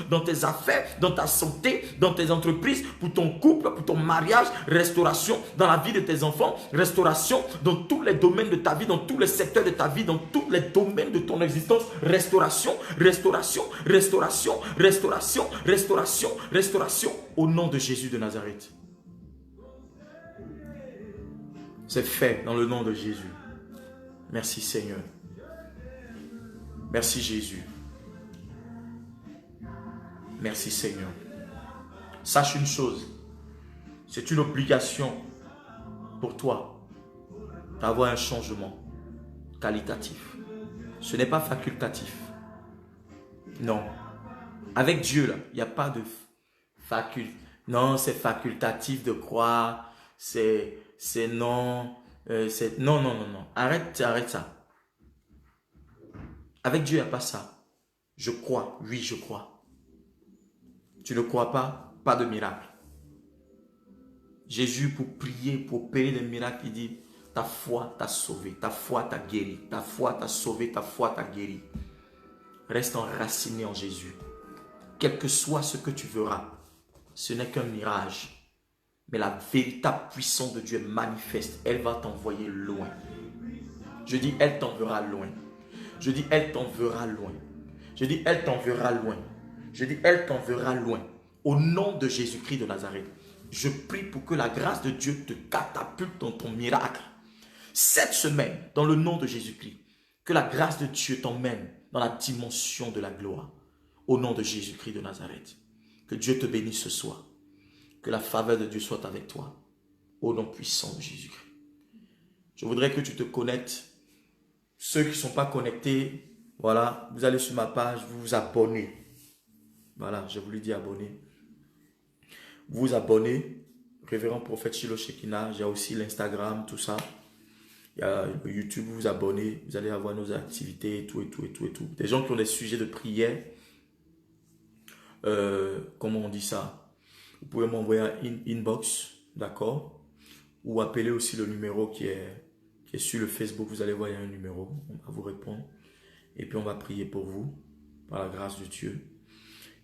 dans tes affaires, dans ta santé, dans tes entreprises, pour ton couple, pour ton mariage, restauration dans la vie de tes enfants, restauration dans tous les domaines de ta vie, dans tous les secteurs de ta vie, dans tous les domaines de ton existence, restauration, restauration, restauration, restauration, restauration, restauration, au nom de Jésus de Nazareth. C'est fait dans le nom de Jésus. Merci Seigneur. Merci Jésus. Merci Seigneur. Sache une chose, c'est une obligation pour toi d'avoir un changement qualitatif. Ce n'est pas facultatif. Non. Avec Dieu, là, il n'y a pas de facultatif. Non, c'est facultatif de croire. C'est non. Non, non, non, non. Arrête ça. Avec Dieu, il n'y a pas ça. Je crois. Oui, je crois. Tu ne crois pas? Pas de miracle. Jésus, pour prier, pour opérer des miracles, il dit, ta foi t'a sauvé, ta foi t'a guéri, ta foi t'a sauvé, ta foi t'a guéri. Reste enraciné en Jésus. Quel que soit ce que tu verras, ce n'est qu'un mirage. Mais la véritable puissance de Dieu est manifeste. Elle va t'envoyer loin. Je dis, elle t'enverra loin. Je dis, elle t'enverra loin. Je dis, elle t'enverra loin. Je dis, elle t'enverra loin. Au nom de Jésus-Christ de Nazareth, je prie pour que la grâce de Dieu te catapulte dans ton miracle. Cette semaine, dans le nom de Jésus-Christ, que la grâce de Dieu t'emmène dans la dimension de la gloire. Au nom de Jésus-Christ de Nazareth. Que Dieu te bénisse ce soir. Que la faveur de Dieu soit avec toi. Au nom puissant de Jésus-Christ. Je voudrais que tu te connectes. Ceux qui ne sont pas connectés, voilà, vous allez sur ma page, vous vous abonnez. Voilà, je vous lui dis abonner. Vous vous abonnez. Révérend prophète Shiloh Shekinah. J'ai aussi l'Instagram, tout ça. Il y a le YouTube, vous vous abonnez. Vous allez avoir nos activités et tout, et tout, et tout, et tout. Des gens qui ont des sujets de prière. Comment on dit ça? Vous pouvez m'envoyer un inbox, d'accord? Ou appeler aussi le numéro qui est sur le Facebook. Vous allez voir, il y a un numéro. On va vous répondre. Et puis, on va prier pour vous, par la grâce de Dieu.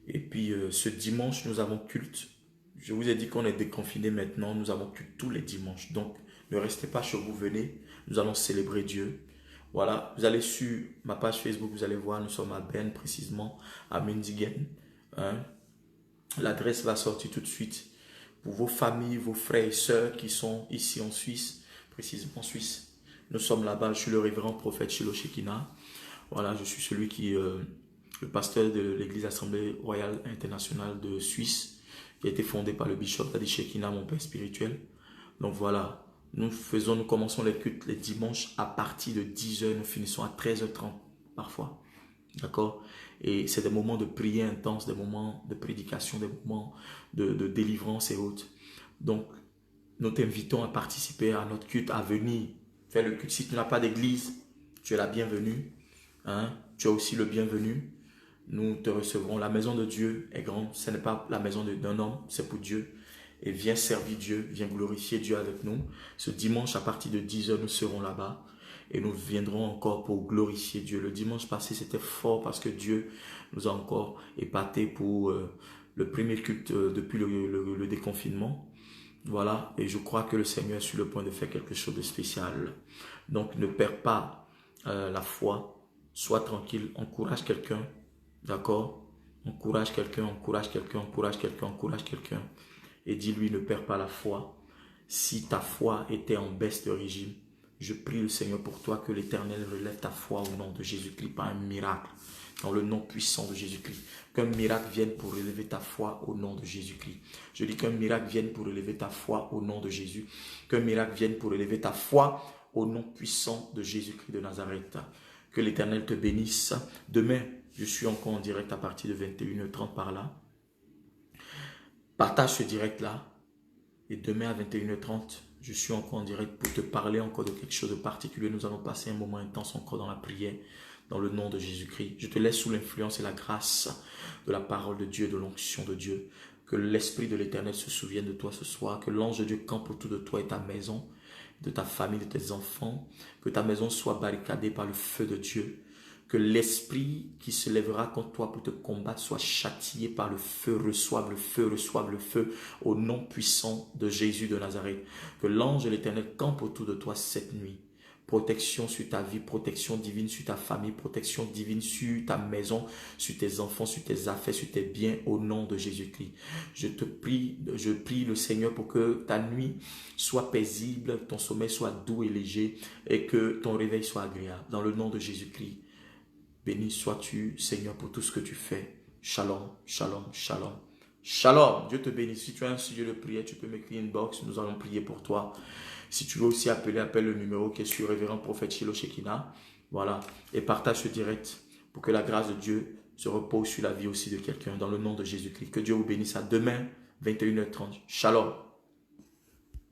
Et puis, ce dimanche, nous avons culte. Je vous ai dit qu'on est déconfiné maintenant. Nous avons culte tous les dimanches. Donc, ne restez pas chez vous, venez. Nous allons célébrer Dieu. Voilà, vous allez sur ma page Facebook, vous allez voir, nous sommes à Ben, précisément, à Münzigen. Hein? L'adresse va sortir tout de suite pour vos familles, vos frères et sœurs qui sont ici en Suisse, précisément en Suisse. Nous sommes là-bas, je suis le révérend prophète Shiloh Shekinah. Voilà, je suis celui qui le pasteur de l'église Assemblée Royale Internationale de Suisse, qui a été fondée par le bishop Dadi Shekinah, mon père spirituel. Donc voilà, nous commençons les cultes les dimanches à partir de 10h, nous finissons à 13h30 parfois. D'accord? Et c'est des moments de prière intense, des moments de prédication, des moments de délivrance et autres. Donc, nous t'invitons à participer à notre culte, à venir faire le culte. Si tu n'as pas d'église, tu es la bienvenue. Hein? Tu es aussi le bienvenu. Nous te recevrons. La maison de Dieu est grande. Ce n'est pas la maison d'un homme, c'est pour Dieu. Et viens servir Dieu, viens glorifier Dieu avec nous. Ce dimanche, à partir de 10h, nous serons là-bas. Et nous viendrons encore pour glorifier Dieu. Le dimanche passé, c'était fort parce que Dieu nous a encore épatés pour le premier culte depuis le déconfinement. Voilà, et je crois que le Seigneur est sur le point de faire quelque chose de spécial. Donc, ne perds pas la foi. Sois tranquille, encourage quelqu'un. D'accord? Encourage quelqu'un, encourage quelqu'un, encourage quelqu'un, encourage quelqu'un. Et dis-lui, ne perds pas la foi. Si ta foi était en baisse de régime, je prie le Seigneur pour toi que l'Éternel relève ta foi au nom de Jésus-Christ par un miracle, dans le nom puissant de Jésus-Christ. Qu'un miracle vienne pour relever ta foi au nom de Jésus-Christ. Je dis qu'un miracle vienne pour relever ta foi au nom de Jésus. Qu'un miracle vienne pour relever ta foi au nom puissant de Jésus-Christ de Nazareth. Que l'Éternel te bénisse. Demain, je suis encore en direct à partir de 21h30 par là. Partage ce direct-là. Et demain à 21h30, je suis encore en direct pour te parler encore de quelque chose de particulier. Nous allons passer un moment intense encore dans la prière, dans le nom de Jésus-Christ. Je te laisse sous l'influence et la grâce de la parole de Dieu et de l'onction de Dieu. Que l'Esprit de l'Éternel se souvienne de toi ce soir. Que l'ange de Dieu campe autour de toi et ta maison, de ta famille, de tes enfants. Que ta maison soit barricadée par le feu de Dieu. Que l'esprit qui se lèvera contre toi pour te combattre soit châtié par le feu, reçoive le feu, reçoive le feu au nom puissant de Jésus de Nazareth. Que l'ange de l'Éternel campe autour de toi cette nuit. Protection sur ta vie, protection divine sur ta famille, protection divine sur ta maison, sur tes enfants, sur tes affaires, sur tes biens, au nom de Jésus-Christ. Je prie le Seigneur pour que ta nuit soit paisible, ton sommeil soit doux et léger et que ton réveil soit agréable. Dans le nom de Jésus-Christ, béni sois-tu, Seigneur, pour tout ce que tu fais. Shalom, shalom, shalom. Shalom, Dieu te bénisse. Si tu as un sujet de prière, tu peux m'écrire une box, nous allons prier pour toi. Si tu veux aussi appeler, appelle le numéro qui est sur Révérend Prophète Shiloh Shekinah. Voilà. Et partage ce direct pour que la grâce de Dieu se repose sur la vie aussi de quelqu'un dans le nom de Jésus-Christ. Que Dieu vous bénisse à demain, 21h30. Shalom.